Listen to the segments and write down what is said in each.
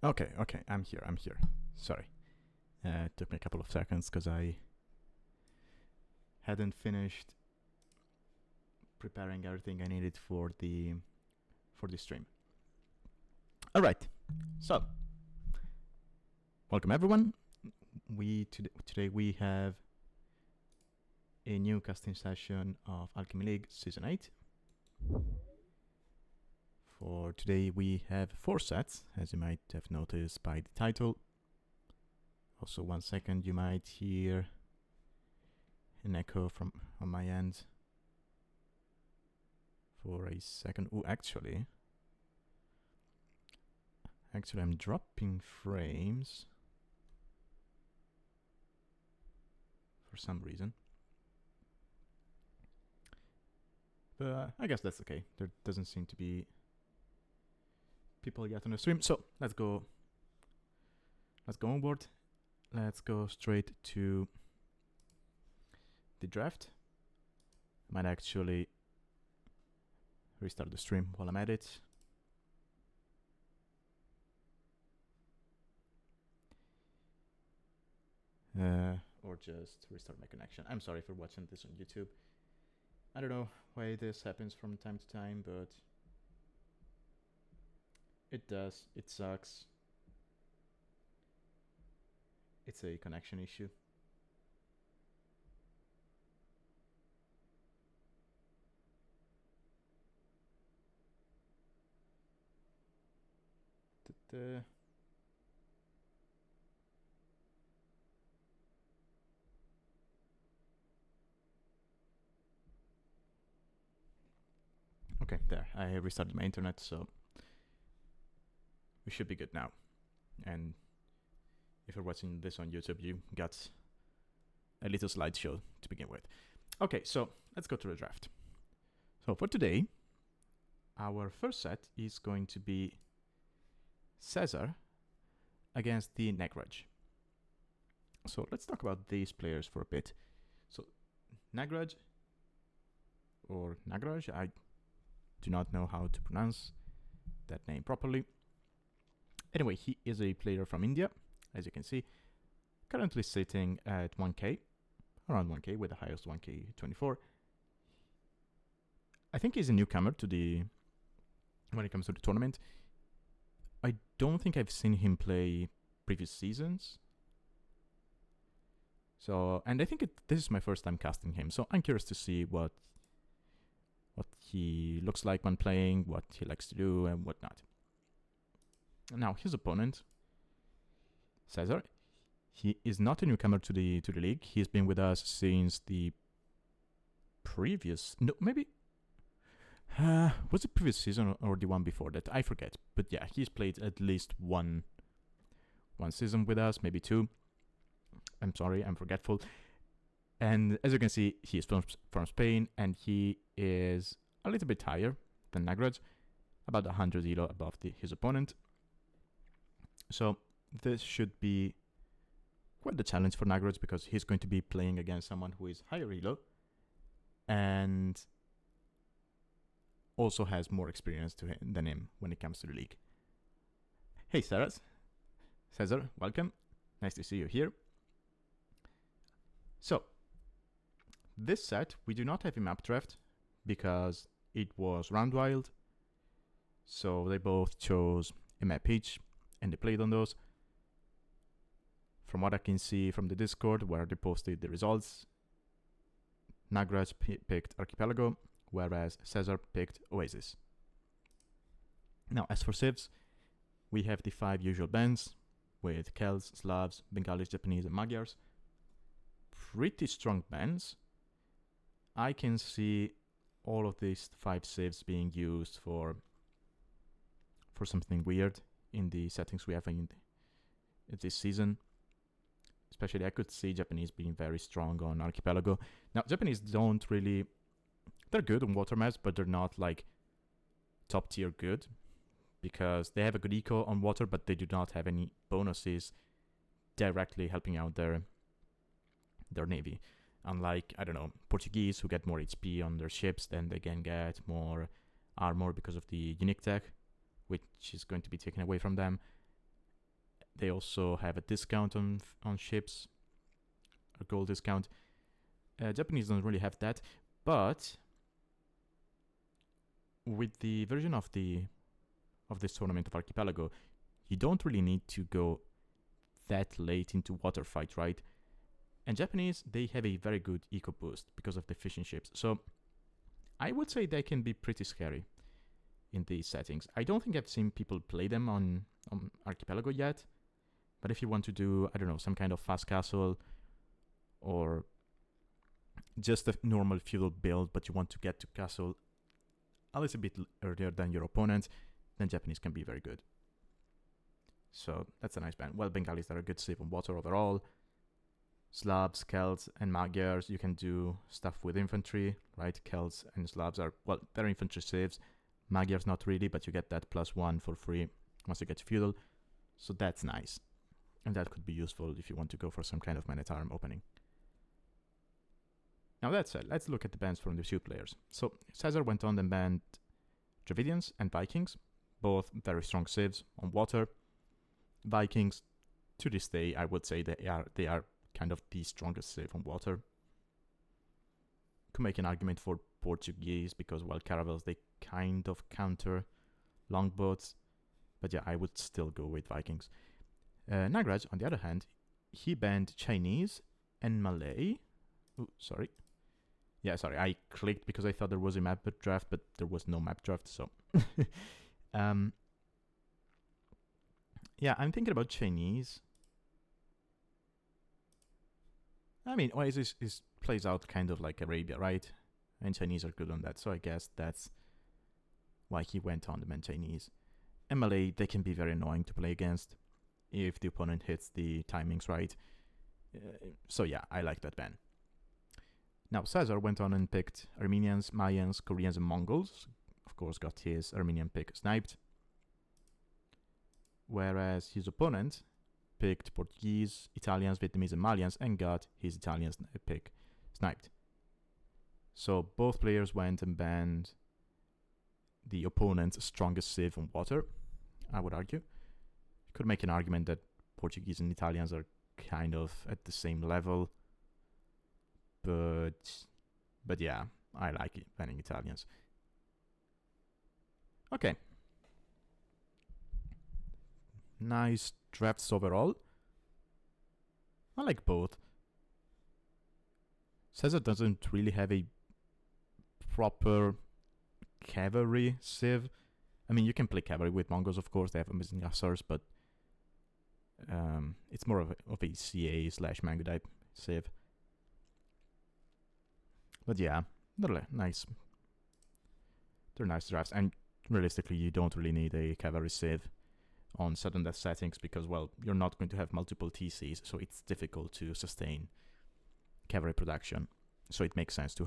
Okay, I'm here. Sorry. It took me a couple of seconds because I hadn't finished preparing everything I needed for the stream. All right, so welcome everyone. Today we have a new casting session of Alchemy League Season 8. For today we have 4 sets, as you might have noticed by the title. Also, 1 second, you might hear an echo on my end for a second. Oh, actually I'm dropping frames for some reason. But I guess that's okay. There doesn't seem to be people yet on the stream, so let's go onward. Let's go straight to the draft. I might actually restart the stream while I'm at it. Or just restart my connection. I'm sorry for watching this on YouTube. I don't know why this happens from time to time, but it does. It sucks. It's a connection issue. Okay, there. I restarted my internet, so we should be good now. And if you're watching this on YouTube, you got a little slideshow to begin with. Okay, so let's go to the draft. So for today, our first set is going to be César against TheNagraj. So let's talk about these players for a bit. So TheNagraj, or TheNagraj, I do not know how to pronounce that name properly. Anyway, he is a player from India, as you can see, currently sitting at 1k, around 1k, with the highest 1k24. I think he's a newcomer to when it comes to the tournament. I don't think I've seen him play previous seasons. So, and I think this is my first time casting him, so I'm curious to see what he looks like when playing, what he likes to do, and whatnot. Now, his opponent, César, he is not a newcomer to the league. He's been with us since the previous... No, maybe... was it previous season or the one before that? I forget. But yeah, he's played at least one season with us, maybe 2. I'm sorry, I'm forgetful. And as you can see, he is from Spain, and he is a little bit higher than TheNagraj, about 100 elo above his opponent. So this should be quite the challenge for TheNagraj, because he's going to be playing against someone who is higher elo and also has more experience than him when it comes to the league. Hey César, welcome. Nice to see you here. So, this set, we do not have a map draft because it was round wild. So they both chose a map each and they played on those. From what I can see from the Discord where they posted the results, TheNagraj picked Archipelago, whereas César picked Oasis. Now, as for civs, we have the 5 usual bands with Celts, Slavs, Bengalis, Japanese, and Magyars. Pretty strong bands. I can see all of these 5 civs being used for something weird in the settings we have in this season. Especially, I could see Japanese being very strong on Archipelago. Now, Japanese don't really... They're good on water maps, but they're not like top tier good, because they have a good eco on water, but they do not have any bonuses directly helping out their navy. Unlike, I don't know, Portuguese, who get more HP on their ships, then they can get more armor because of the unique tech, which is going to be taken away from them. they also have a discount on ships, a gold discount. Japanese don't really have that, but with the version of this tournament of Archipelago, you don't really need to go that late into water fight, right? And Japanese, they have a very good eco boost because of the fishing ships. So I would say they can be pretty scary in these settings. I don't think I've seen people play them on Archipelago yet. But if you want to do, I don't know, some kind of fast castle or just a normal feudal build, but you want to get to castle a little bit earlier than your opponent, then Japanese can be very good. So that's a nice ban. Well, Bengalis are a good save on water overall. Slavs, Celts, and Magyars, you can do stuff with infantry, right? Celts and Slavs are, well, they're infantry saves. Magyars not really, but you get that +1 for free once you get to feudal. So that's nice. And that could be useful if you want to go for some kind of man-at-arm opening. Now that said, let's look at the bans from the few players. So César went on and banned Dravidians and Vikings, both very strong saves on water. Vikings, to this day, I would say they are kind of the strongest save on water. Could make an argument for Portuguese because, well, caravels, they kind of counter longboats. But yeah, I would still go with Vikings. Nagraj, on the other hand, he banned Chinese and Malay. Ooh, sorry. Yeah, sorry, I clicked because I thought there was a map draft, but there was no map draft, so... yeah, I'm thinking about Chinese. I mean, Oasis plays out kind of like Arabia, right? And Chinese are good on that, so I guess that's why he went on to ban Chinese. And Malay, they can be very annoying to play against if the opponent hits the timings right. So yeah, I like that ban. Now, César went on and picked Armenians, Mayans, Koreans, and Mongols. Of course, got his Armenian pick sniped. Whereas his opponent picked Portuguese, Italians, Vietnamese, and Malians, and got his Italian pick sniped. So both players went and banned the opponent's strongest save on water, I would argue. You could make an argument that Portuguese and Italians are kind of at the same level. But yeah, I like it, banning Italians. Okay. Nice drafts overall. I like both. César doesn't really have a proper cavalry civ. I mean, you can play cavalry with Mongols, of course. They have amazing hussars, but it's more of a CA/Mango type civ. But yeah, they're nice. They're nice drafts, and realistically, you don't really need a cavalry civ on sudden death settings because, well, you're not going to have multiple TCs, so it's difficult to sustain cavalry production. So it makes sense to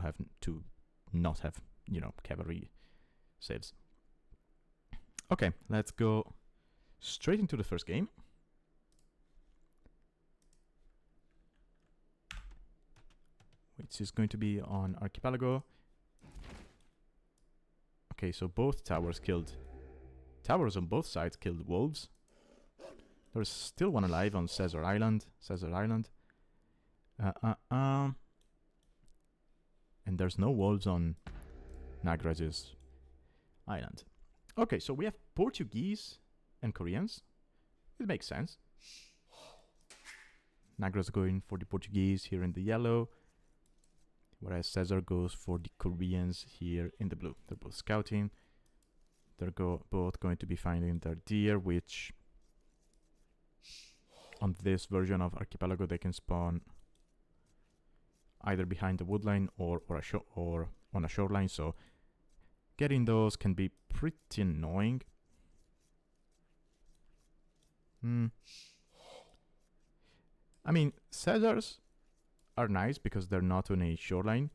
not have, cavalry civs. Okay, let's go straight into the first game. Which is going to be on Archipelago. Okay, so both towers on both sides killed wolves. There's still one alive on César Island. And there's no wolves on Nagraj's island. Okay, so we have Portuguese and Koreans. It makes sense. Nagraj's going for the Portuguese here in the yellow, whereas César goes for the Koreans here in the blue. They're both scouting. They're both going to be finding their deer, which on this version of Archipelago they can spawn either behind the woodline or on a shoreline. So getting those can be pretty annoying. I mean, César's are nice because they're not on a shoreline,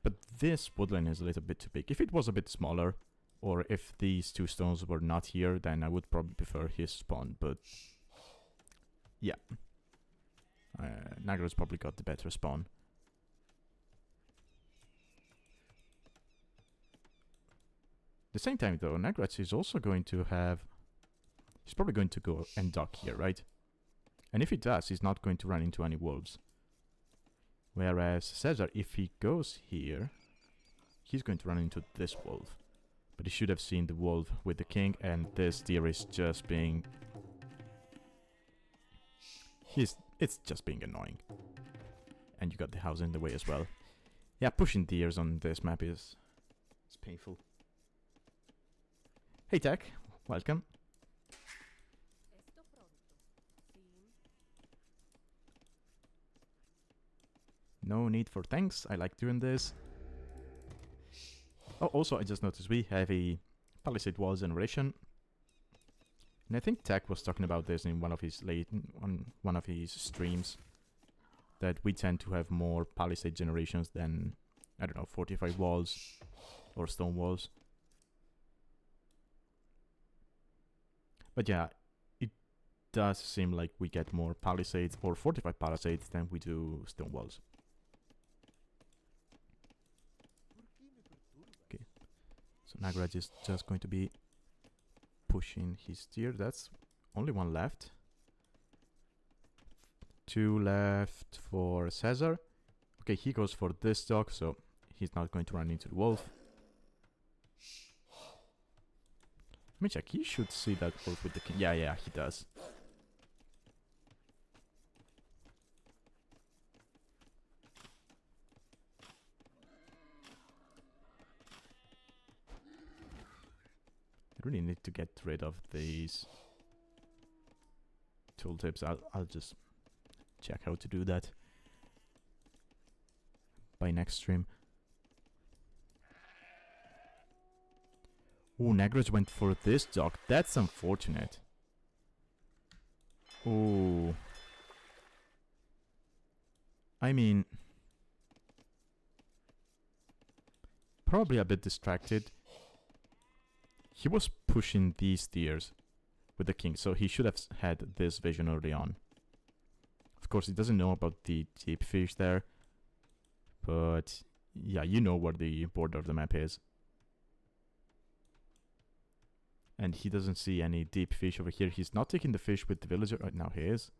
but this woodline is a little bit too big. If it was a bit smaller, or if these two stones were not here, then I would probably prefer his spawn, but yeah. Nagraj's probably got the better spawn. At the same time though, Nagraj is also going to have he's probably going to go and dock here, right? And if he does, he's not going to run into any wolves. Whereas César, if he goes here, he's going to run into this wolf. But he should have seen the wolf with the king, and this deer is just being... It's just being annoying. And you got the house in the way as well. Yeah, pushing deers on this map is... it's painful. Hey Tech, welcome. No need for thanks, I like doing this. Oh, also I just noticed we have a palisade wall generation. And I think Tech was talking about this in one of his streams. That we tend to have more palisade generations than, I don't know, fortified walls or stone walls. But yeah, it does seem like we get more palisades or fortified palisades than we do stone walls. Okay, so TheNagraj is just going to be pushing his deer. That's only one left. 2 left for César. Okay, he goes for this dog, so he's not going to run into the wolf. Let me check. He should see that wolf with the king. Yeah, he does. I really need to get rid of these tooltips. I'll just check how to do that by next stream. Oh, TheNagraj went for this dog. That's unfortunate. Oh. I mean, probably a bit distracted. He was pushing these deers with the king, so he should have had this vision early on. Of course, he doesn't know about the deep fish there, but yeah, you know where the border of the map is. And he doesn't see any deep fish over here. He's not taking the fish with the villager. Right now he is.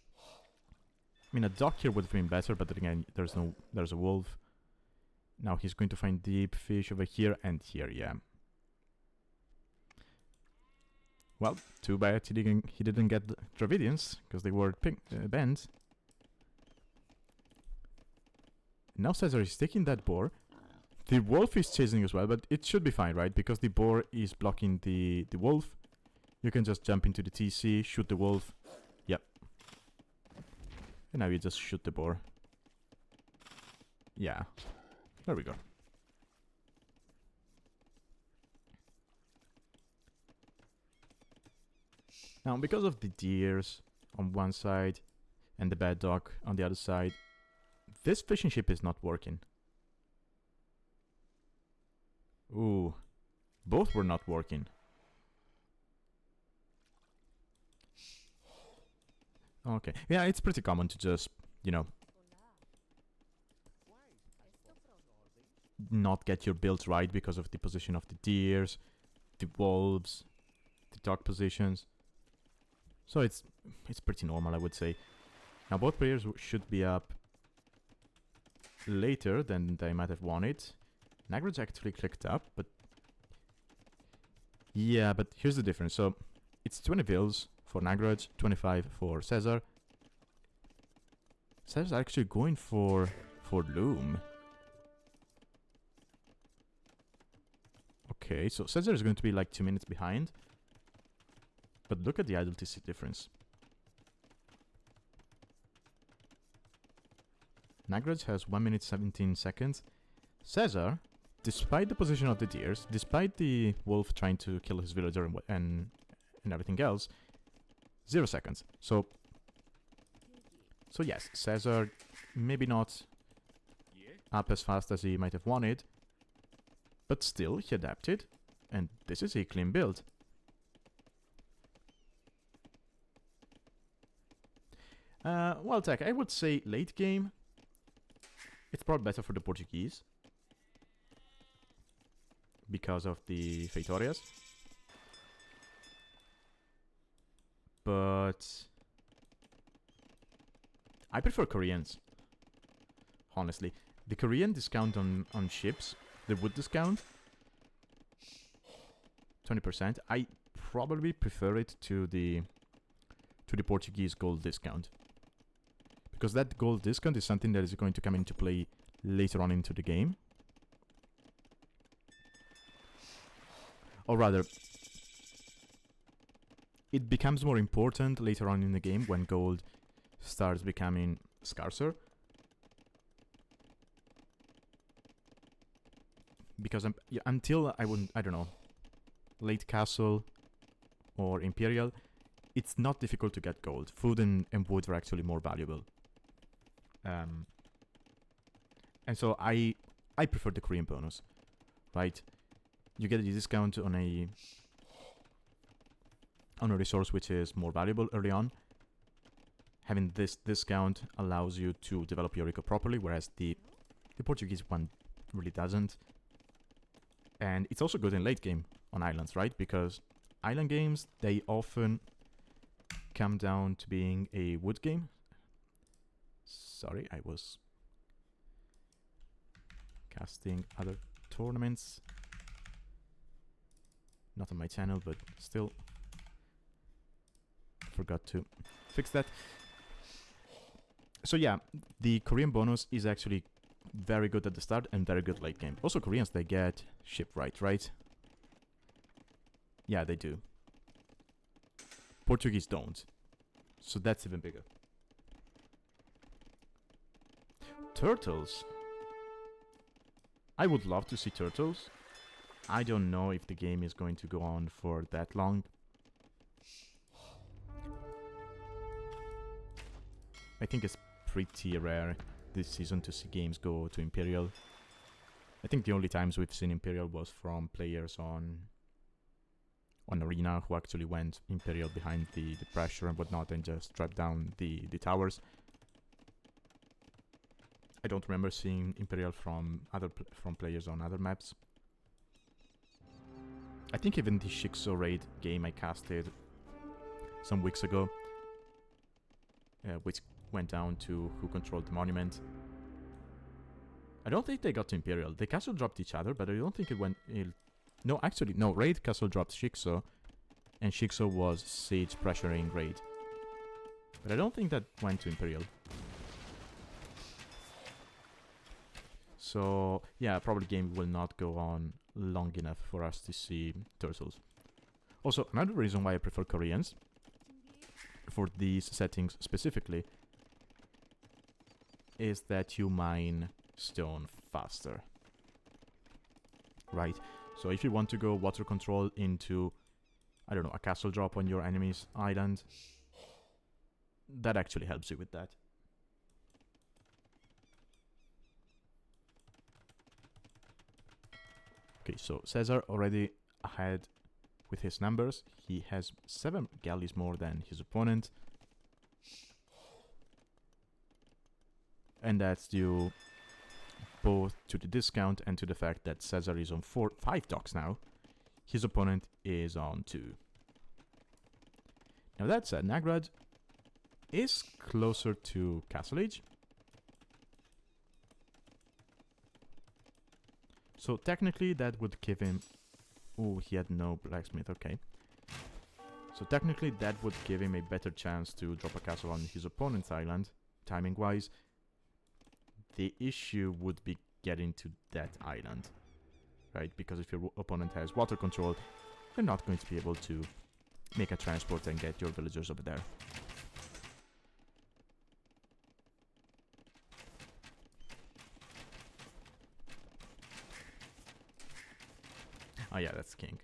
I mean, a dock here would have been better, but then again, there's a wolf. Now he's going to find deep fish over here and here, yeah. Well, too bad he didn't get the Dravidians, because they were banned. Now César is taking that boar. The wolf is chasing as well, but it should be fine, right? Because the boar is blocking the wolf. You can just jump into the TC, shoot the wolf. Yep. And now you just shoot the boar. Yeah. There we go. Now, because of the deers on one side and the bad dog on the other side, this fishing ship is not working. Ooh, both were not working. Okay, yeah, it's pretty common to just, you know, not get your builds right because of the position of the deers, the wolves, the dog positions. So it's pretty normal, I would say. Now both players should be up later than they might have wanted. TheNagraj actually clicked up, but yeah, but here's the difference. So it's 20 vills for TheNagraj, 25 for César. César's actually going for Loom. Okay, so César is going to be like 2 minutes behind. But look at the idle TC difference. TheNagraj has 1 minute 17 seconds. César, despite the position of the deers, despite the wolf trying to kill his villager and everything else, 0 seconds. So yes, César maybe not up as fast as he might have wanted, but still he adapted, and this is a clean build. Well, Tech, I would say late game, it's probably better for the Portuguese because of the Feitoreas. but I prefer Koreans, honestly. The Korean discount on ships, the wood discount, 20%. I probably prefer it to the Portuguese gold discount, because that gold discount is something that is going to come into play later on into the game. Or rather, it becomes more important later on in the game when gold starts becoming scarcer. Because until I don't know, late castle or imperial, it's not difficult to get gold. Food and wood are actually more valuable. And so I prefer the Korean bonus, right? You get a discount on a resource which is more valuable early on. Having this discount allows you to develop your eco properly, whereas the Portuguese one really doesn't. And it's also good in late game on islands, right? Because island games, they often come down to being a wood game. Sorry, I was casting other tournaments. Not on my channel, but still. Forgot to fix that. So yeah, the Korean bonus is actually very good at the start and very good late game. Also, Koreans, they get shipwright, right? Yeah, they do. Portuguese don't. So that's even bigger. Turtles. I would love to see turtles. I don't know if the game is going to go on for that long. I think it's pretty rare this season to see games go to Imperial. I think the only times we've seen Imperial was from players on Arena who actually went Imperial behind the pressure and whatnot and just strapped down the towers. I don't remember seeing Imperial from players on other maps. I think even the ShiXo RaiD game I casted some weeks ago, which went down to who controlled the monument. I don't think they got to Imperial. They castle dropped each other, but I don't think it went... No, actually, no. RaiD castle dropped ShiXo, and ShiXo was siege pressuring RaiD. But I don't think that went to Imperial. So, yeah, probably game will not go on long enough for us to see turtles. Also, another reason why I prefer Koreans, for these settings specifically, is that you mine stone faster. Right? So if you want to go water control into, I don't know, a castle drop on your enemy's island, that actually helps you with that. Okay, so César already ahead with his numbers. He has 7 galleys more than his opponent. And that's due both to the discount and to the fact that César is on 5 docks now. His opponent is on 2. Now that said, TheNagraj is closer to Castle Age. So technically that would give him... Oh, he had no blacksmith, okay. So technically that would give him a better chance to drop a castle on his opponent's island, timing-wise. The issue would be getting to that island, right? Because if your opponent has water control, they're not going to be able to make a transport and get your villagers over there. Oh yeah, that's king.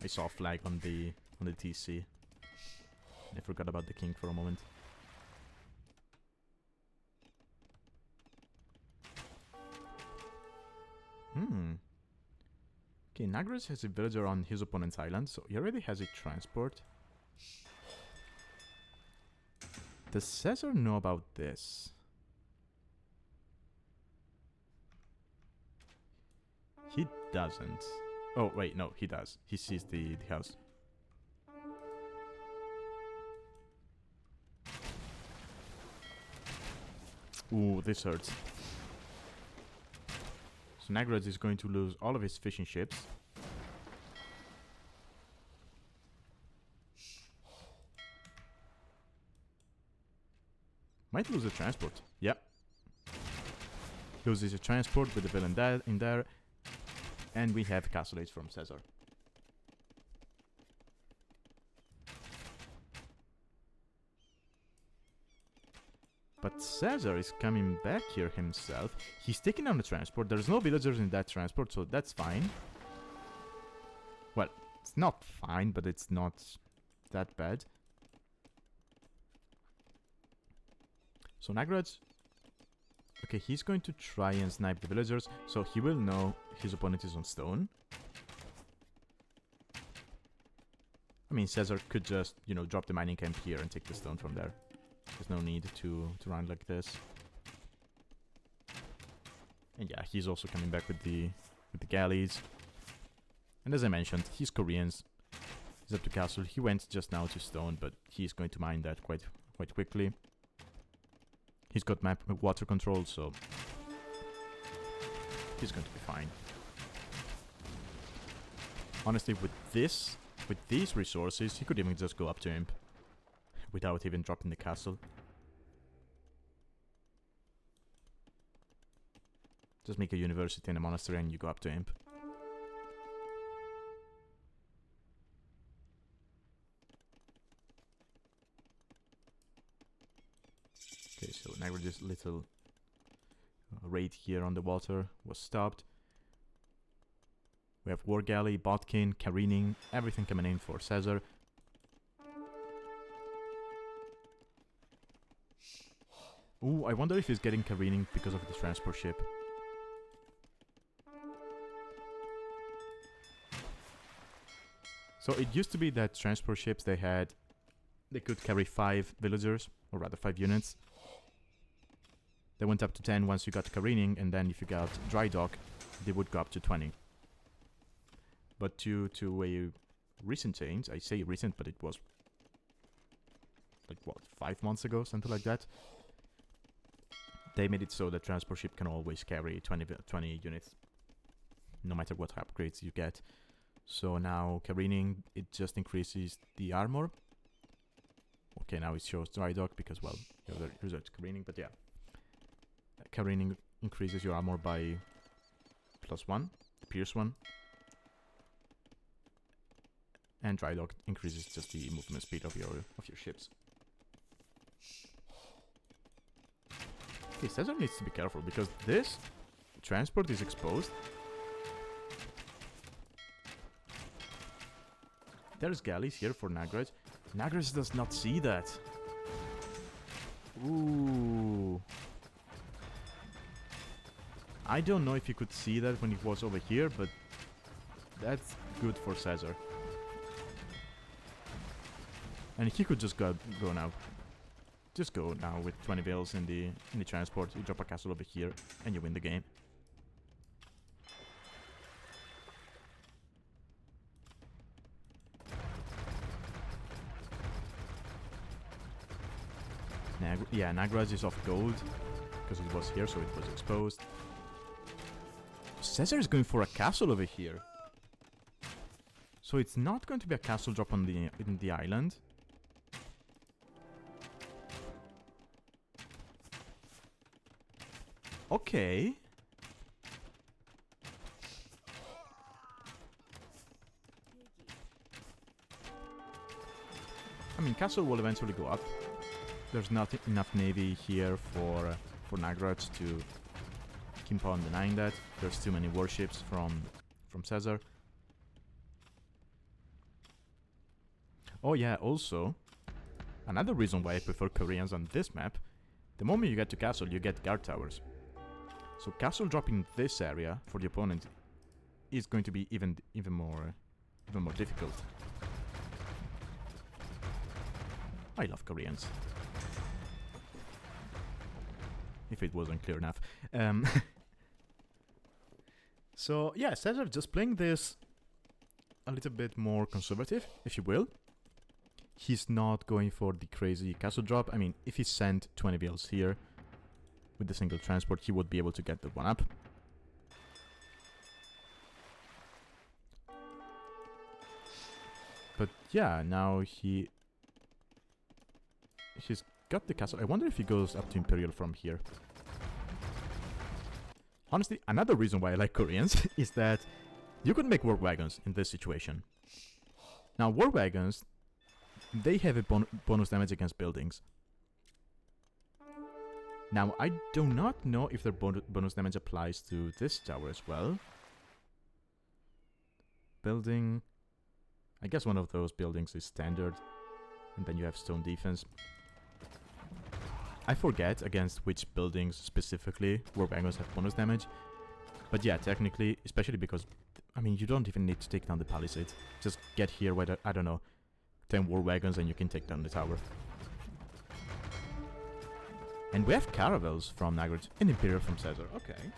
I saw a flag on the TC. I forgot about the king for a moment. Okay, TheNagraj has a villager on his opponent's island, so he already has a transport. Does César know about this? He doesn't. Oh, wait, no, he does. He sees the house. Ooh, this hurts. So TheNagraj is going to lose all of his fishing ships. Might lose the transport. Yep. Loses a transport with the villain in there. And we have Castle Age from César. But César is coming back here himself. He's taking down the transport. There's no villagers in that transport, so that's fine. Well, it's not fine, but it's not that bad. So TheNagraj... Okay, he's going to try and snipe the villagers, so he will know his opponent is on stone. I mean, César could just, you know, drop the mining camp here and take the stone from there. There's no need to run like this. And yeah, he's also coming back with the galleys. And as I mentioned, he's Koreans. He's up to castle. He went just now to stone, but he's going to mine that quite quickly. He's got map water control, so he's going to be fine. Honestly, with these resources, he could even just go up to Imp without even dropping the castle. Just make a university and a monastery and you go up to Imp. Okay, so TheNagraj's little raid here on the water was stopped. We have War Galley, Botkin, careening, everything coming in for César. Ooh, I wonder if he's getting careening because of the transport ship. So it used to be that transport ships they could carry 5 villagers, or rather 5 units. They went up to 10 once you got careening, and then if you got dry dock, they would go up to 20. But to a recent change, I say recent, but it was like what, 5 months ago, something like that. They made it so that transport ship can always carry 20 units, no matter what upgrades you get. So now careening, it just increases the armor. Okay, now it shows dry dock because, well, there's careening, but yeah. Careening increases your armor by +1, Pierce 1. And dry dock increases just the movement speed of your ships. Okay, César needs to be careful because this transport is exposed. There's galleys here for TheNagraj. TheNagraj does not see that. Ooh. I don't know if you could see that when it was over here, but that's good for César. And he could just go now. Just go now with 20 vills in the transport. You drop a castle over here, and you win the game. Yeah, TheNagraj is off gold because it was here, so it was exposed. César is going for a castle over here. So it's not going to be a castle drop on in the island. Okay. I mean, castle will eventually go up. There's not enough navy here for TheNagraj to keep on denying that. There's too many warships from César. Oh yeah, also, another reason why I prefer Koreans on this map, the moment you get to castle, you get guard towers. So castle dropping this area for the opponent is going to be even more difficult. I love Koreans. If it wasn't clear enough. So yeah, César just playing this a little bit more conservative, if you will. He's not going for the crazy castle drop. I mean, if he sent 20 vills here, with the single transport, he would be able to get the one up. But yeah, now he's got the castle. I wonder if he goes up to Imperial from here. Honestly, another reason why I like Koreans is that you could make war wagons in this situation. Now, war wagons, they have a bonus damage against buildings. Now, I do not know if their bonus damage applies to this tower as well. Building... I guess one of those buildings is standard. And then you have stone defense. I forget against which buildings specifically war wagons have bonus damage. But yeah, technically, especially because... I mean, you don't even need to take down the palisades. Just get here with, I don't know, 10 war wagons and you can take down the tower. And we have caravels from TheNagraj and Imperial from César. Okay.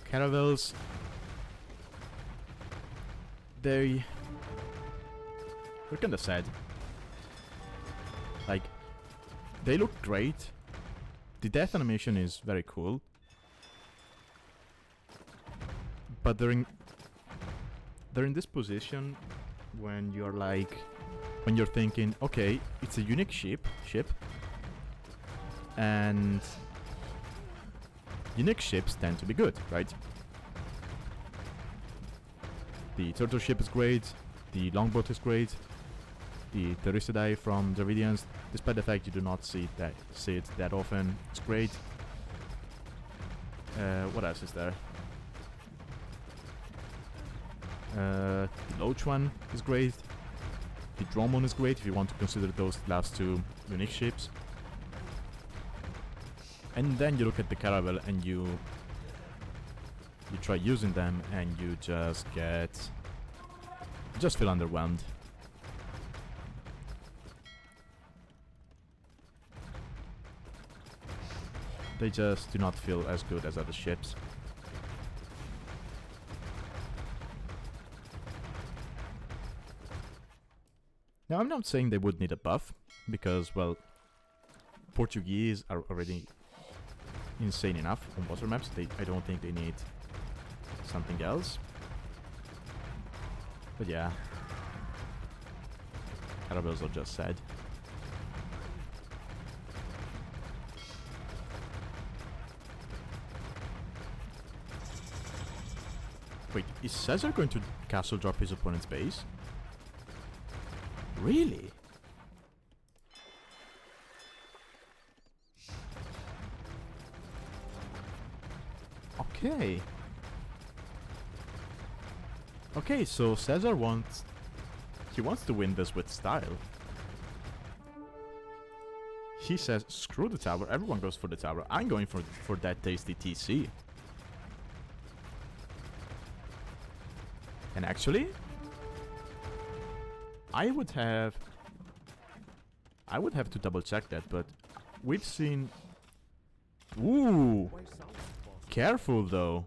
Caravels... They're kinda sad. Like, they look great. The death animation is very cool. But they're in this position when you're like... When you're thinking, okay, it's a unique ship, and unique ships tend to be good, right? The turtle ship is great, the longboat is great, the Pl0tterGhost from Dravidians, despite the fact you do not see it that often, it's great. What else is there? The Loach one is great. The Dromon is great if you want to consider those last two unique ships. And then you look at the Caravel and you try using them and you just feel underwhelmed. They just do not feel as good as other ships. Now, I'm not saying they would need a buff, because, well, Portuguese are already insane enough on water maps. I don't think they need something else. But yeah, caravels are just sad. Wait, is César going to castle drop his opponent's base? Really? Okay. Okay, so César wants to win this with style. He says, screw the tower, everyone goes for the tower. I'm going for that tasty TC. And actually, I would have to double check that, but we've seen... Ooh! Careful though.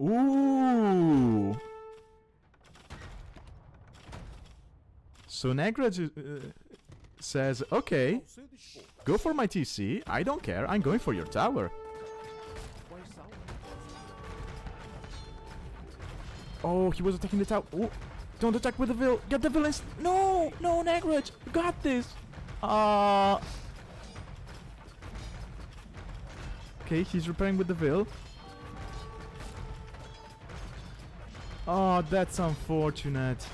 Ooh! So TheNagraj says, okay, go for my TC, I don't care, I'm going for your tower. Oh, he was attacking the tower. Oh, don't attack with the vill. Get the villains. No, no, TheNagraj, you got this. Okay, he's repairing with the vill. Oh, that's unfortunate.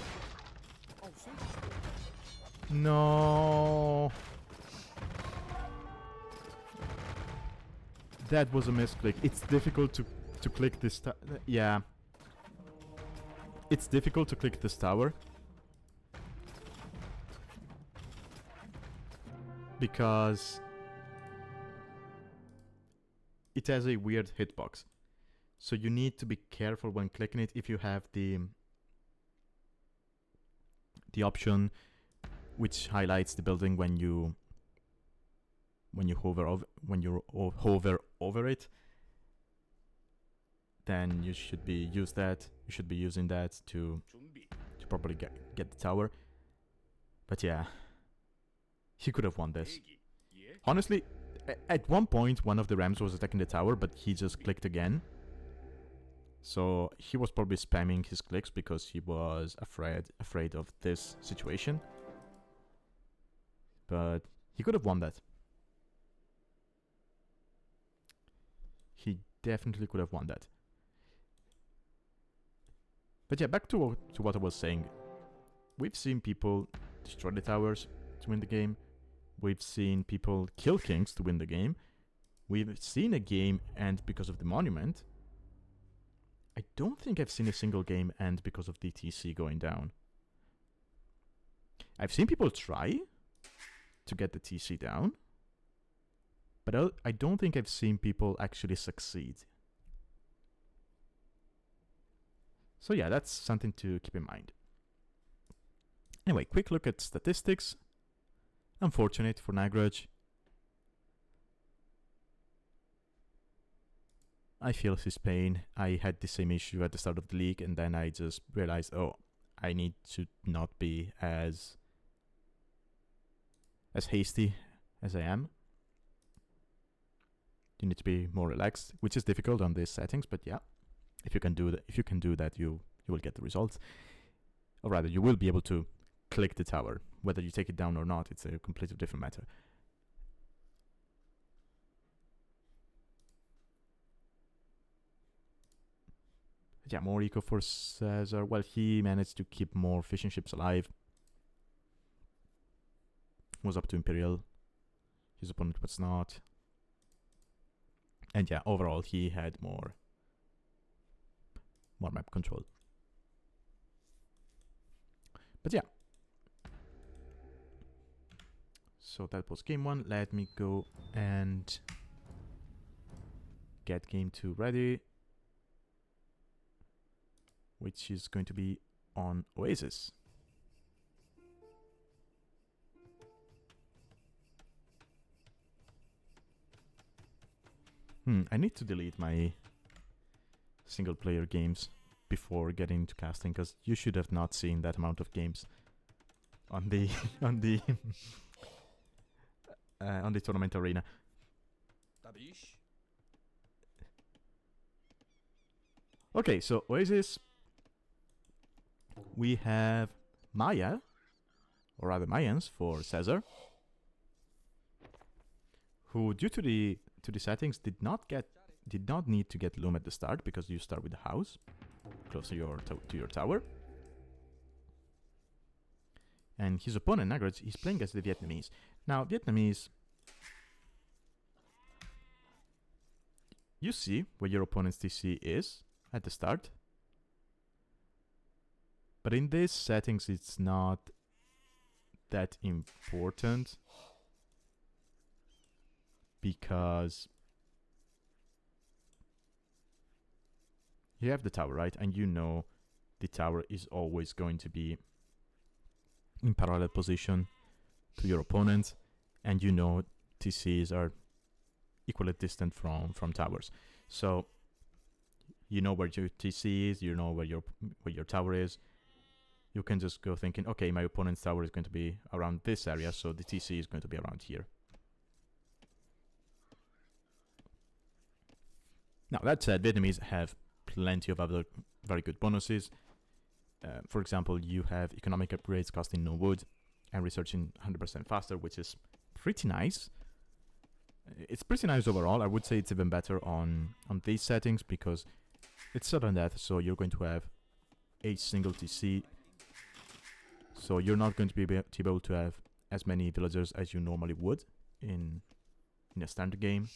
No. That was a misclick. It's difficult to click this yeah. It's difficult to click this tower. Because it has a weird hitbox. So you need to be careful when clicking it if you have the option which highlights the building when you hover over it. Then you should be using that to properly get the tower. But yeah, he could have won this. Honestly, at one point, one of the Rams was attacking the tower, but he just clicked again. So he was probably spamming his clicks because he was afraid of this situation. But he could have won that. He definitely could have won that. But yeah, back to what I was saying. We've seen people destroy the towers to win the game. We've seen people kill kings to win the game. We've seen a game end because of the monument. I don't think I've seen a single game end because of the TC going down. I've seen people try to get the TC down, but I don't think I've seen people actually succeed. So yeah, that's something to keep in mind. Anyway, quick look at statistics. Unfortunate for TheNagraj. I feel his pain. I had the same issue at the start of the league, and then I just realized, oh, I need to not be as hasty as I am. You need to be more relaxed, which is difficult on these settings, but yeah, if you can do that, you will get the results. Or rather, you will be able to click the tower. Whether you take it down or not, it's a completely different matter. Yeah, more eco for César. Well, he managed to keep more fishing ships alive. Was up to Imperial. His opponent was not. And yeah, overall he had more map control. But yeah. So that was game 1. Let me go and get game 2 ready, which is going to be on Oasis. I need to delete my single player games before getting into casting, because you should have not seen that amount of games on the on the tournament arena. Okay, so Oasis, we have Maya, or rather Mayans for César, who due to the settings did not need to get loom at the start, because you start with the house close to your tower. And his opponent TheNagraj is playing as the Vietnamese. Now Vietnamese, you see where your opponent's TC is at the start, but in these settings it's not that important, because you have the tower, right? And you know the tower is always going to be in parallel position to your opponent, and you know TCs are equally distant from towers. So you know where your TC is, you know where your tower is. You can just go thinking, okay, my opponent's tower is going to be around this area, so the TC is going to be around here. Now, that said, Vietnamese have plenty of other very good bonuses. For example, you have economic upgrades costing no wood and researching 100% faster, which is pretty nice. It's pretty nice overall. I would say it's even better on these settings, because it's sudden death, so you're going to have a single TC. So you're not going to be able to have as many villagers as you normally would in a standard game.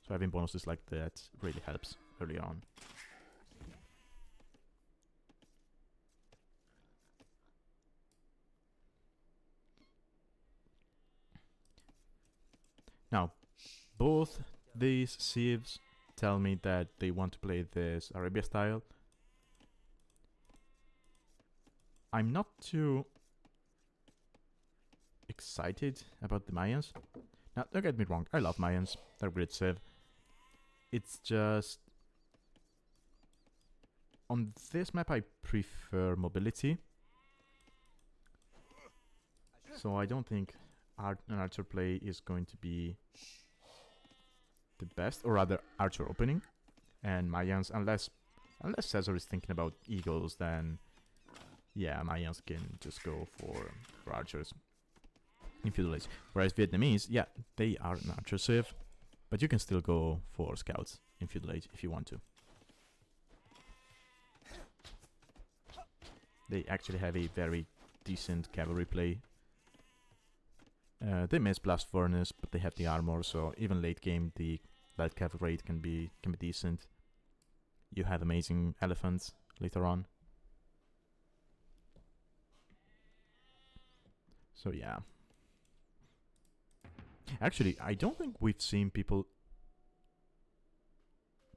So having bonuses like that really helps early on. Now, both these civs tell me that they want to play this Arabia style. I'm not too excited about the Mayans. Now, don't get me wrong, I love Mayans. They're great civ. It's just, on this map I prefer mobility. So I don't think an archer play is going to be the best, or rather archer opening. And Mayans, unless César is thinking about eagles, then yeah, Mayans can just go for archers in Feudal Age. Whereas Vietnamese, yeah, they are an archer civ, but you can still go for scouts in Feudal Age if you want to. They actually have a very decent cavalry play. They miss Blast Furnace, but they have the armor, so even late game the light cavalry rate can be decent. You have amazing elephants later on. So yeah. Actually, I don't think we've seen people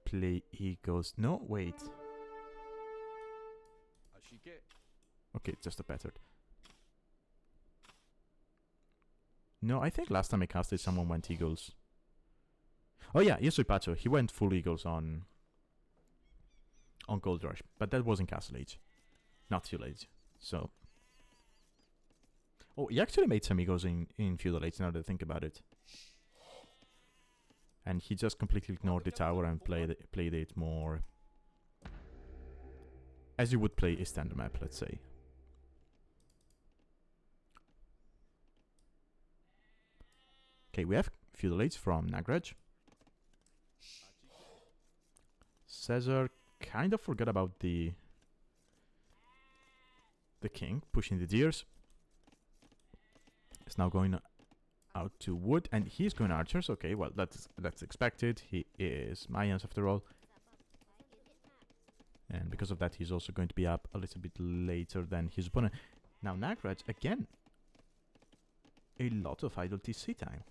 play eagles. No, wait. Okay, just a pattern. No, I think last time I casted someone went eagles. Oh yeah, Yusui Pacho, he went full eagles on Gold Rush, but that was in Castle Age, not Feudal Age. So, oh, he actually made some eagles in Feudal Age. Now that I think about it, and he just completely ignored the tower and played it more as you would play a standard map, let's say. Okay, we have Feudal Age from TheNagraj. César kind of forgot about the king pushing the deers. Is now going out to wood, and he's going archers. Okay, well that's expected. He is Mayans after all, and because of that, he's also going to be up a little bit later than his opponent. Now TheNagraj again, a lot of idle TC time.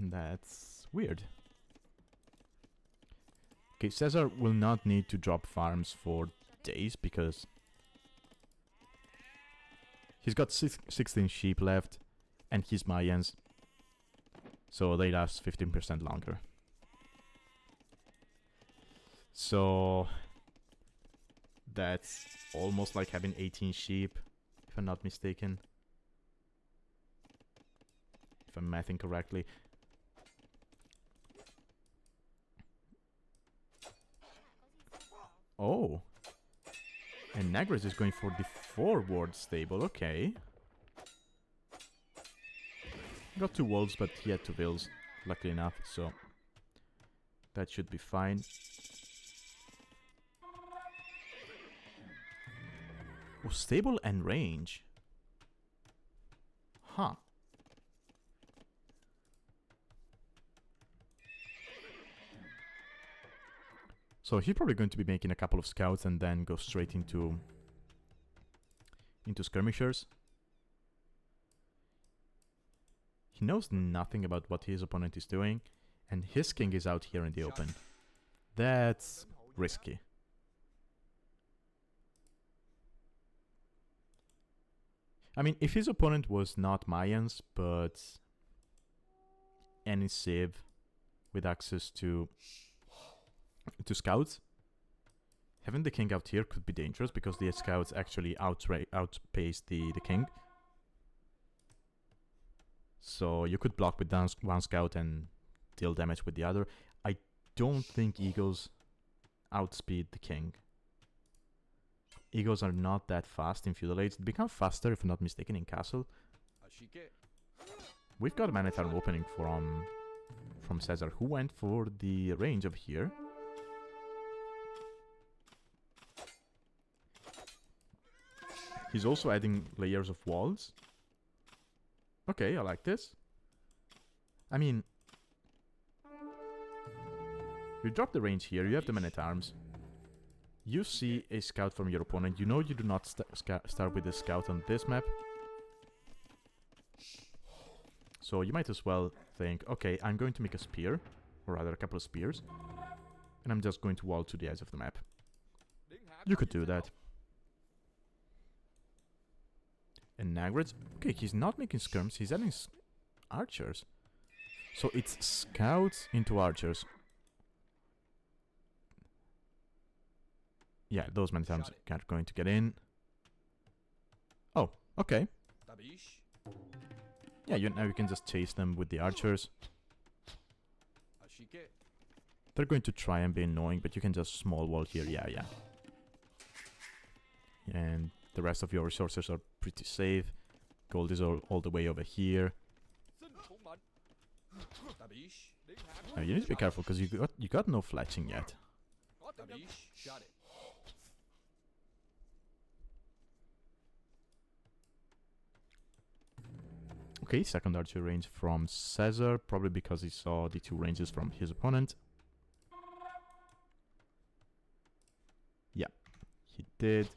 That's weird. Okay, César will not need to drop farms for days because he's got 16 sheep left and he's Mayans, so they last 15% longer. So that's almost like having 18 sheep, if I'm not mistaken. If I'm mathing correctly. Oh, and TheNagraj is going for the forward stable. Okay, got 2 wolves, but he had 2 vills, luckily enough, so that should be fine. Oh, stable and range. Huh. So he's probably going to be making a couple of scouts and then go straight into skirmishers. He knows nothing about what his opponent is doing, and his king is out here in the open. That's risky. I mean, if his opponent was not Mayans, but any civ with access to scouts, having the king out here could be dangerous because the scouts actually outpace the king. So you could block with one scout and deal damage with the other. I don't think eagles outspeed the king. Eagles are not that fast in Feudal Age. They become faster, if I'm not mistaken, in Castle. We've got a Man-at-Arm opening from César, who went for the range of here. He's also adding layers of walls. Okay, I like this. I mean, you drop the range here, you have the Man-at-Arms. You see a scout from your opponent. You know you do not start with a scout on this map. So you might as well think, okay, I'm going to make a spear, or rather a couple of spears, and I'm just going to wall to the edge of the map. You could do that. And TheNagraj, okay, he's not making skirms, he's adding archers. So it's scouts into archers. Yeah, those Man-at-Arms are going to get in. Okay. Yeah, now you can just chase them with the archers. They're going to try and be annoying, but you can just small wall here. Yeah, yeah. And the rest of your resources are pretty safe. Gold is all the way over here. Now you need to be careful because you got no fletching yet. Okay, second archer range from César, probably because he saw the 2 ranges from his opponent. Yeah, he did.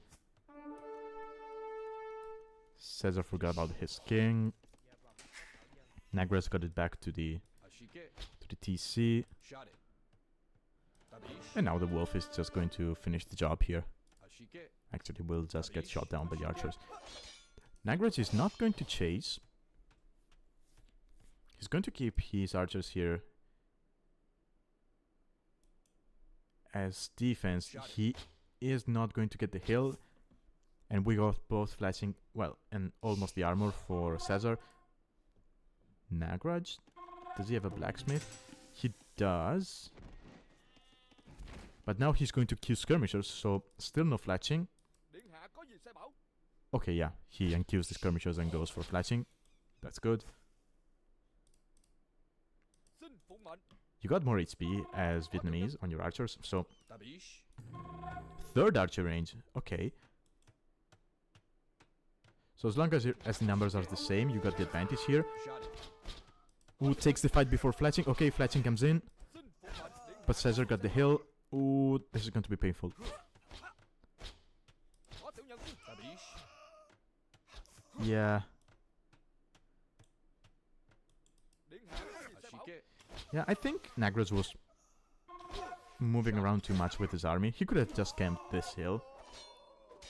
César forgot about his king. Nagraj got it back to the TC. And now the wolf is just going to finish the job here. Actually, will just get shot down by the archers. Nagraj is not going to chase. He's going to keep his archers here as defense. He is not going to get the hill. And we got both flashing, well, and almost the armor for César. Nagraj, does he have a blacksmith? He does. But now he's going to kill skirmishers, so still no fletching. Okay, yeah, he unqueues the skirmishers and goes for fletching. That's good. You got more HP as Vietnamese on your archers, so... Third archer range, okay. So as long as the numbers are the same, you got the advantage here. Ooh, takes the fight before fletching. Okay, fletching comes in. But César got the hill. Ooh, this is going to be painful. Yeah. Yeah, I think Nagraj was moving around too much with his army. He could have just camped this hill.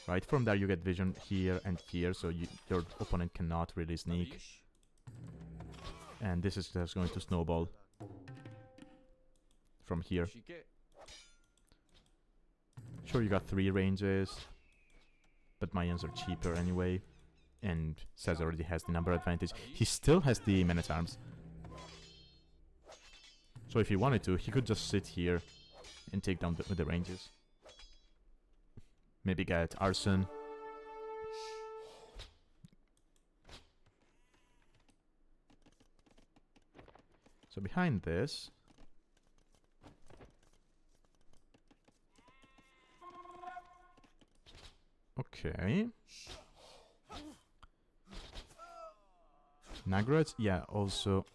Right, from there you get vision here and here, so your opponent cannot really sneak. And this is just going to snowball from here. Sure, you got 3 ranges, but Mayans are cheaper anyway. And César already has the number advantage. He still has the men-at-arms. So if he wanted to, he could just sit here and take down with the ranges. Maybe get arson. So behind this... Okay. Nagraj, yeah, also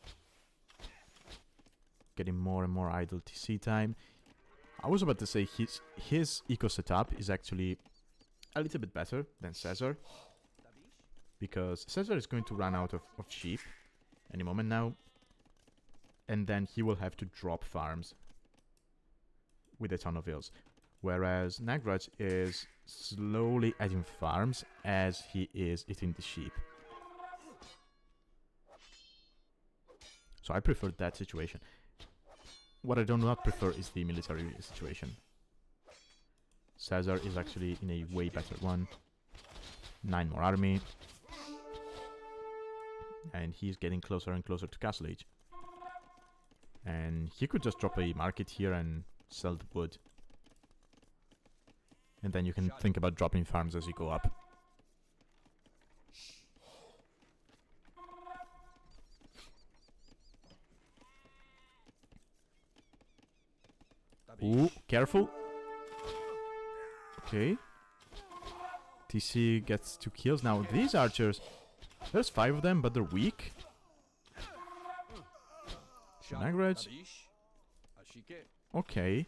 getting more and more idle TC time. I was about to say his eco setup is actually a little bit better than César, because César is going to run out of sheep any moment now, and then he will have to drop farms with a ton of hills, whereas Nagraj is slowly adding farms as he is eating the sheep. So I prefer that situation. What I do not prefer is the military situation. César is actually in a way better one. 9 more army. And he's getting closer and closer to Castle Age. And he could just drop a market here and sell the wood. And then you can think about dropping farms as you go up. Ooh, careful. Okay. TC gets 2 kills. Now, these archers, there's 5 of them, but they're weak. Nagraj. Okay.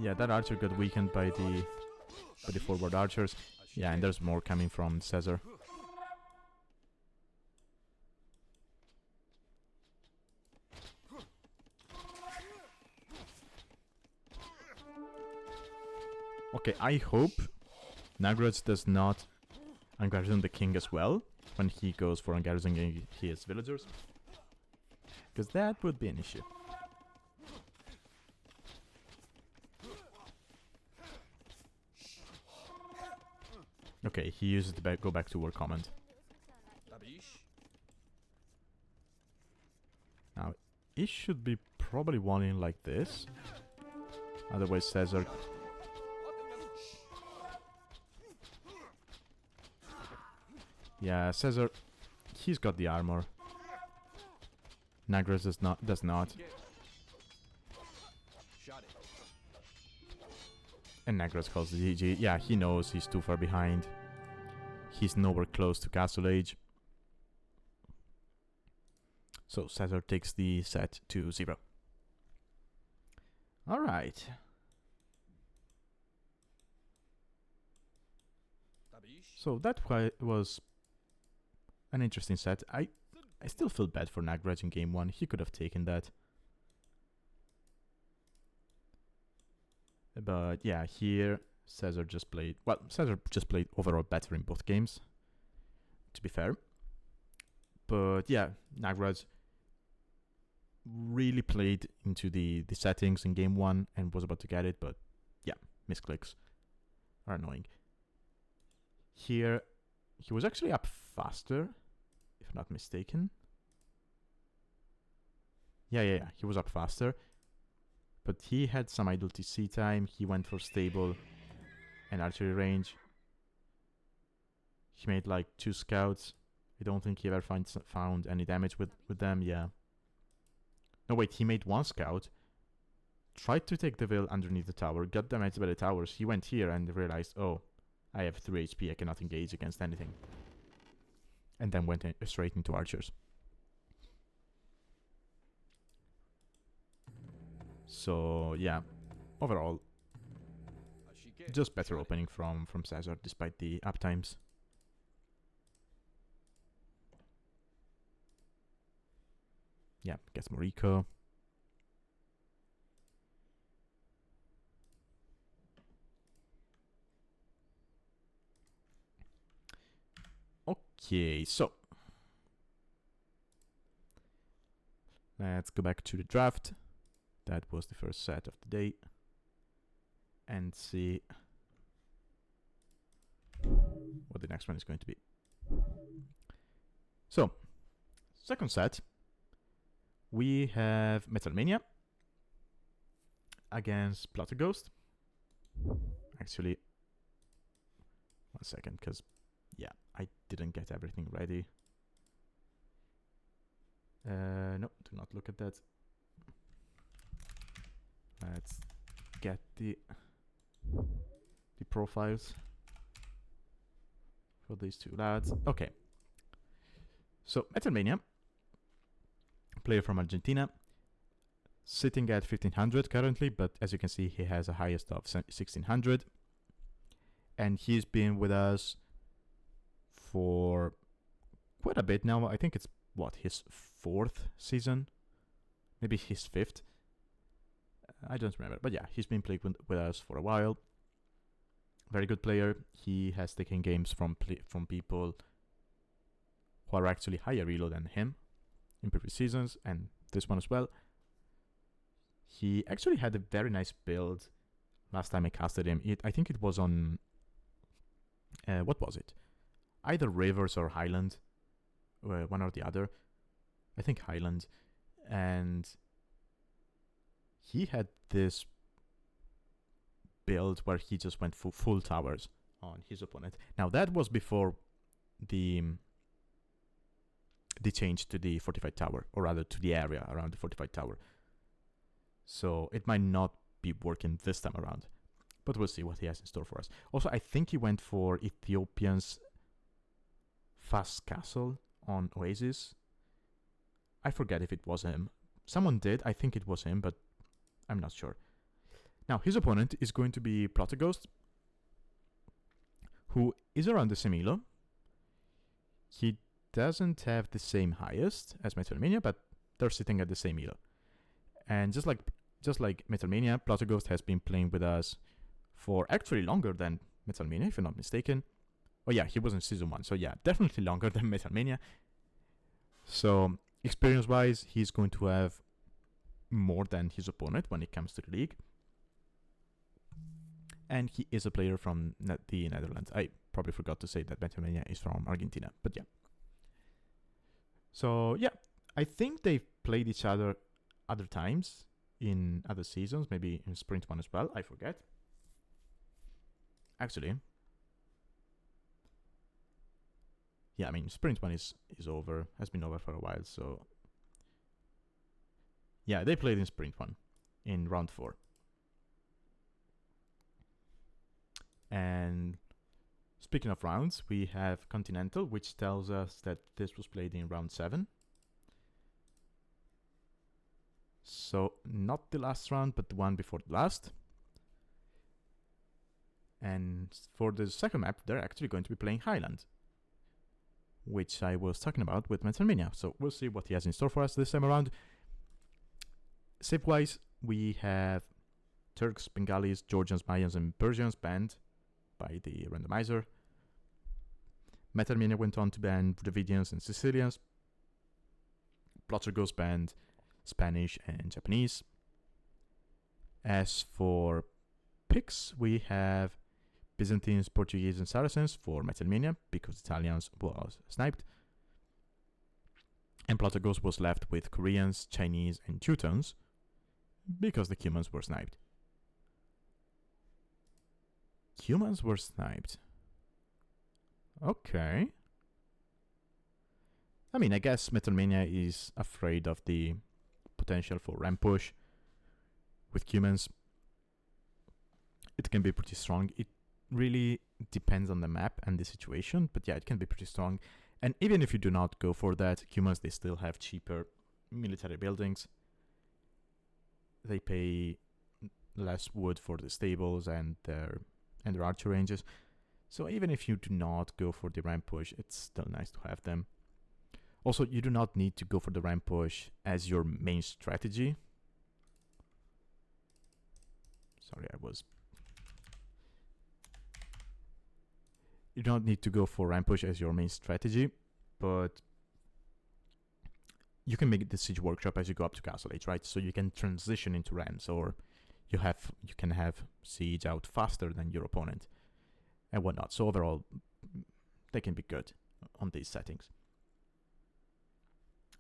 Yeah, that archer got weakened by the forward archers. Yeah, and there's more coming from César. Okay, I hope Nagraj does not ungarrison the king as well when he goes for ungarrisoning his villagers, because that would be an issue. Okay, he uses the go back to work command. Now, it should be probably one in like this. Otherwise, César... Yeah, César, he's got the armor. TheNagraj does not. And TheNagraj calls the GG. Yeah, he knows he's too far behind. He's nowhere close to Castle Age. So César takes the set to 0. Alright. So that was an interesting set. I still feel bad for TheNagraj in game 1. He could have taken that. But yeah, here César just played... Well, César just played overall better in both games, to be fair. But yeah, TheNagraj really played into the settings in game 1 and was about to get it, but yeah, misclicks are annoying. Here, he was actually up faster, if not mistaken. Yeah, he was up faster. But he had some idle TC time. He went for stable and archery range. He made like 2 scouts. I don't think he ever found any damage with them, yeah. No, wait, he made 1 scout. Tried to take the veil underneath the tower, got damaged by the towers. He went here and realized, oh, I have 3 HP, I cannot engage against anything. And then went straight into archers. So, yeah, overall, just better opening from César, despite the uptimes. Yeah, gets more eco. Okay, so let's go back to the draft. That was the first set of the day. And see what the next one is going to be. So, second set, we have Metalmania against Pl0tterGhost. Actually, 1 second, because, yeah, I didn't get everything ready. No, do not look at that. Let's get the profiles for these 2 lads. Okay. So, Metalmania, player from Argentina, sitting at 1500 currently, but as you can see, he has a highest of 1600. And he's been with us for quite a bit now. I think it's, what, his 4th season? Maybe his 5th? I don't remember, but yeah, he's been playing with us for a while. Very good player. He has taken games from people who are actually higher elo than him in previous seasons, and this one as well. He actually had a very nice build last time I casted him. I think it was on... what was it? Either Rivers or Highland. One or the other. I think Highland. And he had this build where he just went full towers on his opponent. Now that was before the change to the fortified tower, or rather to the area around the fortified tower. So it might not be working this time around, but we'll see what he has in store for us. Also, I think he went for Ethiopian's fast castle on Oasis. I forget if it was him. Someone did. I think it was him, but I'm not sure. Now, his opponent is going to be Pl0tterGhost, who is around the same elo. He doesn't have the same highest as Metalmania, but they're sitting at the same elo. And just like Metalmania, Pl0tterGhost has been playing with us for actually longer than Metalmania, if I'm not mistaken. Oh yeah, he was in Season 1, so yeah, definitely longer than Metalmania. So, experience-wise, he's going to have more than his opponent when it comes to the league. And he is a player from the Netherlands. I probably forgot to say that Metalmania is from Argentina, but yeah. So yeah, I think they've played each other times in other seasons, maybe in Sprint 1 as well, I forget. Actually, yeah, I mean, Sprint 1 is over, has been over for a while, so yeah, they played in Sprint 1 in round 4. And speaking of rounds, we have Continental, which tells us that this was played in round 7. So not the last round, but the one before the last. And for the second map, they're actually going to be playing Highland, which I was talking about with Metalmania. So we'll see what he has in store for us this time around. Save-wise, we have Turks, Bengalis, Georgians, Mayans, and Persians banned by the randomizer. Metalmania went on to ban Dravidians and Sicilians. Pl0tterGhost banned Spanish and Japanese. As for picks, we have Byzantines, Portuguese, and Saracens for Metalmania because Italians was sniped. And Pl0tterGhost was left with Koreans, Chinese, and Teutons because the Cumans were sniped. Cumans were sniped. Okay. I mean, I guess Metalmania is afraid of the potential for ramp push with Cumans. It can be pretty strong. It really depends on the map and the situation, but yeah, it can be pretty strong. And even if you do not go for that, Cumans, they still have cheaper military buildings. They pay less wood for the stables and their archer ranges. So even if you do not go for the ramp push, it's still nice to have them. Also, you do not need to go for the ramp push as your main strategy. Sorry, You don't need to go for ramp push as your main strategy, but you can make the siege workshop as you go up to Castle Age, right? So you can transition into rams, or you can have siege out faster than your opponent and whatnot. So overall, they can be good on these settings.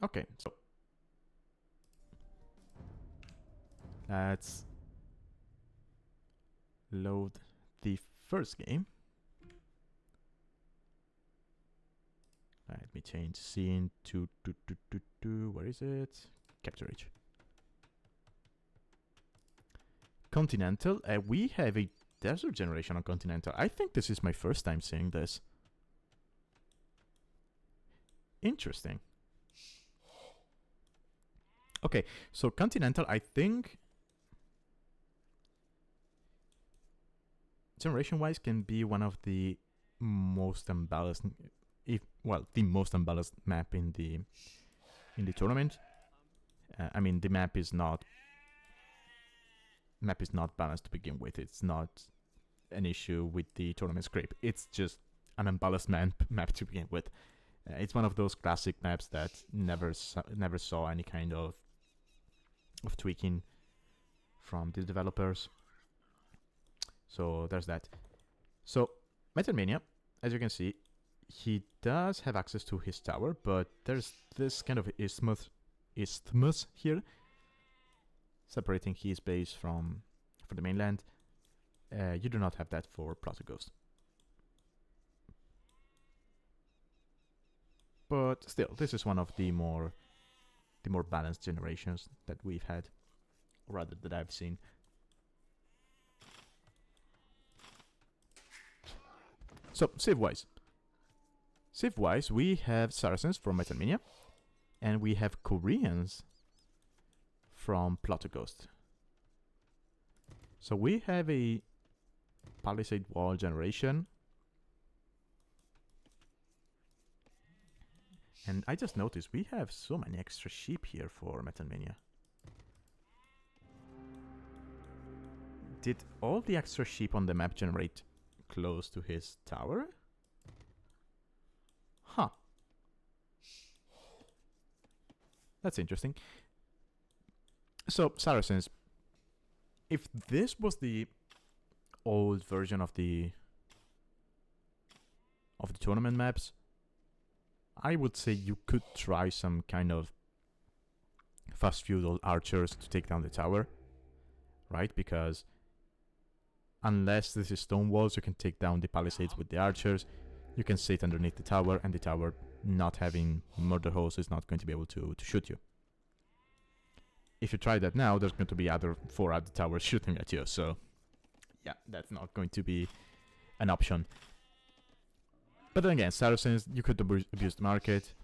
Okay, so let's load the first game. Let me change scene to where is it? Capture Age. Continental. We have a desert generation on Continental. I think this is my first time seeing this. Interesting. Okay, so Continental, I think generation-wise can be one of the most unbalanced, the most unbalanced map in the tournament. I mean, the map is not balanced to begin with. It's not an issue with the tournament script. It's just an unbalanced map to begin with. It's one of those classic maps that never saw any kind of tweaking from the developers. So there's that. So Metalmania, as you can see, he does have access to his tower, but there's this kind of isthmus here separating his base from the mainland. You do not have that for Pl0tterGhost. But still, this is one of the more balanced generations that we've had, or rather that I've seen. So save-wise, we have Saracens from Metalmania, and we have Koreans from Pl0tterGhost. So we have a palisade wall generation. And I just noticed we have so many extra sheep here for Metalmania. Did all the extra sheep on the map generate close to his tower? Huh. That's interesting. So, Saracens, if this was the old version of the of the tournament maps, I would say you could try some kind of fast feudal archers to take down the tower, right? Because unless this is stone walls, you can take down the palisades with the archers. You can sit underneath the tower, and the tower, not having murder hosts, is not going to be able to shoot you. If you try that now, there's going to be other 4 other towers shooting at you, so yeah, that's not going to be an option. But then again, Saracens, you could abuse the market,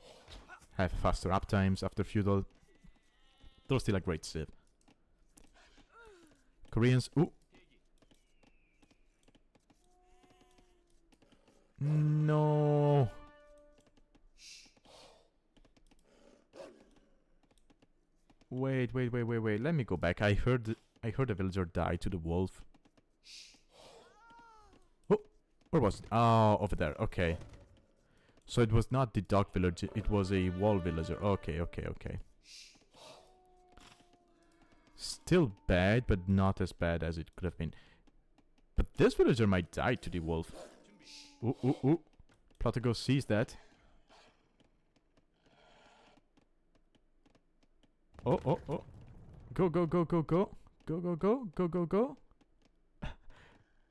have faster uptimes after feudal. They're still a great civ. Koreans, ooh. No. Wait. Let me go back. I heard a villager die to the wolf. Oh, where was it? Oh, over there. Okay. So it was not the dog villager, it was a wall villager. Okay. Still bad, but not as bad as it could have been. But this villager might die to the wolf. Ooh. Pl0tterGhost sees that. Oh. Go. Go.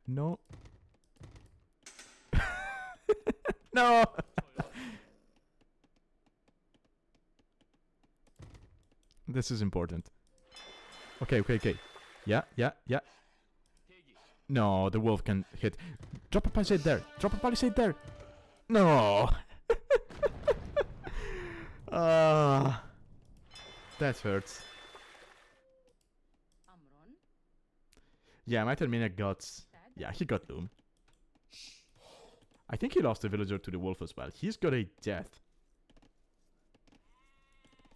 No. No! This is important. Okay. Yeah. No, the wolf can hit. Drop a palisade there. No! That hurts. Yeah, Metalmania got... Yeah, he got Loom. I think he lost a villager to the wolf as well. He's got a death.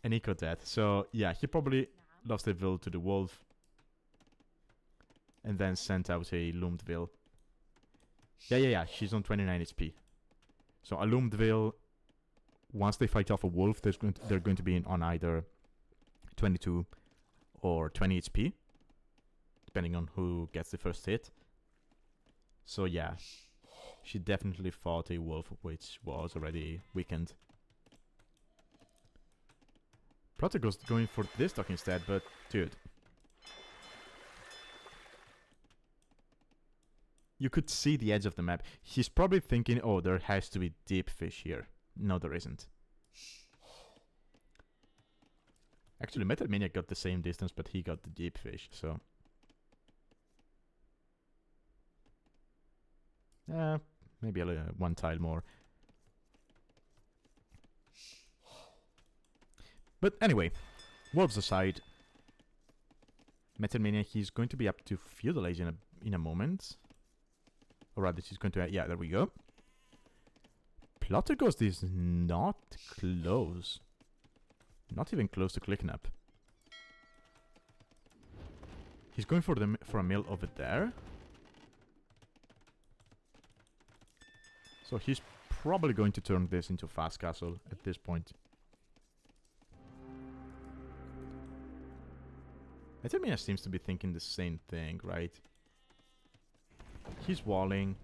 An eco death. So, yeah, he probably lost a vill to the wolf. And then sent out a loomed vill. Yeah. She's on 29 HP. So, a loomed vill, once they fight off a wolf, they're going to be on either 22 or 20 HP. Depending on who gets the first hit. So, yeah. She definitely fought a wolf, which was already weakened. Pl0tterGhost going for this dog instead, but dude. You could see the edge of the map. He's probably thinking, oh, there has to be deep fish here. No, there isn't. Actually, Metalmania got the same distance, but he got the deep fish, so... maybe one tile more. But anyway, wolves aside, Metalmania, he's going to be up to feudal age in a moment. Or rather, he's going to... yeah, there we go. Pl0tterGhost is not close. Not even close to clicking up. He's going for a mill over there. So he's probably going to turn this into fast castle at this point. Metalmania seems to be thinking the same thing, right? He's walling.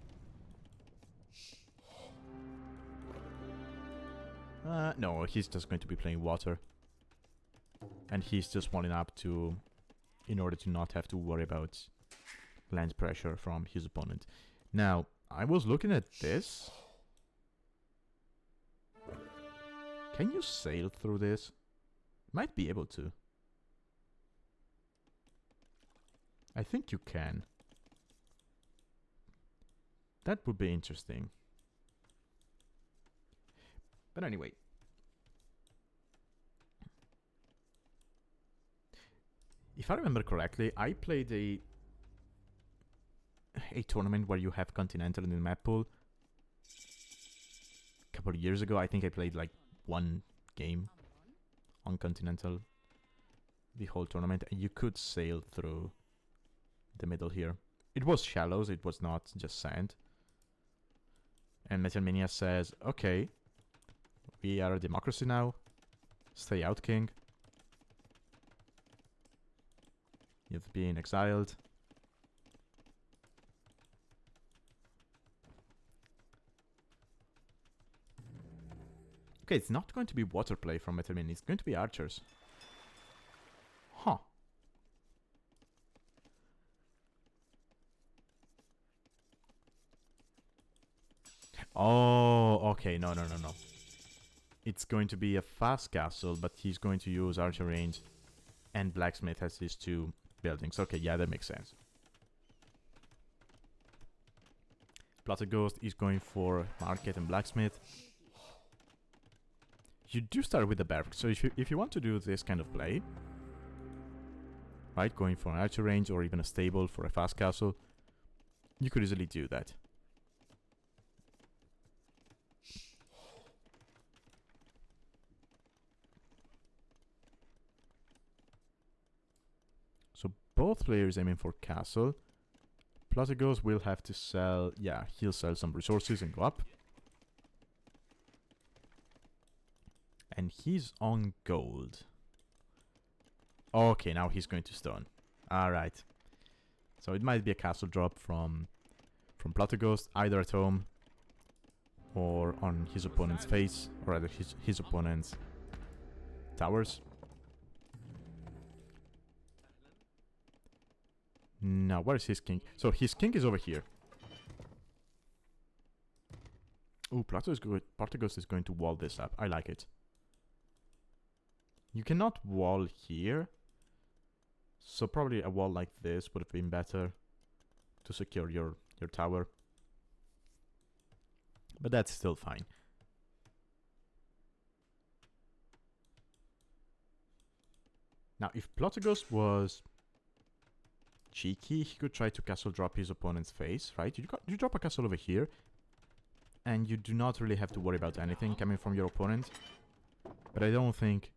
No, he's just going to be playing water. And he's just walling up to... in order to not have to worry about land pressure from his opponent. Now, I was looking at this. Can you sail through this? Might be able to. I think you can. That would be interesting. But anyway. If I remember correctly, I played a tournament where you have Continental in the map pool. A couple of years ago, I think I played like one game on Continental. The whole tournament. And you could sail through the middle here. It was shallows, it was not just sand. And Metalmania says, okay, we are a democracy now. Stay out, king. You've been exiled. Okay, it's not going to be water play from Metalmania. It's going to be archers. Huh. Oh, okay. No. It's going to be a fast castle, but he's going to use archer range and blacksmith as his 2 buildings. Okay, yeah, that makes sense. Pl0tterGhost is going for market and blacksmith. You do start with the barrack, so if you want to do this kind of play, right, going for an archer range or even a stable for a fast castle, you could easily do that. So both players aiming for castle. Pl0tterGhost will have to sell, yeah, he'll sell some resources and go up. And he's on gold. Okay, now he's going to stone. Alright. So it might be a castle drop from Pl0tterGhost, either at home or on his opponent's face, or rather his opponent's towers. Now, where is his king? So his king is over here. Ooh, Pl0tterGhost is going to wall this up. I like it. You cannot wall here. So probably a wall like this would have been better to secure your tower. But that's still fine. Now, if Pl0tterGhost was cheeky, he could try to castle drop his opponent's face, right? You drop a castle over here, and you do not really have to worry about anything coming from your opponent. But I don't think...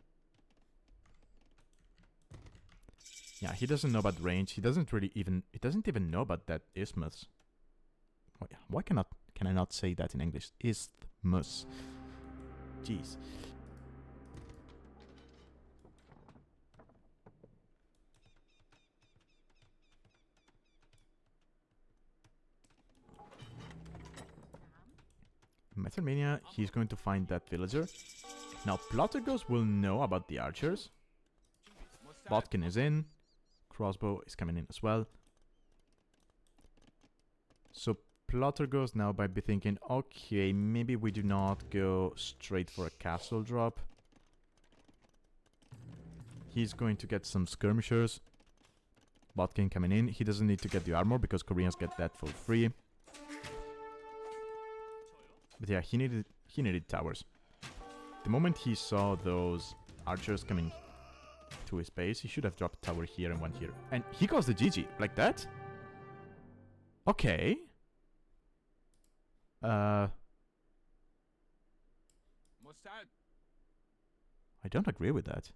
Yeah, he doesn't know about range. He doesn't even know about that isthmus. Why can I not say that in English? Isthmus. Jeez. Metalmania, he's going to find that villager. Now, Pl0tterGhost will know about the archers. Botkin is in. Crossbow is coming in as well. So Pl0tterGhost now might be thinking, okay, maybe we do not go straight for a castle drop. He's going to get some skirmishers. Botkin coming in. He doesn't need to get the armor because Koreans get that for free. But yeah, he needed towers. The moment he saw those archers coming to his base, he should have dropped a tower here and one here. And he calls the GG. Like that? Okay. I don't agree with that.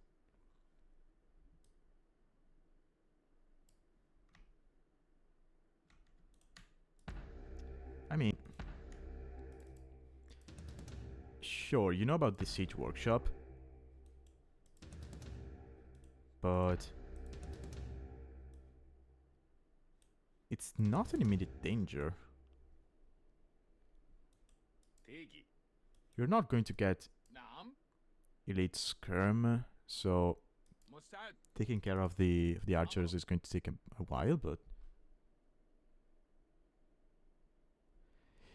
I mean... Sure, you know about the siege workshop. But... it's not an immediate danger. You're not going to get elite skirm, so taking care of the archers is going to take a while, but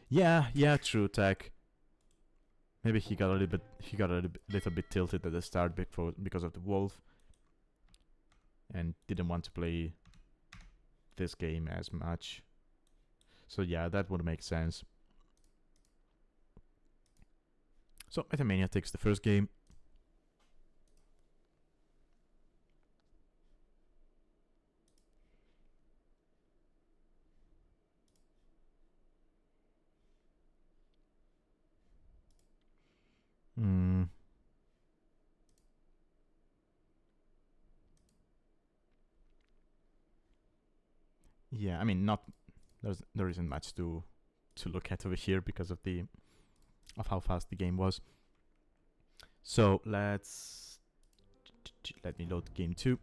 yeah, true, Tech. Maybe he got a little bit tilted at the start because of the wolf, and didn't want to play this game as much. So yeah, that would make sense. So Metalmania takes the first game. Yeah, I mean, there isn't much to look at over here because of how fast the game was. So let me load game 2.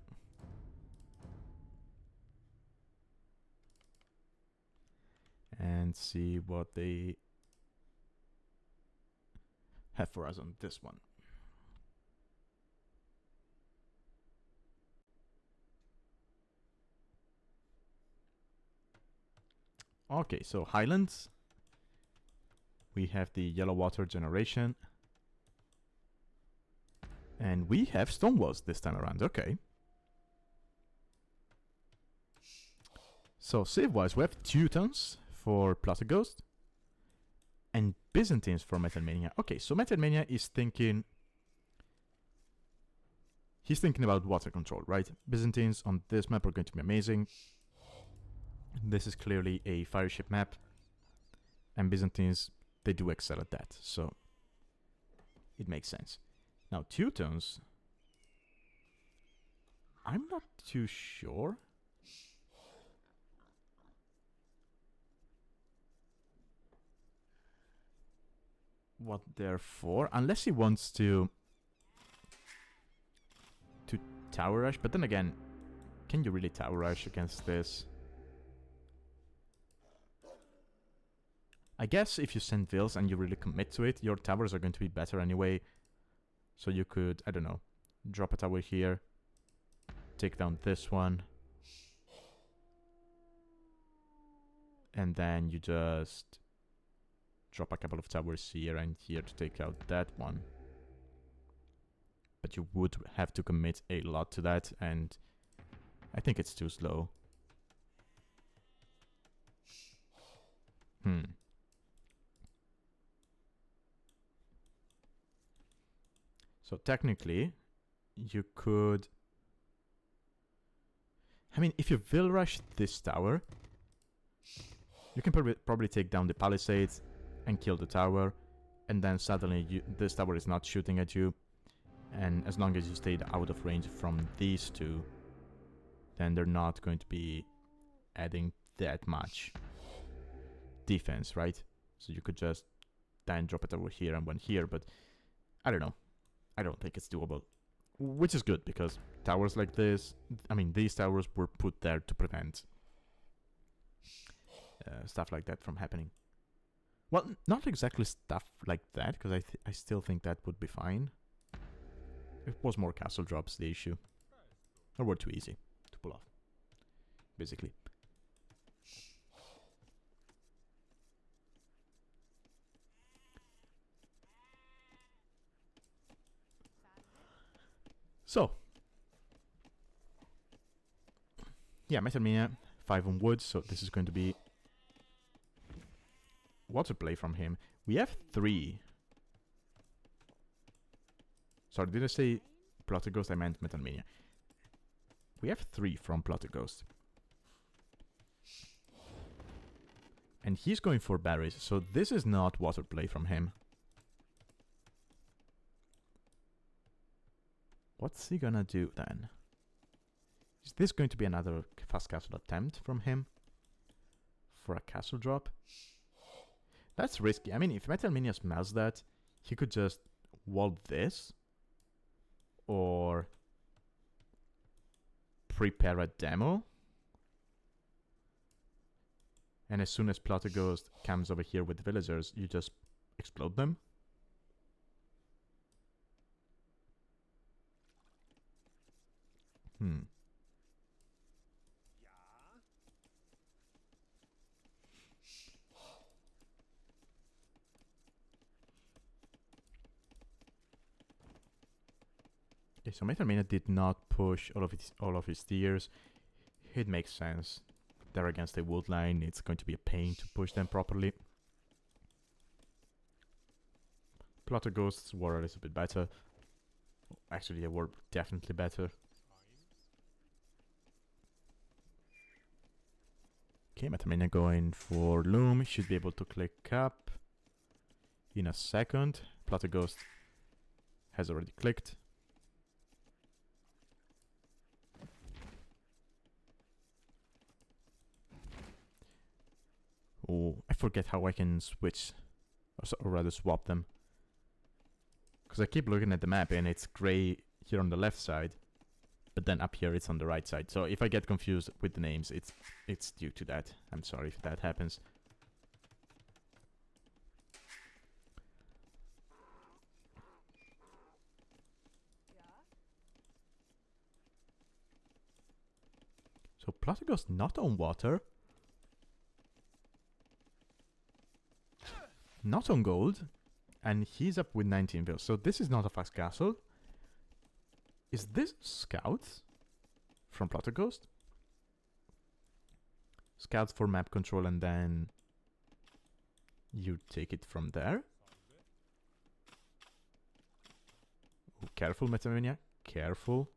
And see what they have for us on this one. Okay, so Highlands. We have the yellow water generation. And we have stone walls this time around, okay. So save-wise, we have Teutons for Pl0tterGhost and Byzantines for Metalmania. Okay, so Metalmania is thinking... He's thinking about water control, right? Byzantines on this map are going to be amazing. This is clearly a fire ship map. And Byzantines, they do excel at that, so it makes sense. Now, Teutons... I'm not too sure. What they're for, unless he wants to tower rush, but then again, can you really tower rush against this? I guess if you send Vils and you really commit to it, your towers are going to be better anyway. So you could, I don't know, drop a tower here, take down this one, and then you just drop a couple of towers here and here to take out that one. But you would have to commit a lot to that, and I think it's too slow. So technically, you could... I mean, if you will rush this tower, you can probably take down the palisades and kill the tower, and then suddenly this tower is not shooting at you. And as long as you stayed out of range from these two, then they're not going to be adding that much defense, right? So you could just then drop a tower here and one here, but I don't know. I don't think it's doable. Which is good, because towers like this, I mean, these towers were put there to prevent stuff like that from happening. Well, not exactly stuff like that, because I still think that would be fine. It was more castle drops the issue. Or were too easy to pull off, basically. So, yeah, Metalmania, 5 on wood, so this is going to be water play from him. We have 3. Sorry, did I say Pl0tterGhost? I meant Metalmania. We have 3 from Pl0tterGhost. And he's going for berries, so this is not water play from him. What's he gonna do then? Is this going to be another fast castle attempt from him? For a castle drop? That's risky. I mean, if Metalmania smells that, he could just wall this. Or prepare a demo. And as soon as Pl0tterGhost comes over here with villagers, you just explode them. Okay, so Metalmania did not push all of his tiers. It makes sense. They're against a wood line. It's going to be a pain to push them properly. Pl0tterGhosts were a little bit better. Actually, they were definitely better. Okay, Metalmania going for Loom. Should be able to click up in a second. Pl0tterGhost has already clicked. Oh, I forget how I can switch, or rather swap them. Because I keep looking at the map and it's grey here on the left side, but then up here it's on the right side. So if I get confused with the names, it's due to that. I'm sorry if that happens. So Pl0tterGhost not on water. Not on gold. And he's up with 19 bills. So this is not a fast castle. Is this scouts from Pl0tterGhost? Scouts for map control and then you take it from there. Ooh, careful, Metalmania. Careful.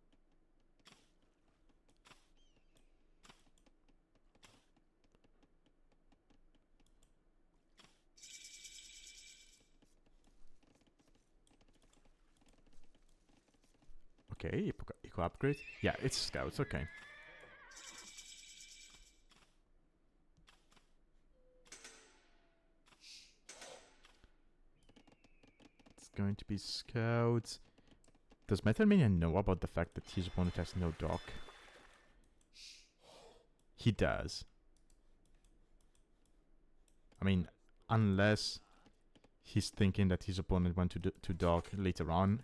Okay, eco upgrade. Yeah, it's scouts, okay. It's going to be scouts. Does Metalmania know about the fact that his opponent has no dock? He does. I mean, unless he's thinking that his opponent went to dock later on,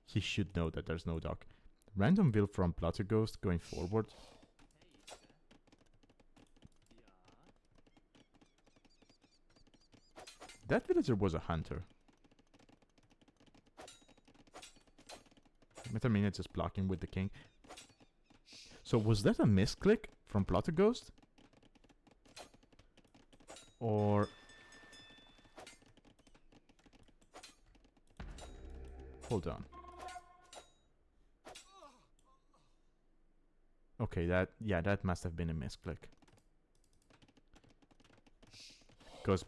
he should know that there's no dock. Random build from Pl0tterGhost going forward. That villager was a hunter. Metalmania just blocking with the king. So was that a misclick from Pl0tterGhost? Or... Hold on. Okay, that must have been a misclick. Because,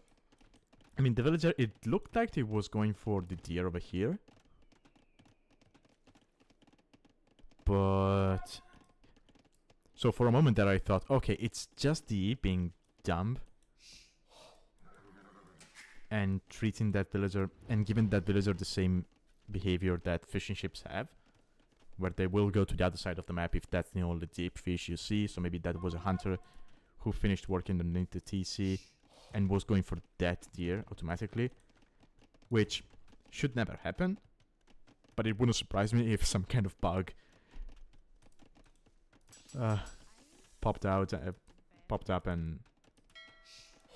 I mean, the villager, it looked like he was going for the deer over here. But... So for a moment there I thought, okay, it's just the being dumb. And treating that villager, and giving that villager the same behavior that fishing ships have. Where they will go to the other side of the map if that's the only deep fish you see. So maybe that was a hunter who finished working underneath the TC and was going for that deer automatically. Which should never happen. But it wouldn't surprise me if some kind of bug popped out, popped up and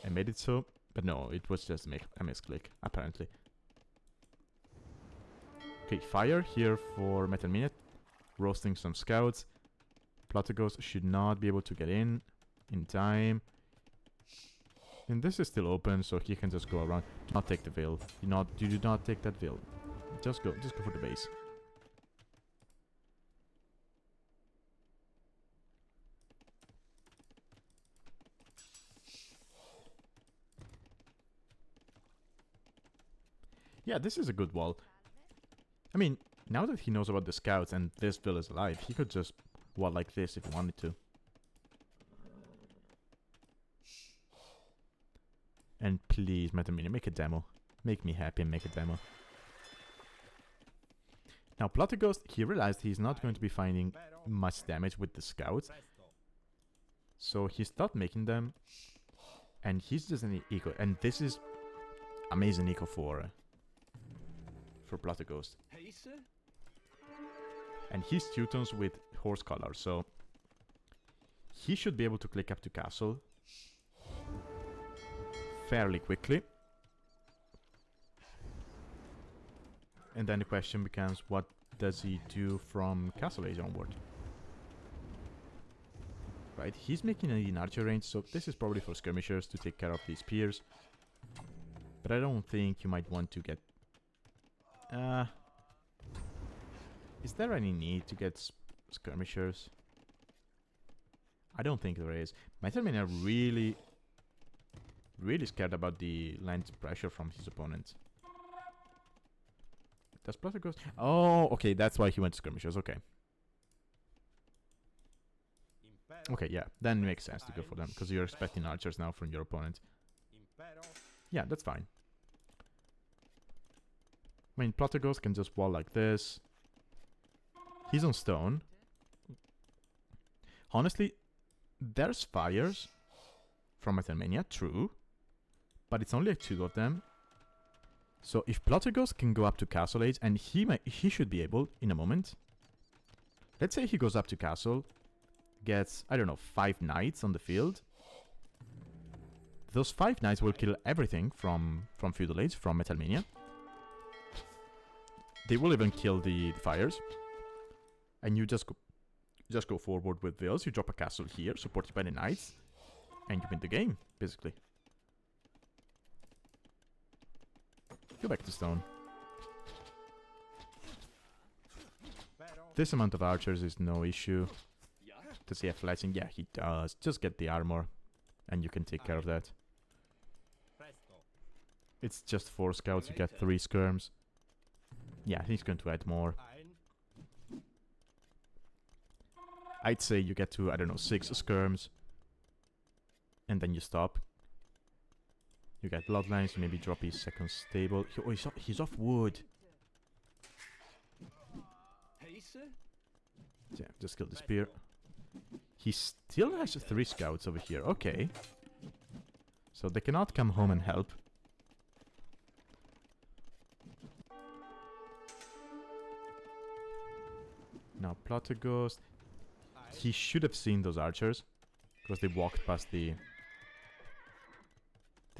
made it so. But no, it was just a misclick, apparently. Okay, fire here for Metalmania. Roasting some scouts. Pl0tterGhost should not be able to get in time. And this is still open, so he can just go around. Do not take the veil. Do not take that veil. Just go for the base. Yeah, this is a good wall. I mean, now that he knows about the scouts and this bill is alive, he could just wall like this if he wanted to. And please, Metalmania, make a demo. Make me happy and make a demo. Now, Pl0tterGhost, he realized he's not going to be finding much damage with the scouts. So he stopped making them. And he's just an eco. And this is amazing eco for Pl0tterGhost. And he's Teutons with horse collar, so he should be able to click up to castle fairly quickly. And then the question becomes, what does he do from castle age onward? Right, he's making an archer range, so this is probably for skirmishers to take care of these spears. But I don't think you might want to get... is there any need to get skirmishers? I don't think there is. Metalmania are really scared about the land pressure from his opponent. Does Pl0tterGhost? Oh, okay, that's why he went to skirmishers, okay. Okay, yeah, then it makes sense to go for them, because you're expecting archers now from your opponent. Yeah, that's fine. I mean, Pl0tterGhost can just wall like this. He's on stone. Honestly, there's fires from Metalmania, true. But it's only like 2 of them. So if Pl0tterGhost can go up to castle age, and he should be able in a moment. Let's say he goes up to castle. gets, I don't know, 5 knights on the field. Those 5 knights will kill everything from Feudal Age, from Metalmania. They will even kill the fires. And you just go forward with Vales. You drop a castle here, supported by the knights. And you win the game, basically. Go back to stone. This amount of archers is no issue. Does he have flashing? Yeah, he does. Just get the armor. And you can take care of that. It's just 4 scouts, you get 3 skirms. Yeah, he's going to add more. I'd say you get to, I don't know, 6 skirms. And then you stop. You get bloodlines, you maybe drop his second stable. Oh, he's off wood. Yeah, just kill the spear. He still has 3 scouts over here, okay. So they cannot come home and help. Now Pl0tterGhost. He should have seen those archers. Because they walked past the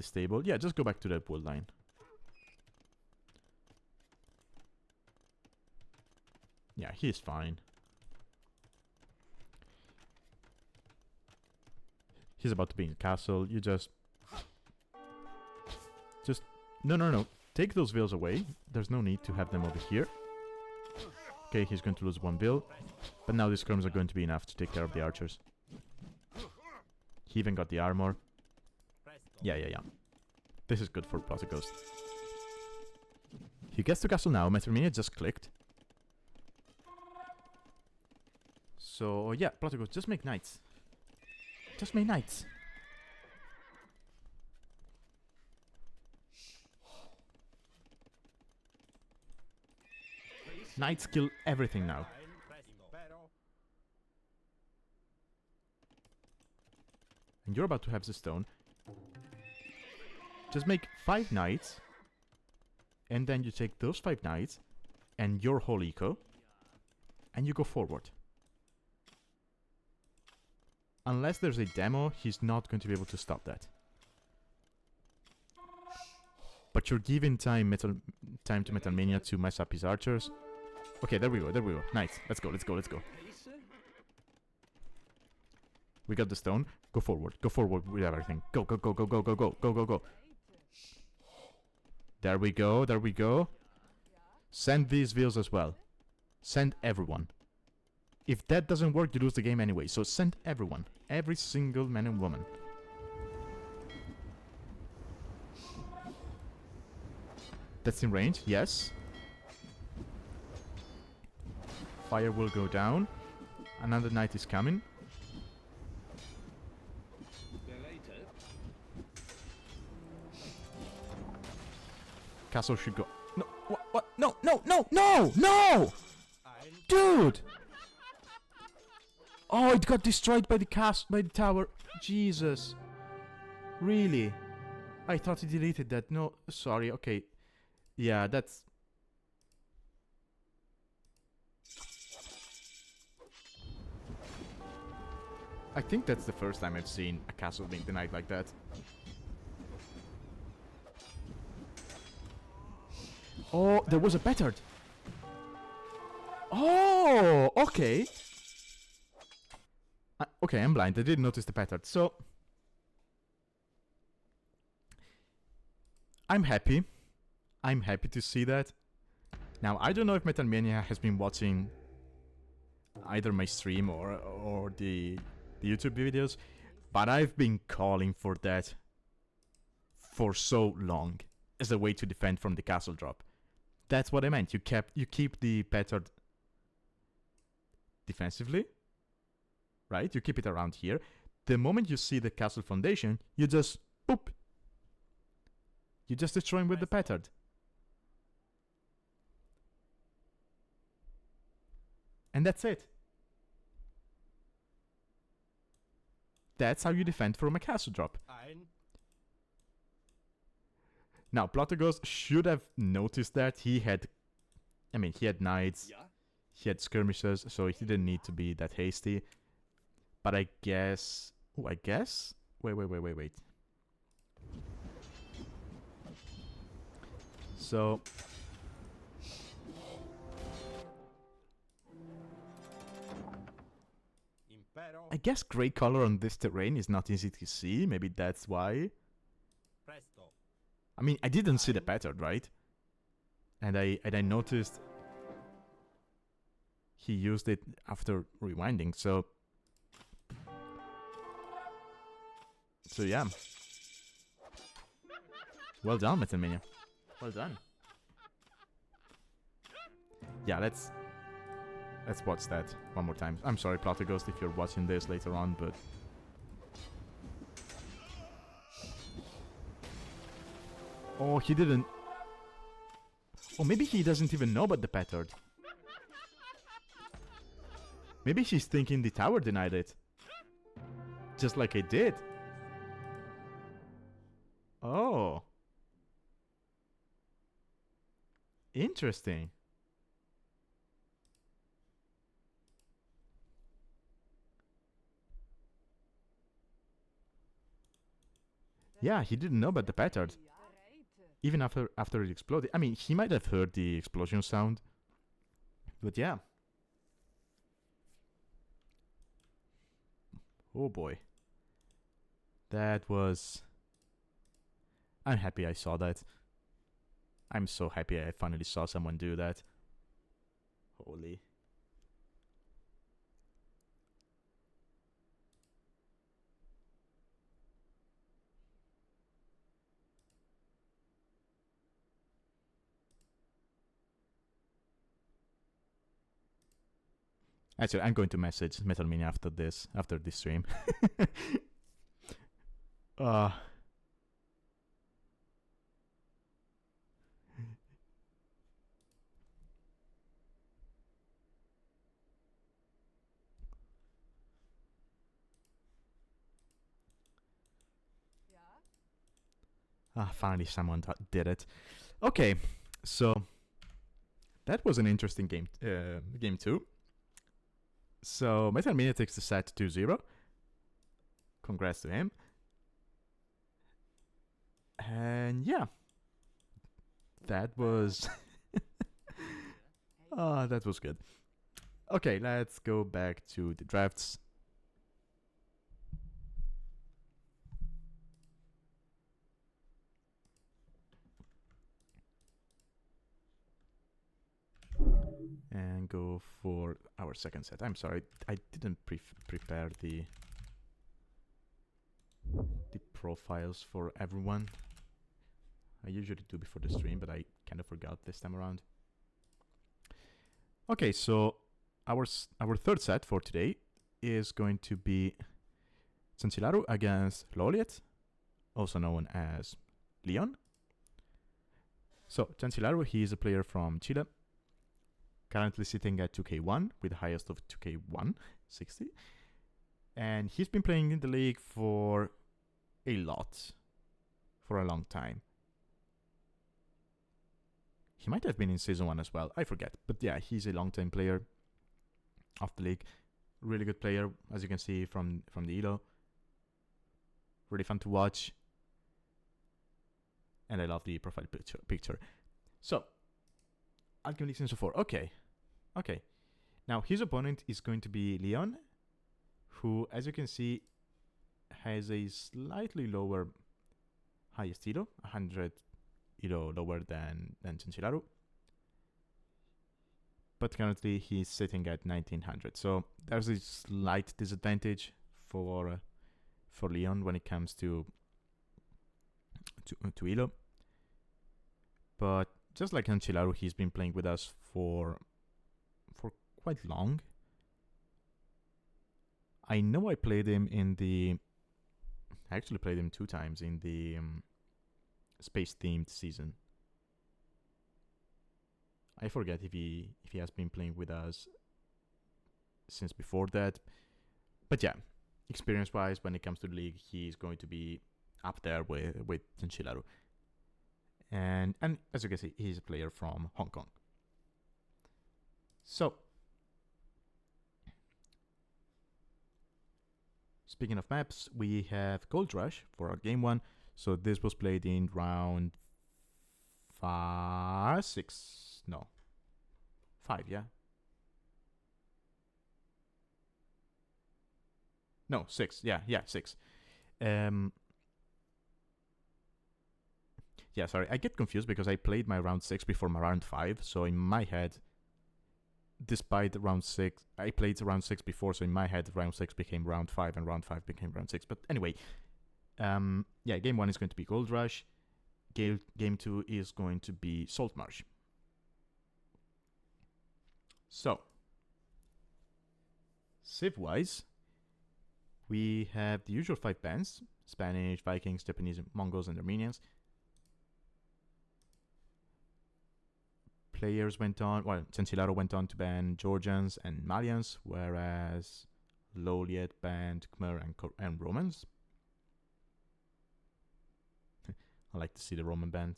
stable. Yeah, just go back to that wood line. Yeah, he is fine. He's about to be in the castle. You just... No. Take those vills away. There's no need to have them over here. Okay, he's going to lose 1 bill. But now these skirms are going to be enough to take care of the archers. He even got the armor. Yeah. This is good for Pl0tterGhost. He gets to castle now. Metalmania just clicked. So, yeah, Pl0tterGhost, just make knights. Just make knights. Knights kill everything now. And you're about to have the stone. Just make 5 knights. And then you take those 5 knights and your whole eco. And you go forward. Unless there's a demo, he's not going to be able to stop that. But you're giving time to Metalmania to mess up his archers. Okay, there we go. Nice. Let's go. We got the stone. Go forward with everything. Go. There we go. Send these vills as well. Send everyone. If that doesn't work, you lose the game anyway. So send everyone. Every single man and woman. That's in range, yes. Fire will go down. Another knight is coming. Castle should go. No, what? No! Dude! Oh, it got destroyed by the tower. Jesus. Really? I thought he deleted that. No, sorry, okay. Yeah, that's... I think that's the first time I've seen a castle being denied like that. Oh, there was a petard. Oh, okay. Okay, I'm blind. I didn't notice the petard. So, I'm happy. I'm happy to see that. Now, I don't know if Metalmania has been watching either my stream or the YouTube videos, but I've been calling for that for so long as a way to defend from the castle drop. That's what I meant. You keep the petard defensively, right? You keep it around here. The moment you see the castle foundation, you just boop. You just destroy him with the petard. And that's it. That's how you defend from a castle drop. Now, Pl0tterGhost should have noticed that. He had knights, he had skirmishes, so he didn't need to be that hasty. But I guess... Oh, I guess? Wait. So... I guess gray color on this terrain is not easy to see. Maybe that's why. I mean, I didn't see the pattern, right? And I noticed he used it after rewinding, so yeah. Well done, Metalmania. Well done. Yeah, let's watch that one more time. I'm sorry, Pl0tterGhost, if you're watching this later on, but... Oh, he didn't... Oh, maybe he doesn't even know about the pattern. Maybe he's thinking the tower denied it. Just like I did. Oh. Interesting. Yeah, he didn't know about the pattern. Even after it exploded. I mean, he might have heard the explosion sound. But yeah. Oh boy. That was... I'm happy I saw that. I'm so happy I finally saw someone do that. Holy. Actually, I'm going to message Metalmania after this stream. Finally someone did it. Okay, so that was an interesting game. Game 2. So Metalmania takes the set 2-0. Congrats to him. And yeah, that was that was good. Okay, let's go back to the drafts. And go for our second set. I'm sorry, I didn't prepare the profiles for everyone. I usually do before the stream, but I kind of forgot this time around. Okay, so our third set for today is going to be Chanchilaru against Loliet, also known as Leon. So Chanchilaru, he is a player from Chile, currently sitting at 2k1 with the highest of 2k160, and he's been playing in the league for a long time. He might have been in Season 1 as well, I forget. But yeah, he's a long-time player of the league. Really good player, as you can see from the elo. Really fun to watch. And I love the profile picture. So, Alchemy League 4. Okay. Now, his opponent is going to be Leon, who, as you can see, has a slightly lower highest elo, 100 elo lower than Chanchilaru. But currently he's sitting at 1900. So there's a slight disadvantage for Leon when it comes to elo. But just like Chanchilaru, he's been playing with us for quite long. I know I played him I actually played him 2 times in the space-themed season. I forget if he has been playing with us since before that. But yeah, experience-wise, when it comes to the league, he's going to be up there with Chanchilaru. And as you can see, he's a player from Hong Kong. So, Speaking of maps, we have Gold Rush for our game 1. So this was played in round 5, 6, no, 5, yeah. No, 6, yeah, 6. Yeah, sorry, I get confused because I played my round 6 before my round 5, so in my head, despite round 6, I played round 6 before, so in my head, round 6 became round 5, and round 5 became round 6. But anyway, yeah, game 1 is going to be Gold Rush. Game 2 is going to be Saltmarsh. So, civ-wise, we have the usual 5 bands: Spanish, Vikings, Japanese, Mongols, and Armenians. Players went on, well, Chanchilaru went on to ban Georgians and Malians, whereas Loliet banned Khmer and Romans. I like to see the Roman band.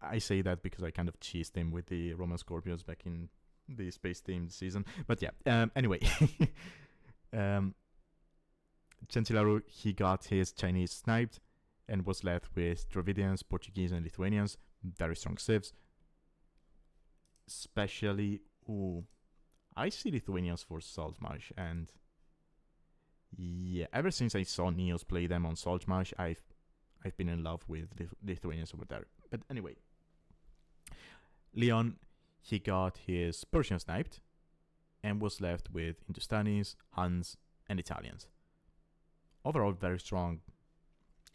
I say that because I kind of cheesed him with the Roman Scorpions back in the space-themed season. But yeah, anyway. Chanchilaru, he got his Chinese sniped and was left with Dravidians, Portuguese, and Lithuanians. Very strong civs. Especially, I see Lithuanians for Saltmarsh, and yeah, ever since I saw Neos play them on Saltmarsh, I've been in love with Lithuanians over there. But anyway, Leon, he got his Persian sniped and was left with Hindustanis, Huns, and Italians. Overall, very strong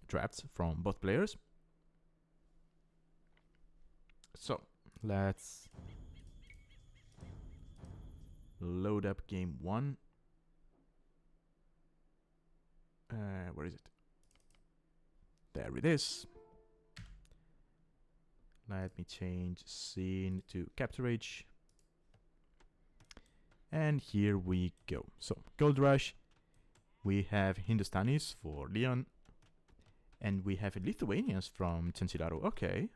drafts from both players. So, let's load up game 1. Where is it? There it is. Let me change scene to Capturage. And here we go. So, Gold Rush. We have Hindustanis for Leon. And we have Lithuanians from Chanchilaru. Okay.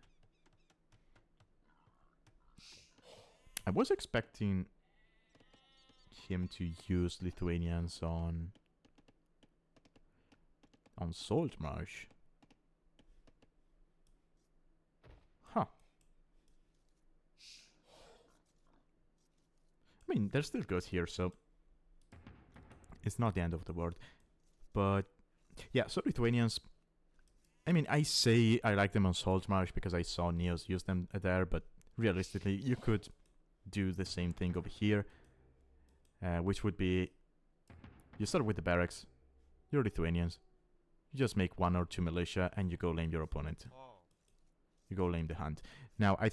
I was expecting him to use Lithuanians on Saltmarsh. Huh. I mean, they're still good here, so it's not the end of the world. But yeah, so Lithuanians, I mean, I say I like them on Saltmarsh because I saw Neos use them there, but realistically, you could do the same thing over here, which would be, you start with the barracks, you're Lithuanians, you just make 1 or 2 militia and you go lame your opponent. You go lame the hunt. Now, I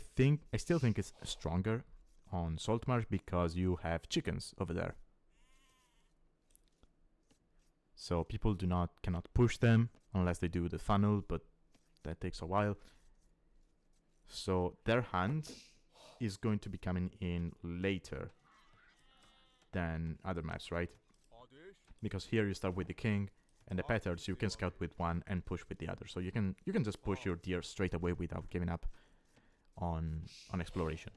still think it's stronger on Saltmarsh because you have chickens over there. So people cannot push them unless they do the funnel, but that takes a while. So their hunt is going to be coming in later than other maps, right? Because here you start with the king and the petards, you can scout with one and push with the other. So you can just push your deer straight away without giving up on exploration,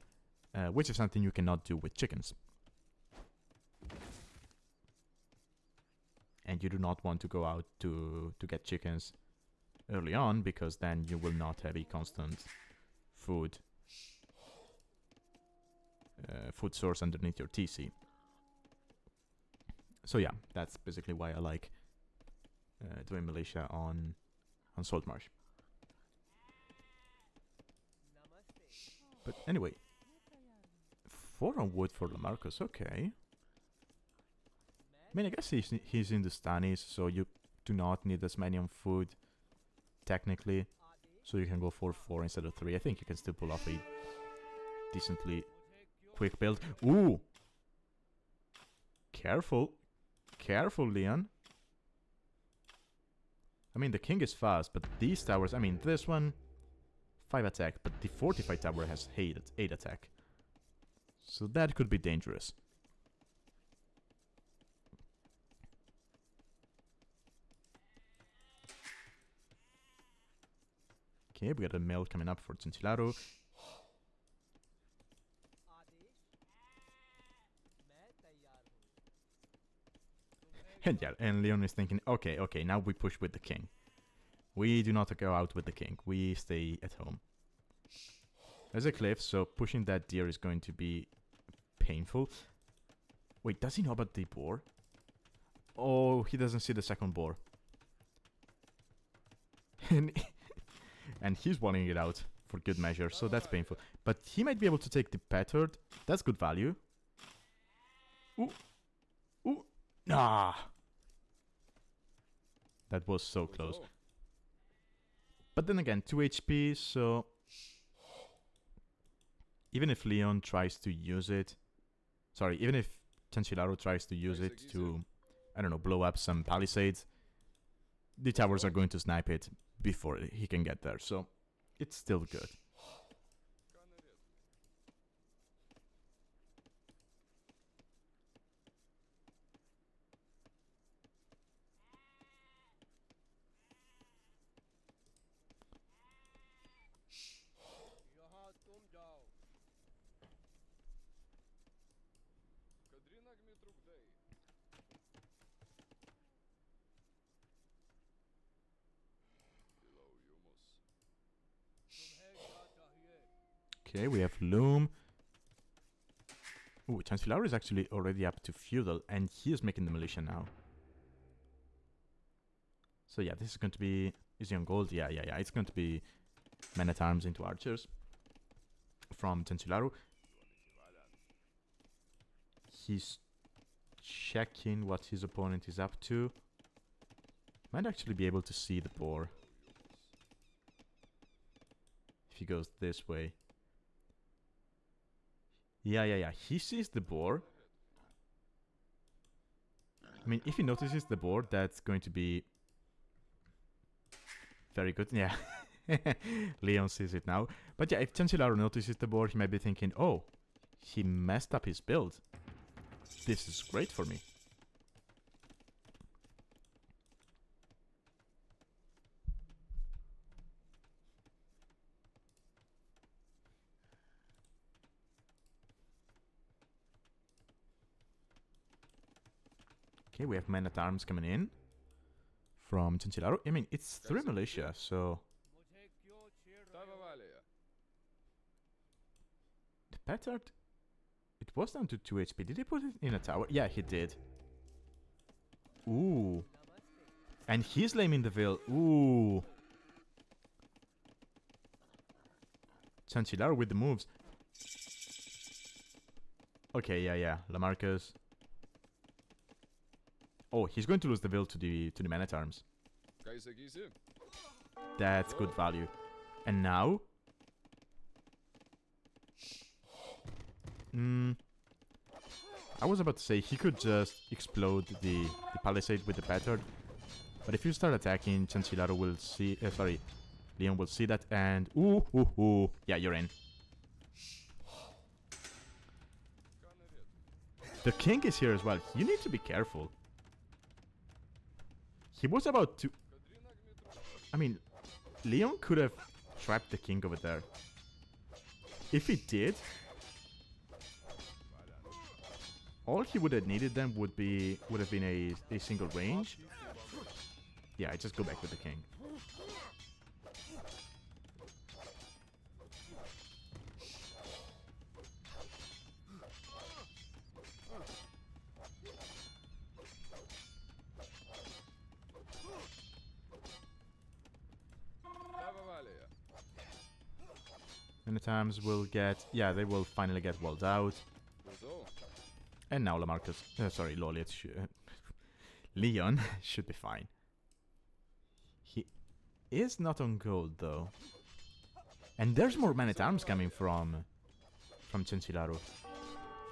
which is something you cannot do with chickens. And you do not want to go out to get chickens early on, because then you will not have a constant food source underneath your TC. So yeah, that's basically why I like doing militia on Saltmarsh. But anyway, 4 on wood for Lamarcus, okay. I mean, I guess he's in the Stanis, so you do not need as many on food, technically. So you can go for 4 instead of 3. I think you can still pull off a decently quick build. Ooh! Careful. Careful, Leon. I mean, the king is fast, but these towers... I mean, this one, 5 attack, but the fortified tower has 8 attack. So that could be dangerous. Okay, we got a mill coming up for Chanchilaru. And yeah, and Leon is thinking, okay, now we push with the king. We do not go out with the king. We stay at home. There's a cliff, so pushing that deer is going to be painful. Wait, does he know about the boar? Oh, he doesn't see the second boar. And he's wanting it out for good measure, so that's painful. But he might be able to take the Pl0ttered. That's good value. Ooh. Ooh. Nah. That was so close. But then again, 2 HP, so... Even if Leon tries to use it... Sorry, even if Chanchilaru tries to use it to, I don't know, blow up some palisades, the towers are going to snipe it before he can get there, so it's still good. Okay, we have Loom. Ooh, Chanchilaru is actually already up to Feudal, and he is making the Militia now. So yeah, this is going to be... Is he on gold? Yeah. It's going to be Men-at-Arms into Archers from Chanchilaru. He's checking what his opponent is up to. Might actually be able to see the boar. If he goes this way. Yeah. He sees the boar. I mean, if he notices the boar, that's going to be very good. Yeah. Leon sees it now. But yeah, if Chanchilaru notices the boar, he might be thinking, oh, he messed up his build. This is great for me. Okay, we have Men-at-Arms coming in from Chanchilaru. I mean, it's 3 militia, so... The Pl0ttered... It was down to 2 HP. Did he put it in a tower? Yeah, he did. Ooh. And he's laming the Veil. Ooh. Chanchilaru with the moves. Okay, yeah. Lamarcus. Oh, he's going to lose the Veil to the Men-at-Arms. That's good value. And now... I was about to say he could just explode the palisade with the Pl0ttered. But if you start attacking, Chanchilaru will see... sorry. Leon will see that and... Ooh. Yeah, you're in. The king is here as well. You need to be careful. He was about to... I mean, Leon could have trapped the king over there. If he did... All he would have needed then would have been a single range. Yeah, I just go back with the king. Many times we'll get... Yeah, they will finally get walled out. And now Lamarcus... sorry, Loliet Leon should be fine. He is not on gold, though. And there's more Men-at-Arms coming from Chanchilaru.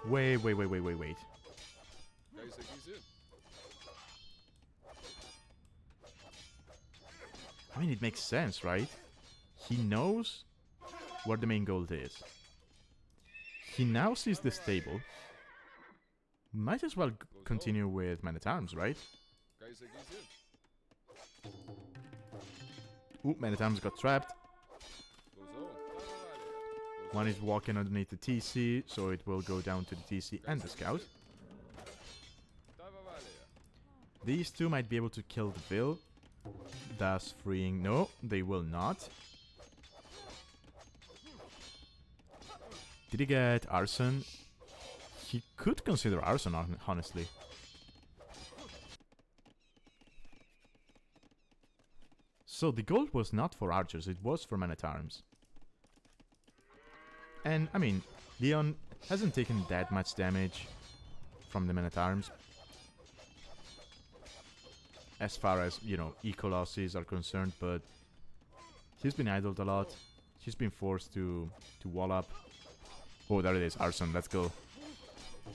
Wait. I mean, it makes sense, right? He knows where the main gold is. He now sees the stable. Might as well continue with Men-at-Arms, right? Ooh, Men-at-Arms got trapped. One is walking underneath the TC, so it will go down to the TC and the scout. These two might be able to kill the Vil, thus freeing... No, they will not. Did he get Arson? He could consider Arson, honestly. So the gold was not for archers, it was for men-at-arms. And, I mean, Leon hasn't taken that much damage from the men-at-arms. As far as, you know, E-Colossus are concerned, but he's been idled a lot. He's been forced to wall up. Oh, there it is, Arson, let's go.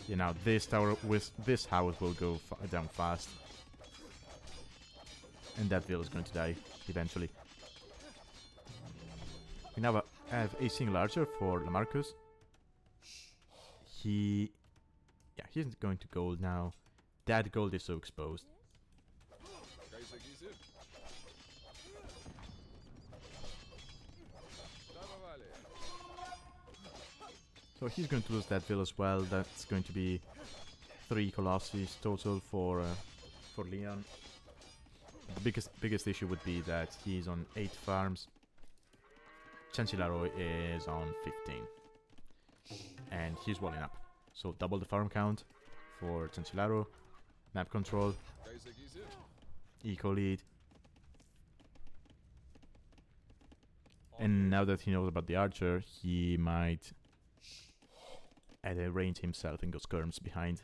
Yeah, now this tower with this house will go down fast. And that Vil is going to die eventually. We now have a single archer for Lamarcus. Yeah, he's going to gold now. That gold is so exposed. So he's going to lose that Vil as well. That's going to be 3 Colossus total for Leon. The biggest issue would be that he's on 8 farms. Chanchilaru is on 15. And he's walling up. So double the farm count for Chanchilaru. Map control. Eco lead. And now that he knows about the archer, he might add a range himself and go skirms behind.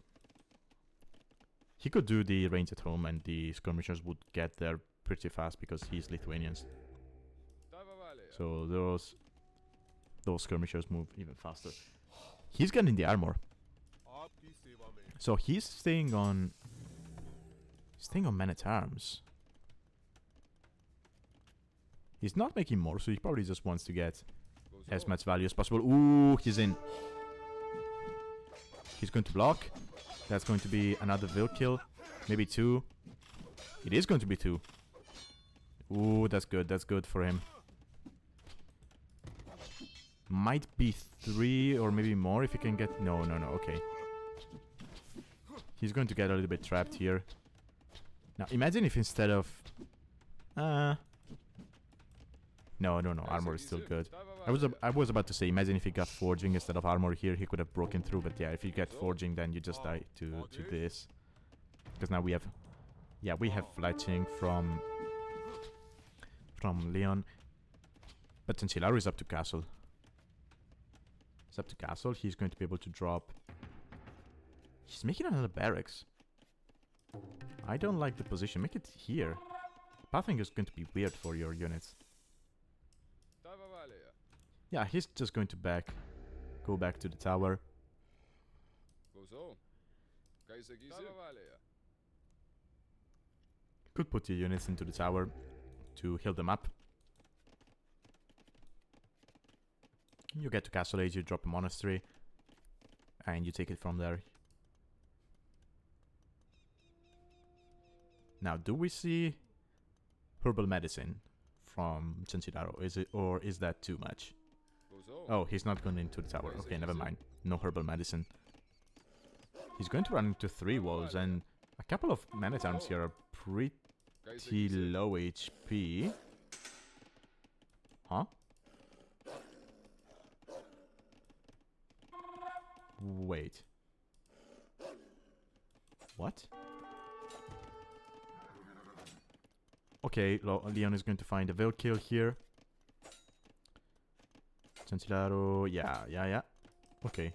He could do the range at home and the skirmishers would get there pretty fast because he's Lithuanians. So those skirmishers move even faster. He's getting the armor. So he's staying on men-at-arms. He's not making more, so he probably just wants to get as much value as possible. Ooh, he's in. He's going to block. That's going to be another Vil kill. Maybe 2. It is going to be 2. Ooh, that's good. That's good for him. Might be 3 or maybe more if he can get... No, okay. He's going to get a little bit trapped here. Now, imagine if instead of... No, armor is still good. I was about to say, imagine if he got forging instead of armor here, he could have broken through, but yeah, if you get forging, then you just die to this. Because now we have... Yeah, we have fletching from Leon. But Chanchilaru is up to castle. It's up to castle, he's going to be able to drop... He's making another barracks. I don't like the position, make it here. Pathing is going to be weird for your units. Yeah, he's just going to go back to the tower. Could put your units into the tower to heal them up. You get to Castle Age, you drop a monastery, and you take it from there. Now, do we see herbal medicine from Chanchilaru? Or is that too much? Oh, he's not going into the tower. Okay, never mind. No herbal medicine. He's going to run into 3 walls, and a couple of men-at-arms here are pretty low HP. Huh? Wait. What? Okay, Leon is going to find a Vil kill here. Chanchilaru, yeah. Okay.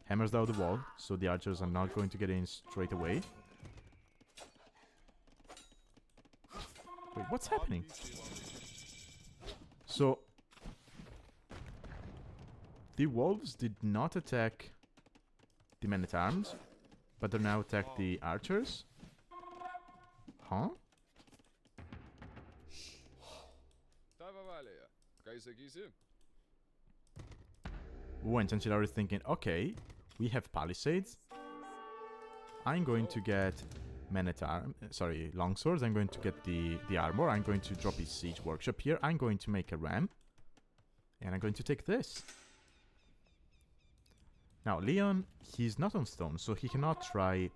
Hammers down the wall, so the archers are not going to get in straight away. Wait, what's happening? So, the wolves did not attack the men-at-arms, but they now attack the archers? Huh? Ooh, and Chanchilaru is thinking, okay, we have palisades. I'm going to get longswords. I'm going to get the armor. I'm going to drop his siege workshop here. I'm going to make a ram. And I'm going to take this. Now, Leon, he's not on stone, so he cannot try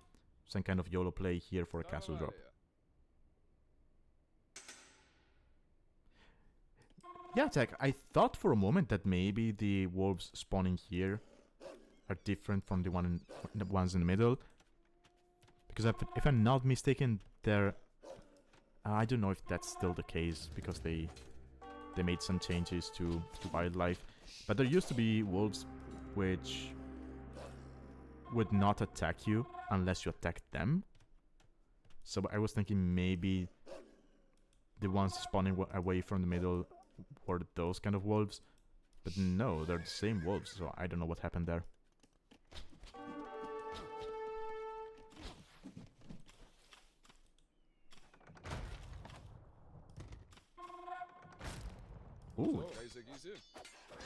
some kind of YOLO play here for a castle drop. Yeah, Jack, I thought for a moment that maybe the wolves spawning here are different from the ones in the middle. Because if I'm not mistaken, they're... I don't know if that's still the case, because they made some changes to wildlife. But there used to be wolves which would not attack you unless you attacked them. So I was thinking maybe the ones spawning away from the middle were those kind of wolves. But no, they're the same wolves, so I don't know what happened there. Ooh,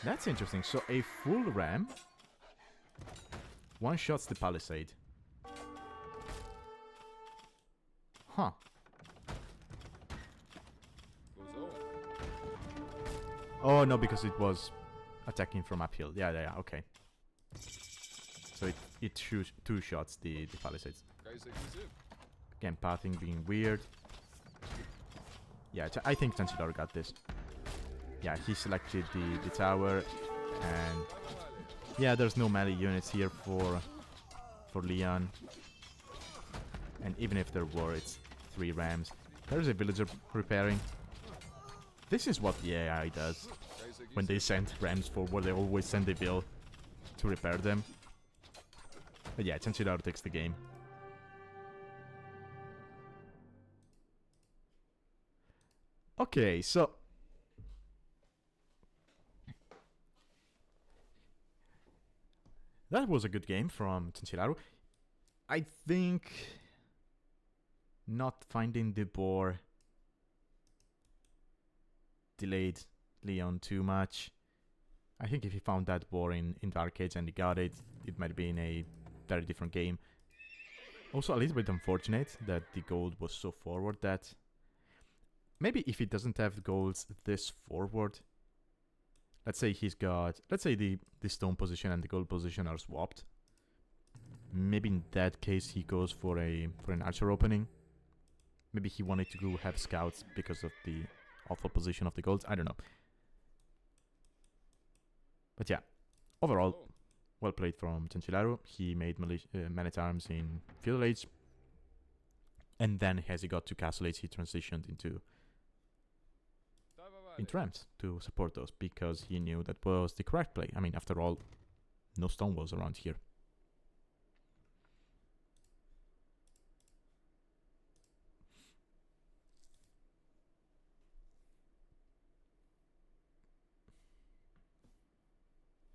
that's interesting. So a full ram one-shots the palisade. Huh. Oh no, because it was attacking from uphill. Yeah, okay. So it shoots 2 shots the palisades. Again, pathing being weird. Yeah, I think Chanchilaru got this. Yeah, he selected the tower, and yeah, there's no melee units here for Leon. And even if there were, it's 3 rams. There's a villager repairing. This is what the AI does. When they send rams forward, they always send a vill to repair them. But yeah, Chanchilaru takes the game. Okay, so... that was a good game from Chanchilaru. I think... not finding the boar delayed Leon too much. I think if he found that boar in Dark Age and he got it, it might have been a very different game. Also a little bit unfortunate that the gold was so forward that... maybe if he doesn't have golds this forward... let's say he's got... let's say the stone position and the gold position are swapped. Maybe in that case he goes for an archer opening. Maybe he wanted to go have scouts because of the awful position of the golds. I don't know. But yeah, overall, well played from Chanchilaru. He made man-at-arms in Feudal Age. And then as he got to Castle Age, he transitioned into rams to support those, because he knew that was the correct play. I mean, after all, no stone walls around here.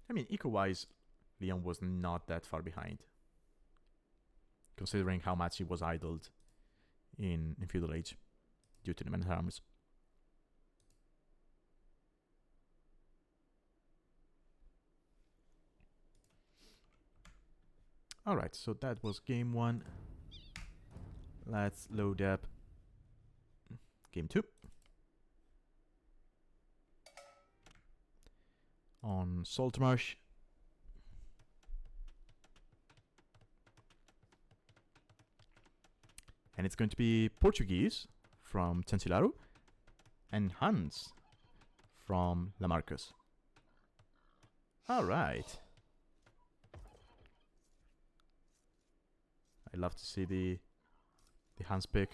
I mean, eco-wise, Leon was not that far behind, considering how much he was idled in Feudal Age due to the man-at-arms. Alright, so that was game 1. Let's load up game 2. On Saltmarsh. And it's going to be Portuguese from Chanchilaru and Hans from Lamarcus. Alright. I love to see the Hans pick.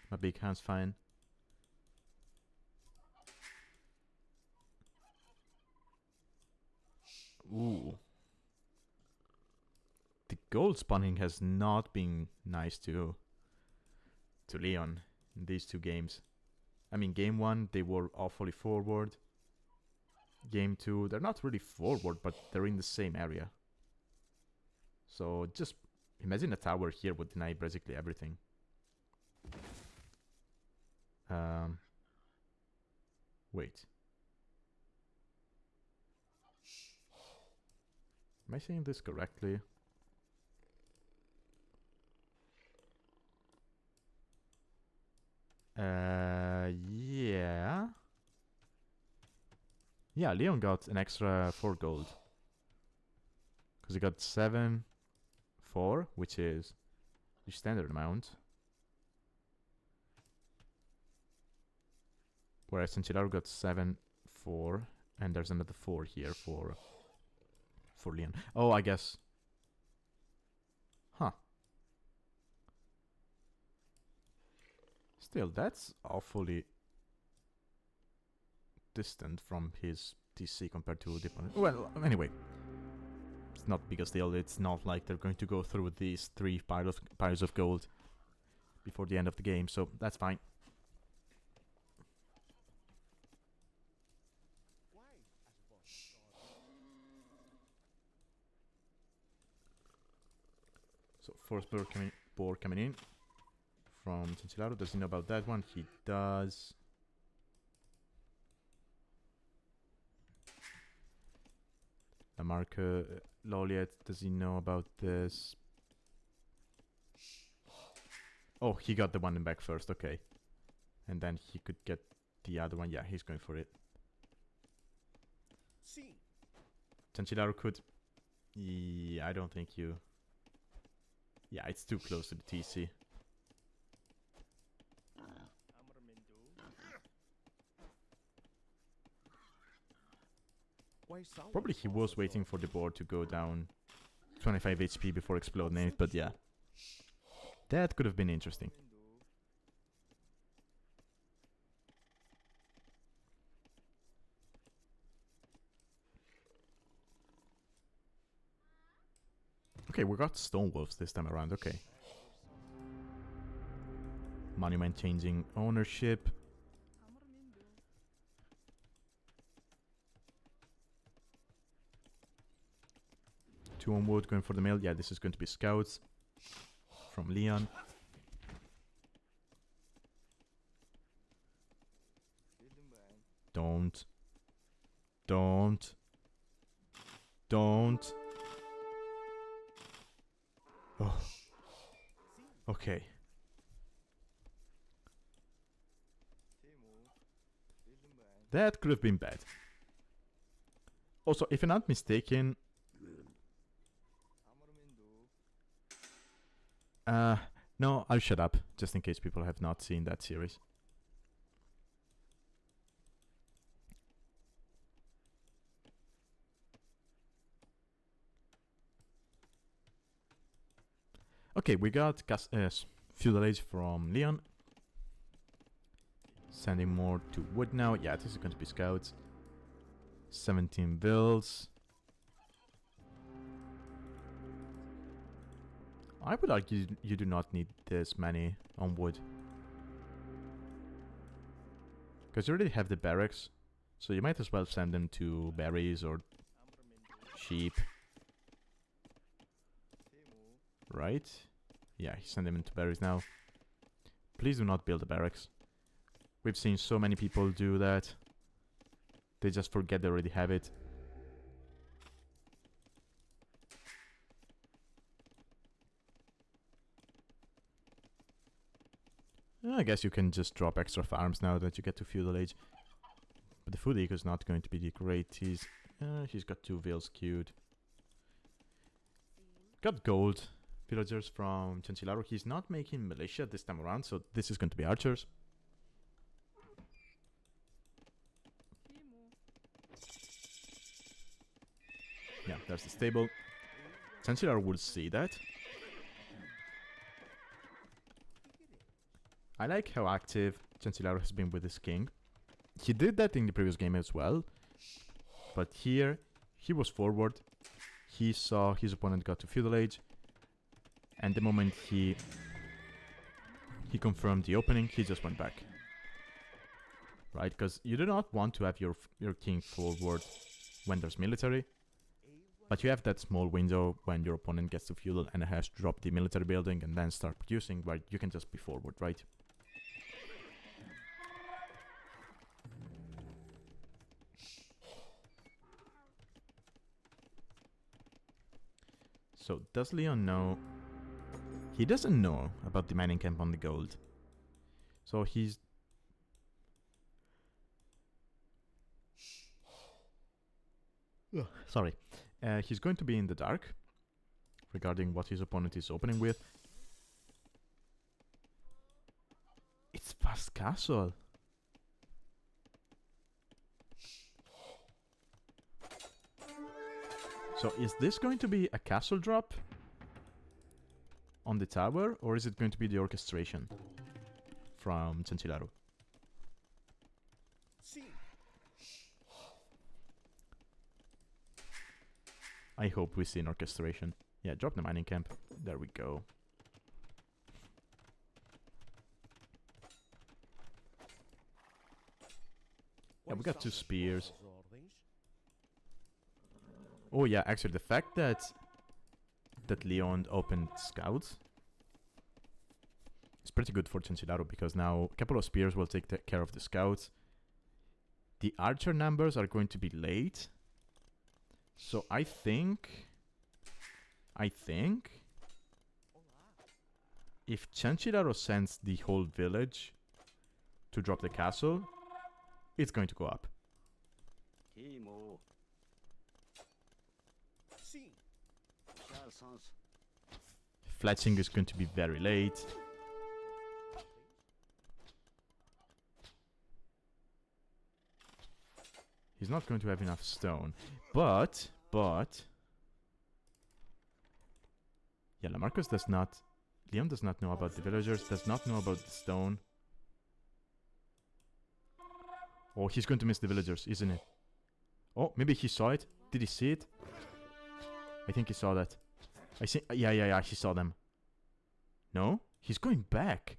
I'm a big Hans fan. Ooh. The gold spawning has not been nice to Leon in these 2 games. I mean, game 1, they were awfully forward. Game 2, they're not really forward, but they're in the same area. So just imagine a tower here would deny basically everything. Wait. Am I saying this correctly? Yeah. Yeah, Leon got an extra 4 gold. Because he got 7, 4, which is the standard amount. Whereas Chanchilaru got 7, 4, and there's another 4 here for Leon. Oh, I guess. Huh. Still, that's awfully distant from his TC compared to the opponent. Well, anyway. It's not big a deal. It's not like they're going to go through these 3 piles of gold before the end of the game, so that's fine. So force board coming in from Chanchilaru. Does he know about that one? He does. Marco Loliet, does he know about this? Oh, he got the one in back first, okay. And then he could get the other one. Yeah, he's going for it. Chanchilaru could. Yeah, I don't think you. Yeah, it's too close to the TC. Probably he was waiting for the board to go down 25 HP before exploding it, but yeah. That could have been interesting. Okay, we got Stone Wolves this time around, okay. Monument changing ownership. Two on wood going for the mill. Yeah, this is going to be scouts from Leon. Don't. Oh. Okay. That could have been bad. Also, if I'm not mistaken... no, I'll shut up, just in case people have not seen that series. Okay, we got Feudal Age from Leon. Sending more to wood now. Yeah, this is going to be scouts. 17 bills. I would argue you do not need this many on wood. Because you already have the barracks. So you might as well send them to berries or sheep. Right? Yeah, send them into berries now. Please do not build the barracks. We've seen so many people do that. They just forget they already have it. I guess you can just drop extra farms now that you get to Feudal Age. But the food eco is not going to be the greatest. He's got 2 vills queued. Got gold villagers from Chanchilaru. He's not making militia this time around, so this is going to be archers. Yeah, there's the stable. Chanchilaru will see that. I like how active Chanchilaru has been with his king. He did that in the previous game as well. But here, he was forward. He saw his opponent got to Feudal Age. And the moment he confirmed the opening, he just went back. Right? Because you do not want to have your king forward when there's military. But you have that small window when your opponent gets to Feudal and has to drop the military building and then start producing, where you can just be forward, right? So, does Leon know? He doesn't know about the mining camp on the gold. So he's... Ugh, sorry. He's going to be in the dark regarding what his opponent is opening with. It's past castle. So is this going to be a castle drop on the tower, or is it going to be the orchestration from Chanchilaru? I hope we see an orchestration. Yeah, drop the mining camp. There we go. Yeah, we got 2 spears. Oh yeah, actually the fact that Leon opened scouts is pretty good for Chanchilaru, because now a couple of spears will take care of the scouts. The archer numbers are going to be late. So I think if Chanchilaru sends the whole village to drop the castle, it's going to go up. Fletching is going to be very late. He's not going to have enough stone. But... Yeah, Lamarcus does not... Leon does not know about the villagers, does not know about the stone. Oh, he's going to miss the villagers, isn't it? Oh, maybe he saw it. Did he see it? I think he saw that. I see... Yeah, he saw them. No? He's going back.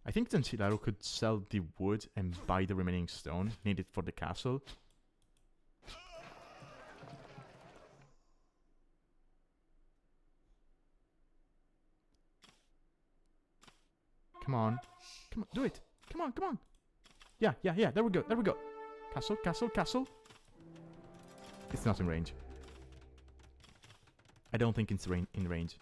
I think Chanchilaru could sell the wood and buy the remaining stone needed for the castle. Come on. Come on, do it. Come on, come on. Yeah, there we go. Castle. It's not in range. I don't think it's in range.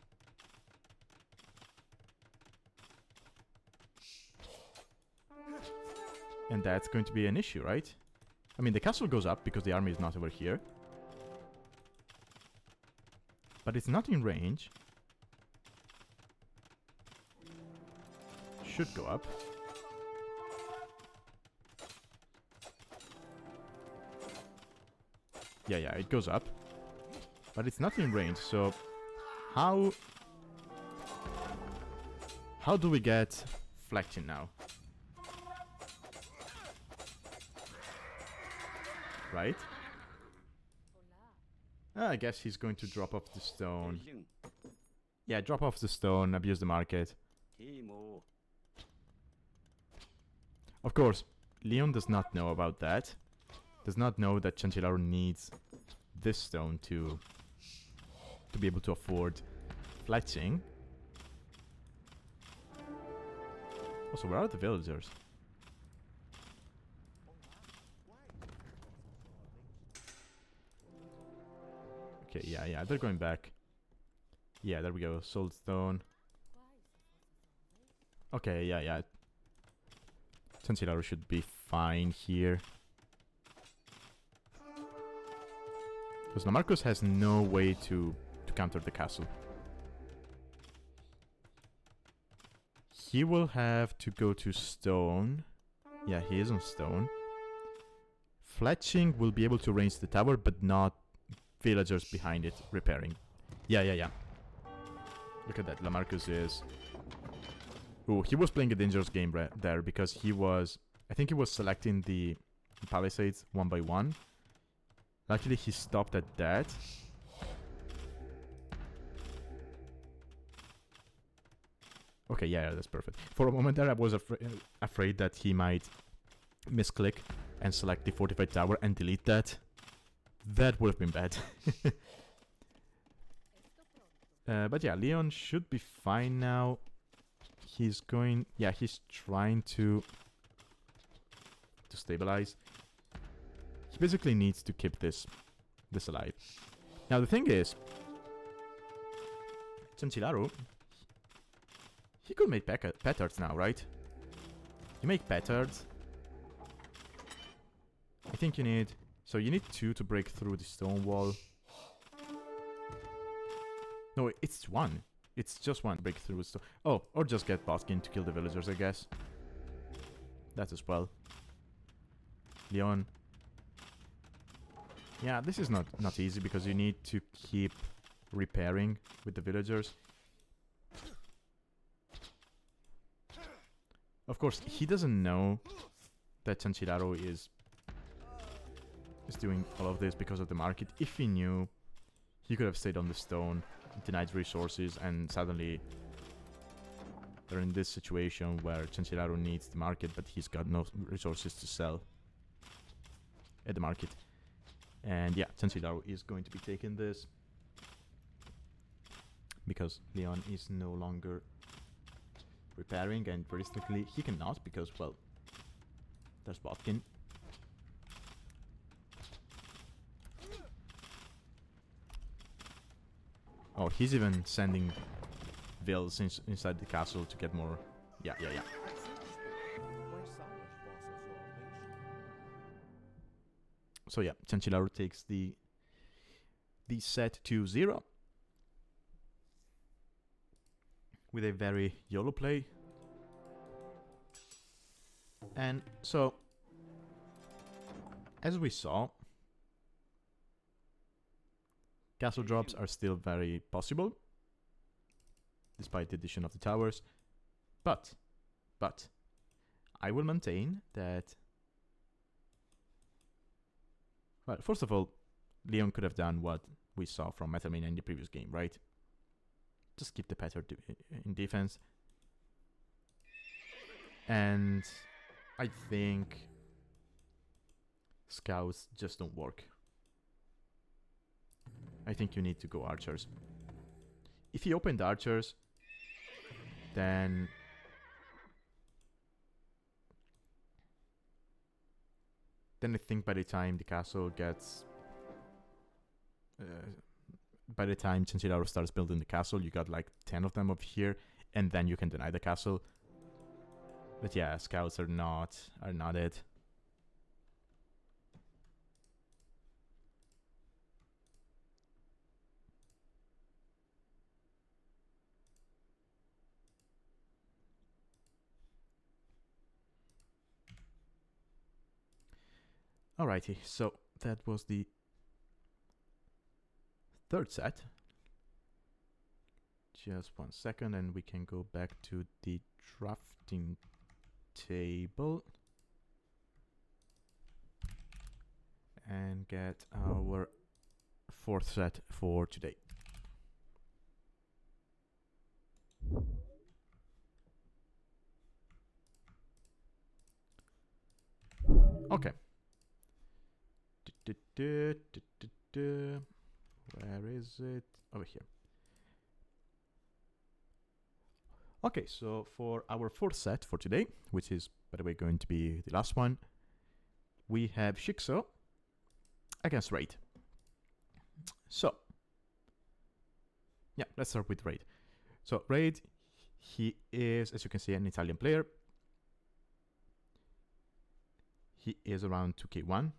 And that's going to be an issue, right? I mean, the castle goes up because the army is not over here. But it's not in range. Should go up. Yeah, it goes up. But it's not in range, so... How do we get Flexion now? Right? I guess he's going to drop off the stone. Yeah, drop off the stone, abuse the market. Of course, Leon does not know about that. Does not know that Chanchilaru needs this stone to be able to afford fletching. Also, where are the villagers? Okay, yeah, they're going back. Yeah, there we go, soul stone. Okay, yeah. Chanchilaru should be fine here. Because Lamarcus has no way to counter the castle. He will have to go to stone. Yeah, he is on stone. Fletching will be able to range the tower, but not villagers behind it repairing. Yeah. Look at that, Lamarcus is... Ooh, he was playing a dangerous game there, because he was... I think he was selecting the palisades one by one. Luckily, he stopped at that. Okay, yeah, that's perfect. For a moment there, I was afraid that he might misclick and select the fortified tower and delete that. That would have been bad. But yeah, Leon should be fine now. He's going... Yeah, he's trying to stabilize. He basically needs to keep this alive. Now the thing is, Chanchilaru, he could make petards now, right? You make petards. I think you need... So you need 2 to break through the stone wall. No, it's 1. It's just 1 breakthrough. Oh, or just get Boskin to kill the villagers, I guess. That as well. Leon. Yeah, this is not easy because you need to keep repairing with the villagers. Of course, he doesn't know that Chanchilaru is doing all of this because of the market. If he knew, he could have stayed on the stone, denied resources, and suddenly they're in this situation where Chanchilaru needs the market, but he's got no resources to sell at the market. And yeah, Chanchilaru is going to be taking this because Leon is no longer repairing, and realistically he cannot because, well, there's Botkin. Oh, he's even sending vills inside the castle to get more. Yeah. So yeah, Chanchilaru takes the set to 0 with a very YOLO play. And so, as we saw, castle drops are still very possible, despite the addition of the towers. But, I will maintain that, well, first of all, Leon could have done what we saw from Metalmania in the previous game, right? Just keep the Petter in defense. And I think scouts just don't work. I think you need to go archers. If he opened archers, then I think by the time the castle gets by the time Chanchilaru starts building the castle, you got like 10 of them up here, and then you can deny the castle. But yeah, scouts are not it. Alrighty, so that was the third set. Just 1 second and we can go back to the drafting table and get our fourth set for today. Okay. Where is it? Over here. Okay, so for our fourth set for today, which is, by the way, going to be the last one, we have ShiXo against RaiD. So, yeah, let's start with RaiD. So, RaiD, he is, as you can see, an Italian player. He is around 2k1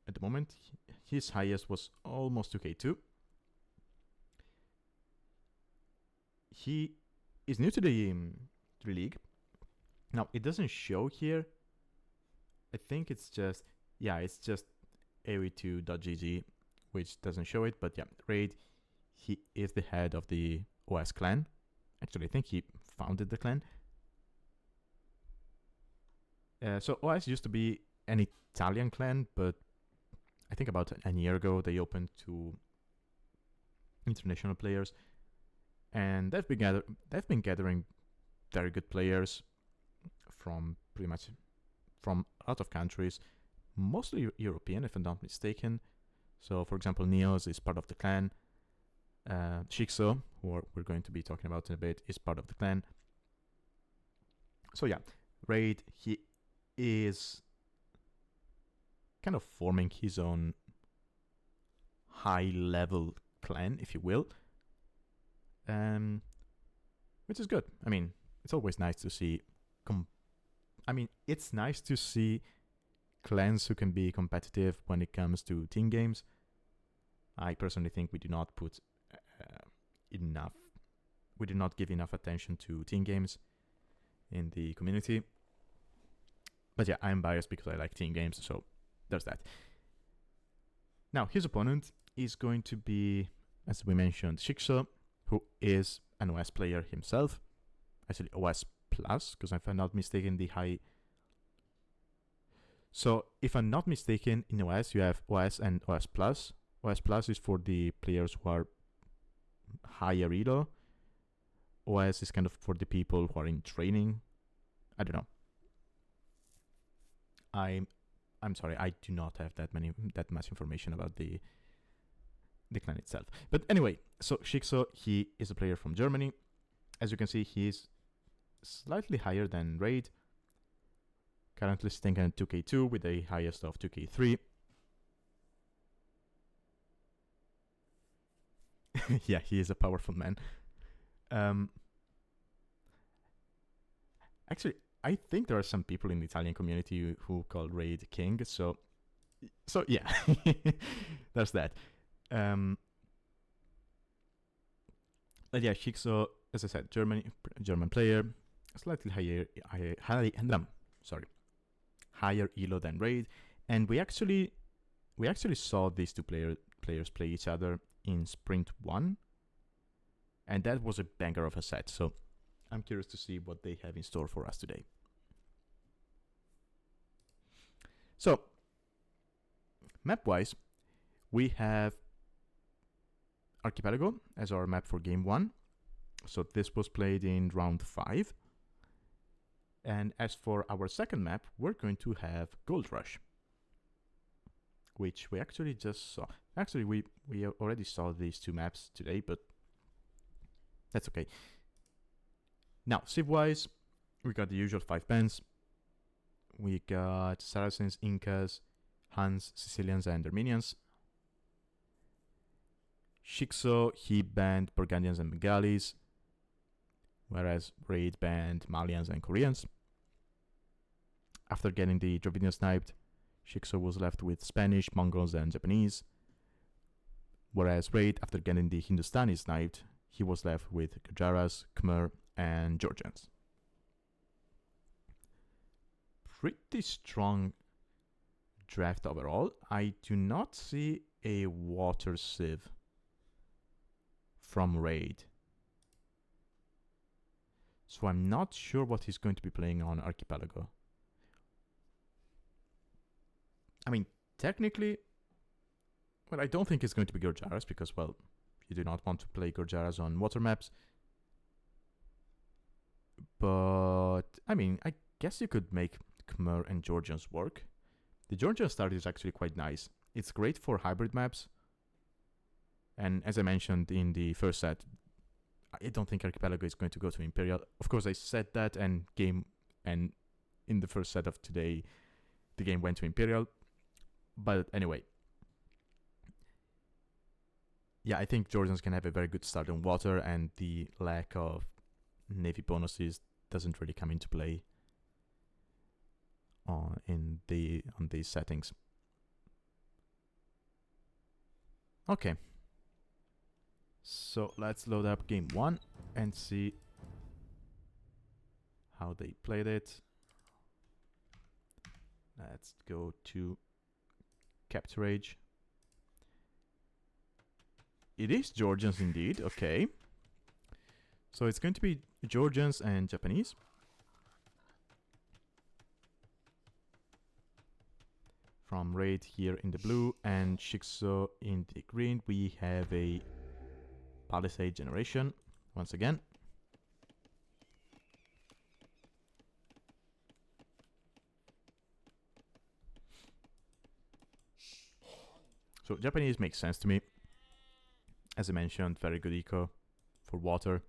at the moment. His highest was almost 2k2. He is new to the league. Now, it doesn't show here. I think it's just, yeah, it's just AOE2.gg, which doesn't show it. But yeah, RaiD, he is the head of the OS clan. Actually, I think he founded the clan. So OS used to be an Italian clan, but I think about a year ago they opened to international players, and they've been gathering very good players from pretty much from a lot of countries, mostly European, if I'm not mistaken. So, for example, Neos is part of the clan. ShiXo, who we're going to be talking about in a bit, is part of the clan. So yeah, RaiD, he is kind of forming his own high-level clan, if you will, which is good. I mean, it's always nice to see. It's nice to see clans who can be competitive when it comes to team games. I personally think we do not put enough. We do not give enough attention to team games in the community. But yeah, I'm biased because I like team games, so there's that. Now, his opponent is going to be, as we mentioned, ShiXo, who is an OS player himself. Actually, OS Plus, because if I'm not mistaken, the high... So, if I'm not mistaken, in OS, you have OS and OS Plus. OS Plus is for the players who are higher elo. OS is kind of for the people who are in training. I don't know. I'm sorry, I do not have that much information about the clan itself. But anyway, so ShiXo, he is a player from Germany. As you can see, he is slightly higher than RaiD. Currently sitting at 2k2 with a highest of 2k3. Yeah, he is a powerful man. Actually, I think there are some people in the Italian community who call RaiD king, so yeah, there's that. But yeah, ShiXo, as I said, German player, slightly higher elo than RaiD, and we actually saw these two players play each other in Sprint 1, and that was a banger of a set. So I'm curious to see what they have in store for us today. So, map-wise, we have Archipelago as our map for game 1. So this was played in round 5. And as for our second map, we're going to have Gold Rush, which we actually just saw. Actually, we already saw these two maps today, but that's okay. Now, Civ-wise, we got the usual 5 bans. We got Saracens, Incas, Huns, Sicilians, and Armenians. ShiXo, he banned Burgundians and Bengalis, whereas RaiD banned Malians and Koreans. After getting the Dravidian sniped, ShiXo was left with Spanish, Mongols, and Japanese, whereas RaiD, after getting the Hindustani sniped, he was left with Gujaras, Khmer, and Georgians. Pretty strong draft overall. I do not see a water civ from RaiD, so I'm not sure what he's going to be playing on Archipelago. I mean, technically, well, I don't think it's going to be Gurjaras because, well, you do not want to play Gurjaras on water maps. But, I mean, I guess you could make Khmer and Georgians work. The Georgian start is actually quite nice. It's great for hybrid maps. And as I mentioned in the first set, I don't think Archipelago is going to go to Imperial. Of course, I said that, and in the first set of today, the game went to Imperial. But anyway, yeah, I think Georgians can have a very good start on water, and the lack of Navy bonuses doesn't really come into play on these settings. Okay, so let's load up game 1 and see how they played it. Let's go to TheNagraj. It is Georgians indeed, okay. So it's going to be Georgians and Japanese. From RaiD here in the blue and ShiXo in the green, we have a Palisade generation once again. So Japanese makes sense to me. As I mentioned, very good eco for water.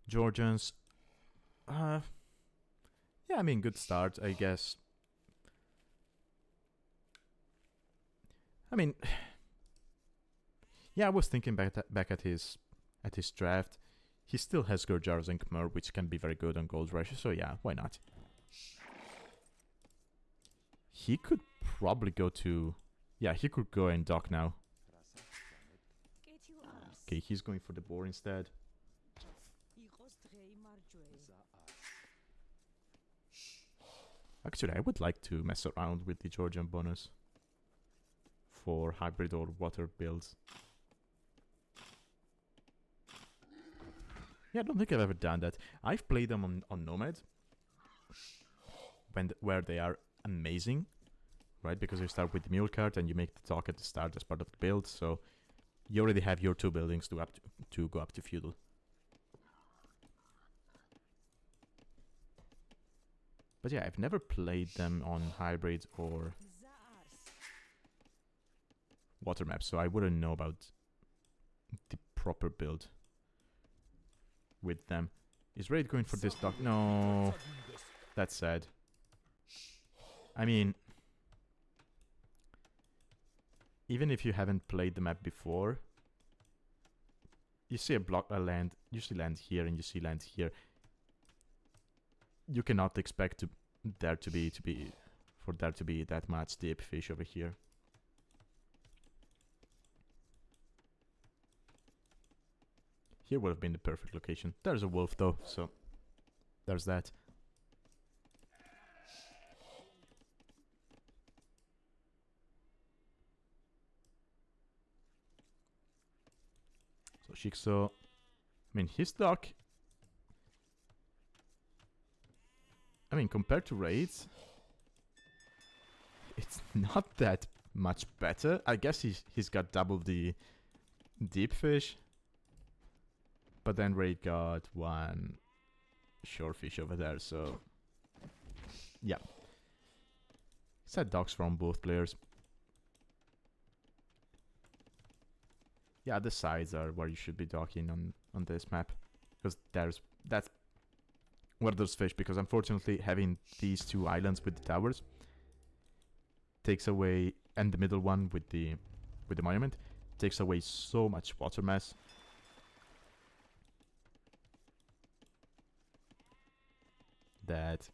Georgians, yeah, I mean, good start, I guess. I mean, yeah, I was thinking back at his draft. He still has Gurjaras and Khmer, which can be very good on Gold Rush, so yeah, why not? He could probably go to... Yeah, he could go and dock now. Okay, he's going for the boar instead. Actually, I would like to mess around with the Georgian bonus for hybrid or water builds. Yeah, I don't think I've ever done that. I've played them on Nomad, where they are amazing, right? Because you start with the mule cart and you make the dock at the start as part of the build, so you already have your 2 buildings to go up to feudal. But yeah, I've never played them on hybrid or water maps, so I wouldn't know about the proper build with them. Is RaiD going for this dock? No, that's sad. I mean, even if you haven't played the map before, you see a land, usually land here, and you see land here. You cannot expect there to be that much deep fish over here. Here would have been the perfect location. There's a wolf though, so there's that. So ShiXo, I mean, his dock, I mean, compared to RaiD's, it's not that much better. I guess he's got double the deep fish, but then RaiD got 1 shorefish over there, so yeah. Set docks from both players. Yeah, the sides are where you should be docking on this map, because that's where there's fish. Because unfortunately, having these 2 islands with the towers takes away, and the middle one with the monument takes away so much water mass. That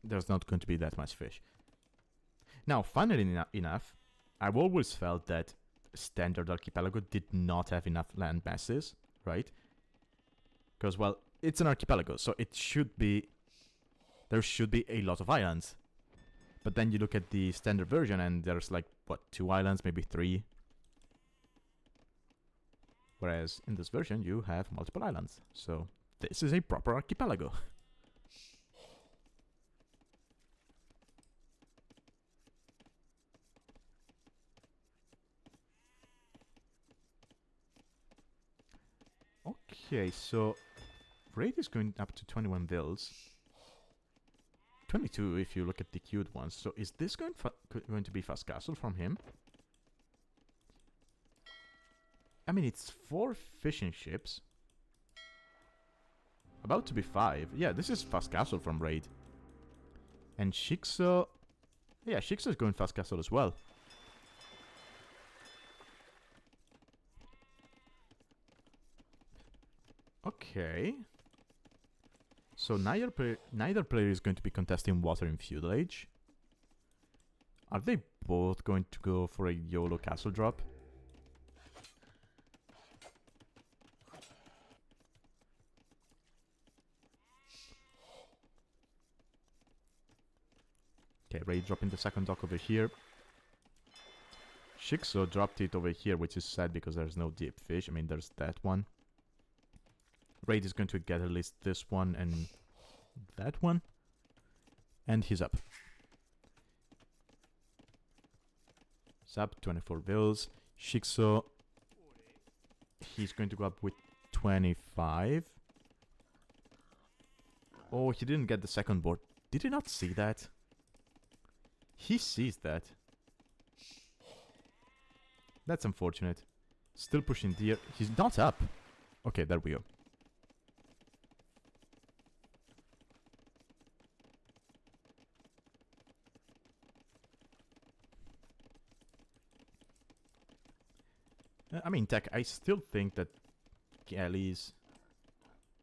there's not going to be that much fish. Now, funnily enough, I've always felt that standard archipelago did not have enough land masses, right? Because, well, it's an archipelago, so there should be a lot of islands. But then you look at the standard version and there's like, what, 2 islands, maybe 3. Whereas in this version you have multiple islands. So this is a proper archipelago. Okay, so RaiD is going up to 21 vills. 22 if you look at the queued ones. So is this going to be fast castle from him? I mean, it's 4 fishing ships. About to be 5. Yeah, this is fast castle from RaiD. And ShiXo... Yeah, ShiXo is going fast castle as well. Okay. So neither player is going to be contesting water in Feudal Age. Are they both going to go for a YOLO castle drop? Okay, RaiD dropping the second dock over here. ShiXo dropped it over here, which is sad because there's no deep fish. I mean, there's that one. RaiD is going to get at least this one and that one. And he's up. He's up, 24 vills. ShiXo, he's going to go up with 25. Oh, he didn't get the second board. Did you not see that? He sees that. That's unfortunate. Still pushing deer. He's not up. Okay, there we go. I mean, Tech, I still think that Galleys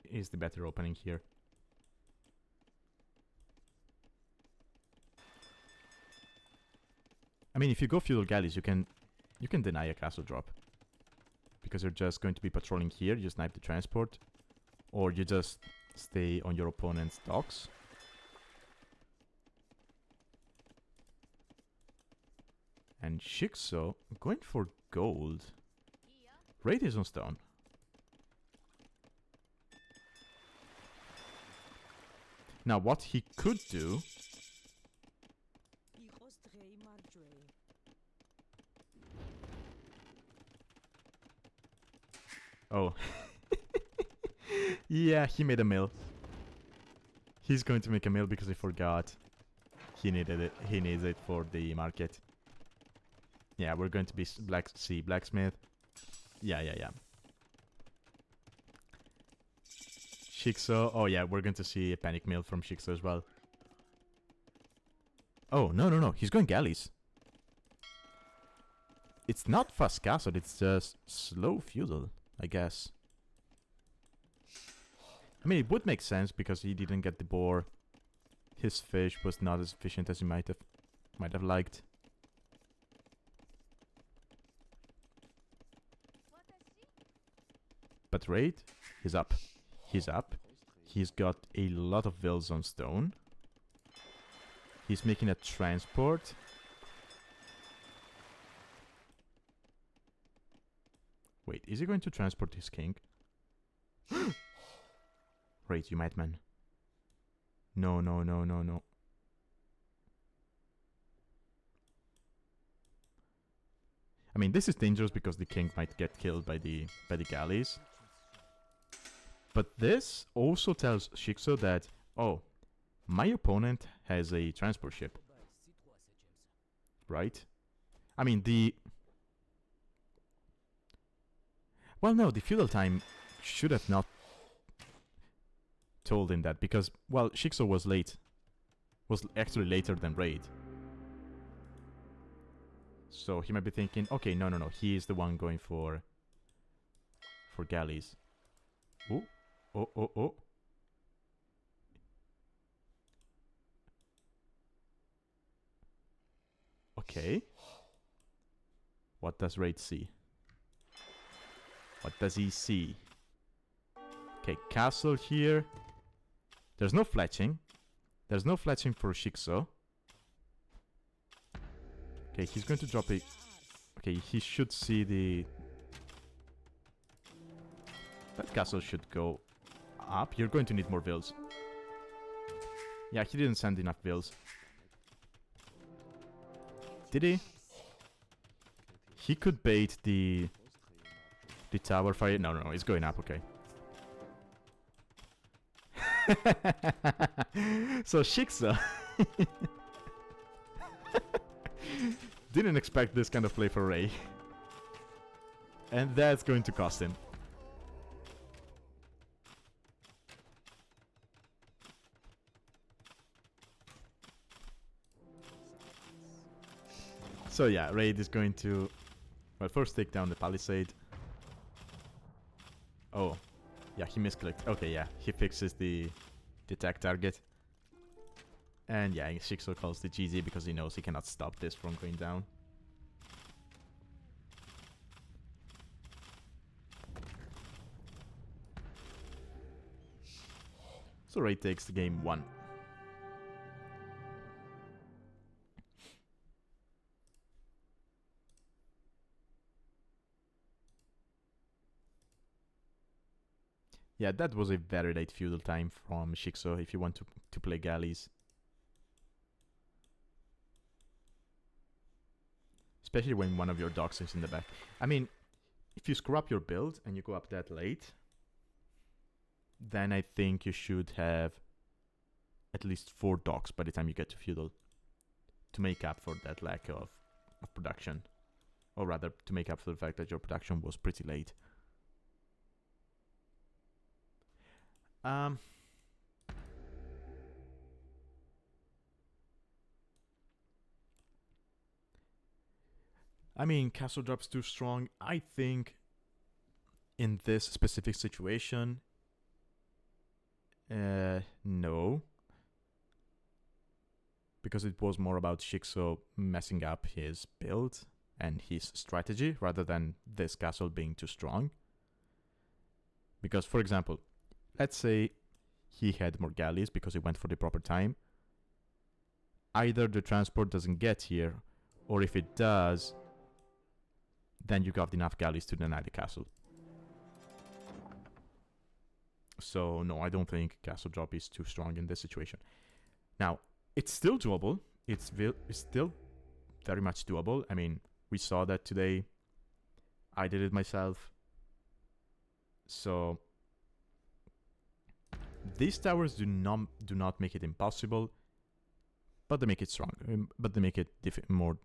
is the better opening here. I mean, if you go Feudal Galleys, you can deny a castle drop. Because you're just going to be patrolling here, you snipe the transport. Or you just stay on your opponent's docks. And ShiXo going for gold. RaiD is on stone. Now what he could do... Oh. Yeah, he made a mill. He's going to make a mill because he forgot. He needed it. He needs it for the market. Yeah, we're going to be blacksmith. Yeah. ShiXo. Oh yeah, we're going to see a panic mill from ShiXo as well. Oh, no. He's going galleys. It's not fast castle, it's just slow feudal, I guess. I mean, it would make sense because he didn't get the boar. His fish was not as efficient as he might have liked. But RaiD, he's up. He's up. He's got a lot of vills on stone. He's making a transport. Wait, is he going to transport his king? RaiD, you madman. No. I mean, this is dangerous because the king might get killed by the galleys. But this also tells ShiXo that, oh, my opponent has a transport ship. Right? I mean, well, no, the feudal time should have not told him that because, well, ShiXo was late. Was actually later than RaiD. So he might be thinking, okay, no, he is the one going for galleys. Oh. Okay. What does RaiD see? What does he see? Okay, castle here. There's no fletching. There's no fletching for ShiXo. Okay, he's going to drop a... Okay, he should see the... That castle should go up. You're going to need more vills. Yeah, he didn't send enough vills. Did he? He could bait the tower fire. No, it's going up, okay. So ShiXo didn't expect this kind of play for RaiD. And that's going to cost him. So yeah, RaiD is going to, well, first take down the palisade. Oh, yeah, he misclicked. Okay, yeah, he fixes the attack target. And yeah, ShiXo calls the GG because he knows he cannot stop this from going down. So RaiD takes the game 1. Yeah, that was a very late feudal time from ShiXo if you want to play galleys. Especially when one of your dogs is in the back. I mean, if you screw up your build and you go up that late, then I think you should have at least 4 dogs by the time you get to feudal to make up for that lack of production. Or rather, to make up for the fact that your production was pretty late. I mean, castle drops too strong. I think in this specific situation, no. Because it was more about ShiXo messing up his build and his strategy rather than this castle being too strong. Because, for example, let's say he had more galleys because he went for the proper time. Either the transport doesn't get here, Or if it does, then you got enough galleys to deny the castle. So no, I don't think castle drop is too strong in this situation. Now, it's still doable. It's still very much doable. I mean, we saw that today. I did it myself. So these towers do not make it impossible, but they make it strong. But they make it more,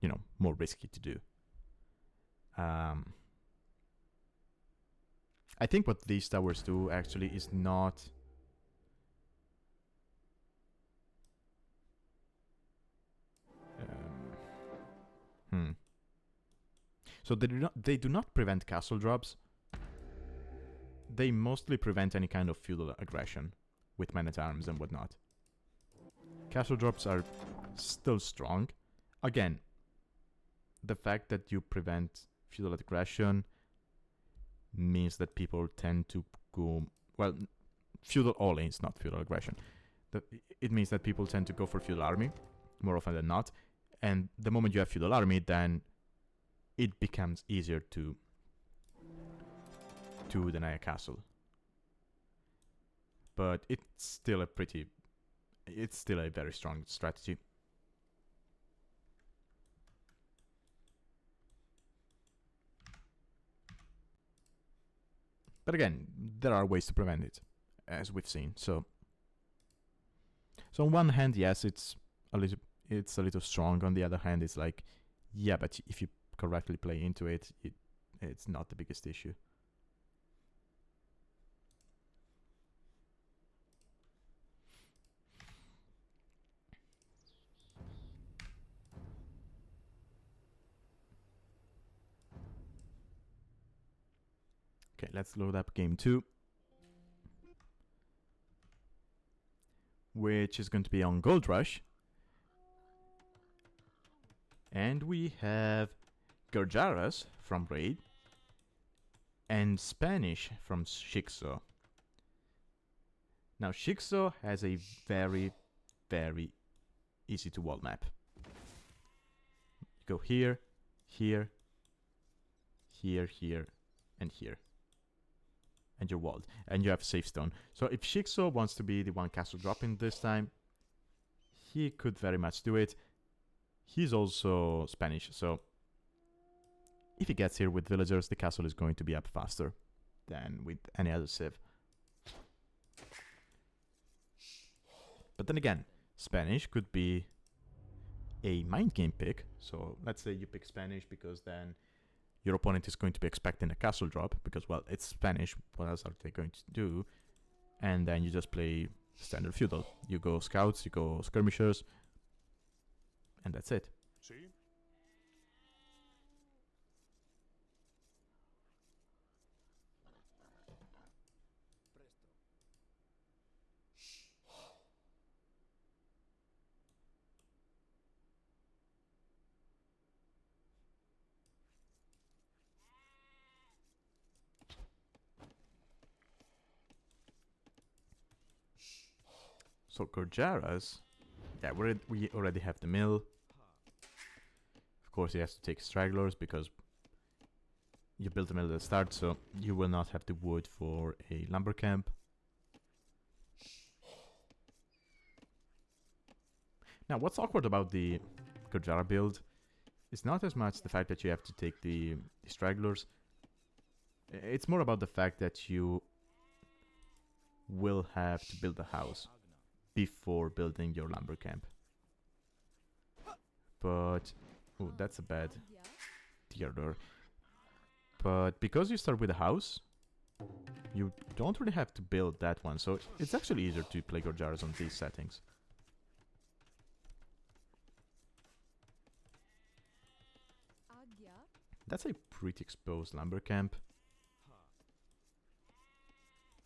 you know, more risky to do. I think what these towers do actually is not. So they do not prevent castle drops. They mostly prevent any kind of feudal aggression with men-at-arms and whatnot. Castle drops are still strong. Again, the fact that you prevent feudal aggression means that people tend to go, well, feudal all-ins, not feudal aggression. It means that people tend to go for feudal army more often than not, and the moment you have feudal army, then it becomes easier to deny a castle. But it's still a very strong strategy. But again, there are ways to prevent it, as we've seen. So on one hand, yes, it's a little strong. On the other hand, it's like, yeah, but if you correctly play into it, it's not the biggest issue. Okay, let's load up game 2, which is going to be on Gold Rush. And we have Gerjaras from RaiD and Spanish from ShiXo. Now, ShiXo has a very, very easy to wall map. You go here, here, here, here, and here. And you're walled. And you have safe stone. So if ShiXo wants to be the one castle dropping this time, he could very much do it. He's also Spanish, so if he gets here with villagers, the castle is going to be up faster than with any other civ. But then again, Spanish could be a mind game pick. So let's say you pick Spanish because then your opponent is going to be expecting a castle drop because, well, it's Spanish. What else are they going to do? And then you just play standard feudal. You go scouts, you go skirmishers, and that's it. See? So Gerjaras, yeah, we already have the mill. Of course, he has to take stragglers because you built the mill at the start, so you will not have the wood for a lumber camp. Now, what's awkward about the Gerjara build is not as much the fact that you have to take the stragglers. It's more about the fact that you will have to build a house before building your lumber camp. But oh, that's a bad tier door. But because you start with a house, you don't really have to build that one, so it's actually easier to play Gerjaras on these settings. That's a pretty exposed lumber camp.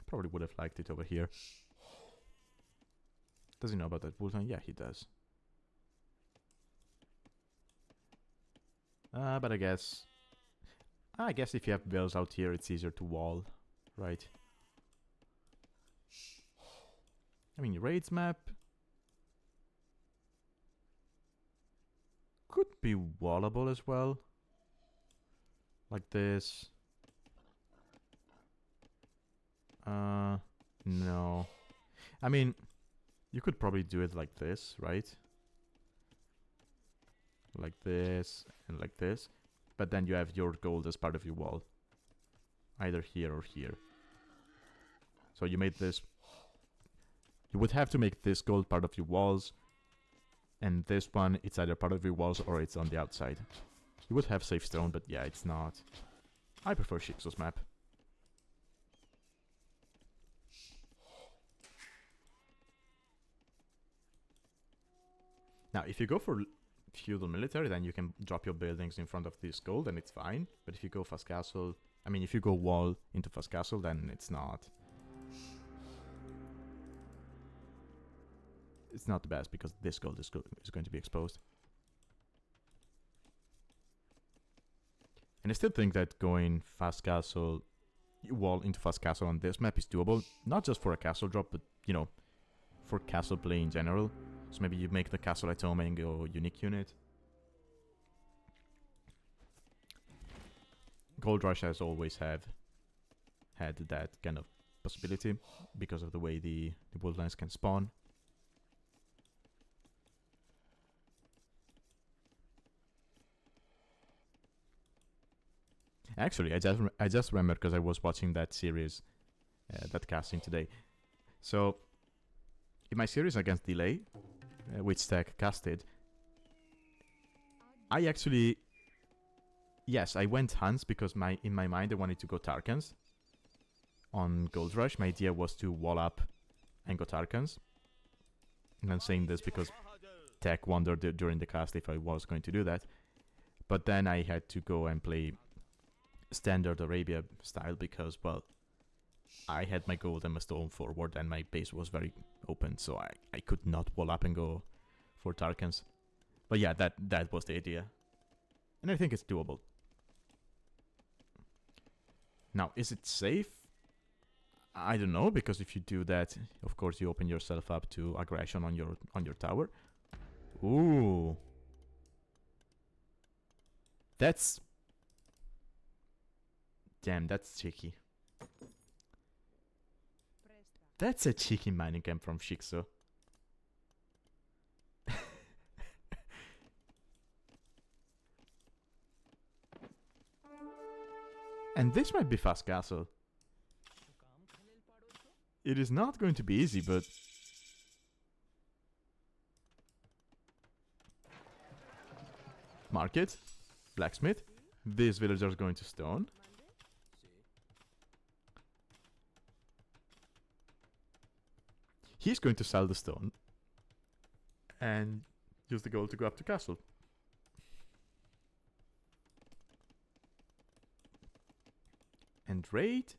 Probably would have liked it over here. Does he know about that bullseye? Yeah, he does. But I guess if you have bills out here, it's easier to wall, right? I mean, RaiD's map could be wallable as well. Like this. No. I mean, you could probably do it like this, right? Like this and like this. But then you have your gold as part of your wall. Either here or here. So you made this... You would have to make this gold part of your walls. And this one, it's either part of your walls or it's on the outside. You would have safe stone, but yeah, it's not. I prefer ShiXo's map. Now, if you go for feudal military, then you can drop your buildings in front of this gold and it's fine. But if you go fast castle, I mean, if you go wall into fast castle, then it's not. It's not the best because this gold is going to be exposed. And I still think that going fast castle, wall into fast castle on this map is doable. Not just for a castle drop, but, you know, for castle play in general. So maybe you make the castle at home and go unique unit. Gold Rush has always had that kind of possibility because of the way the woodlands can spawn. Actually, I just remember because I was watching that series, that casting today. So, in my series against Delay, which Tech casted, I actually... Yes, I went Hans because in my mind I wanted to go Tarkans. On Gold Rush, my idea was to wall up and go Tarkans. And I'm saying this because Tech wondered during the cast if I was going to do that. But then I had to go and play standard Arabia style because, well, I had my gold and my stone forward and my base was very open, so I could not wall up and go for Tarkans. But yeah, that was the idea. And I think it's doable. Now, is it safe? I don't know, because if you do that, of course you open yourself up to aggression on your tower. Ooh. That's... Damn, that's cheeky. That's a cheeky mining camp from ShiXo. And this might be fast castle. It is not going to be easy, but... Market. Blacksmith. This villager is going to stone. He's going to sell the stone. And use the gold to go up to castle. And RaiD.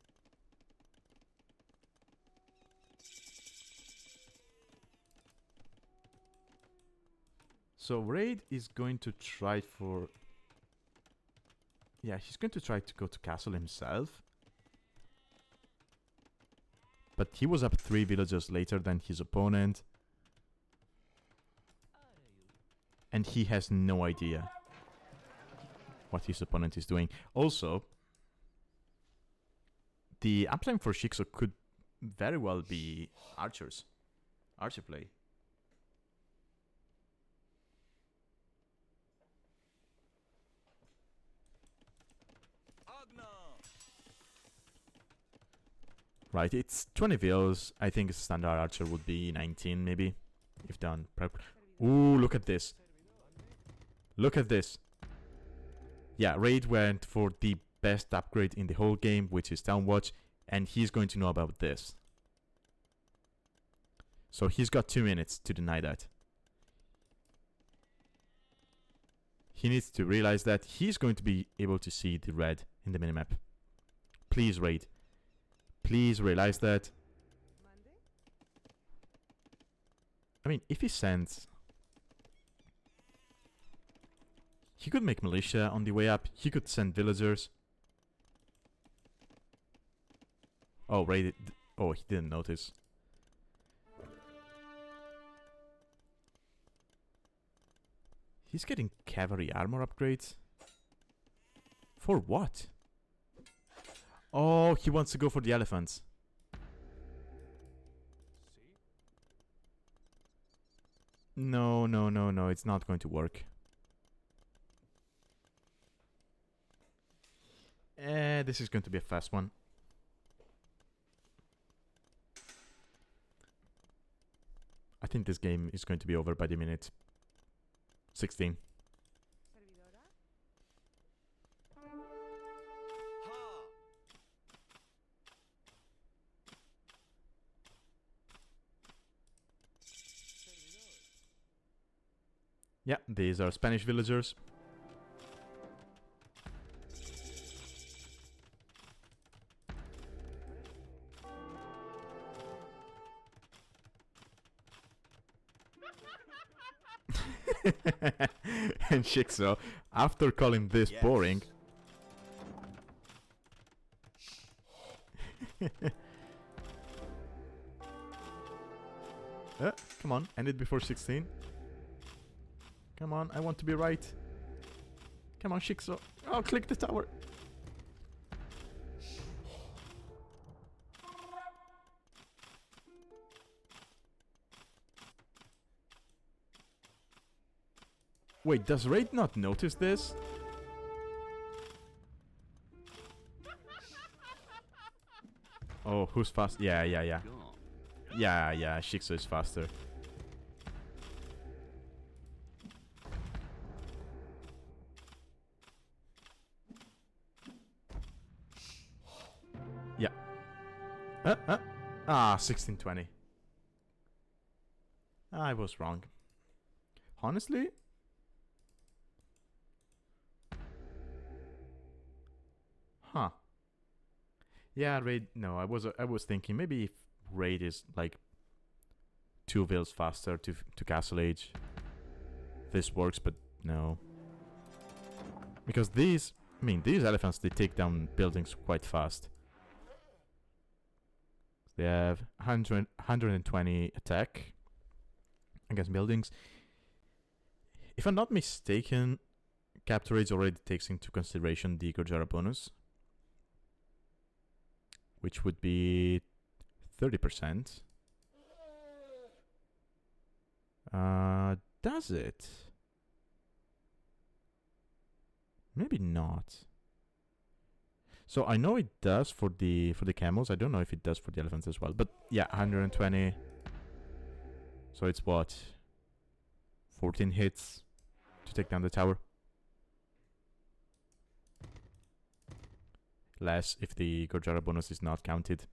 So RaiD is going to try for... Yeah, he's going to try to go to castle himself. But he was up 3 villagers later than his opponent. And he has no idea what his opponent is doing. Also, the upline for ShiXo could very well be archers. Archer play. Right, it's 20 vills. I think a standard archer would be 19 maybe, if done prep. Ooh, look at this. Look at this. Yeah, RaiD went for the best upgrade in the whole game, which is Town Watch, and he's going to know about this. So he's got 2 minutes to deny that. He needs to realize that he's going to be able to see the red in the minimap. Please, RaiD. Please realize that. I mean, if he sends... He could make militia on the way up. He could send villagers. Oh, RaiD... Oh, he didn't notice. He's getting cavalry armor upgrades. For what? Oh, he wants to go for the elephants. No, no, no, no, it's not going to work. This is going to be a fast one. I think this game is going to be over by the minute 16. Yeah, these are Spanish villagers. And ShiXo, after calling this boring... Come on, end it before 16. Come on, I want to be right. Come on, ShiXo. Oh, click the tower. Wait, does RaiD not notice this? Oh, who's fast? Yeah. Yeah, ShiXo is faster. Yeah. 1620. I was wrong. Honestly? Huh. Yeah, RaiD. No, I was thinking maybe if RaiD is like 2 vills faster to castle age, this works, but no. Because these elephants, they take down buildings quite fast. They have 120 attack against buildings. If I'm not mistaken, capture rate already takes into consideration the Gojira bonus, which would be 30%. Does it? Maybe not. So I know it does for the camels. I don't know if it does for the elephants as well. But yeah, 120. So it's what? 14 hits to take down the tower. Less if the Gojira bonus is not calculated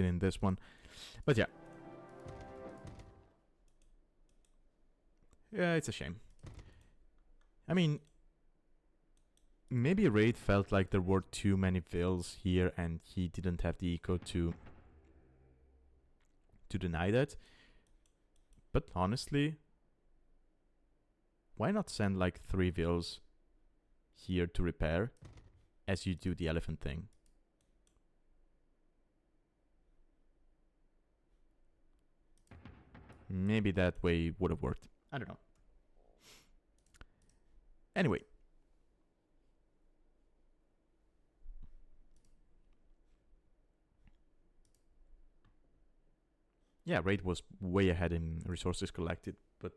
in this one. But yeah. Yeah, it's a shame. I mean, maybe RaiD felt like there were too many vills here and he didn't have the eco to deny that. But honestly, why not send like 3 vills here to repair as you do the elephant thing? Maybe that way would have worked. I don't know. Anyway. Yeah, RaiD was way ahead in resources collected, but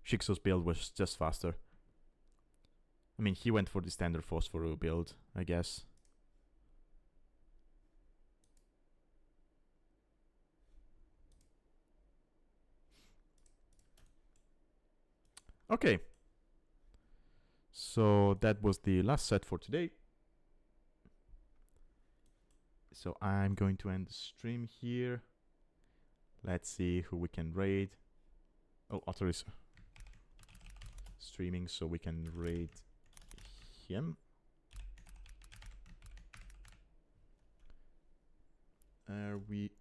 ShiXo's build was just faster. I mean, he went for the standard Phosphoro build, I guess. Okay. So that was the last set for today. So I'm going to end the stream here. Let's see who we can raid. Oh, Otter is streaming, so we can raid him. There we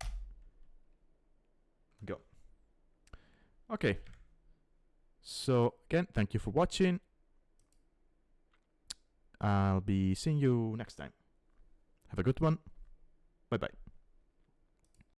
go. Okay. So again, thank you for watching. I'll be seeing you next time. Have a good one. Bye bye.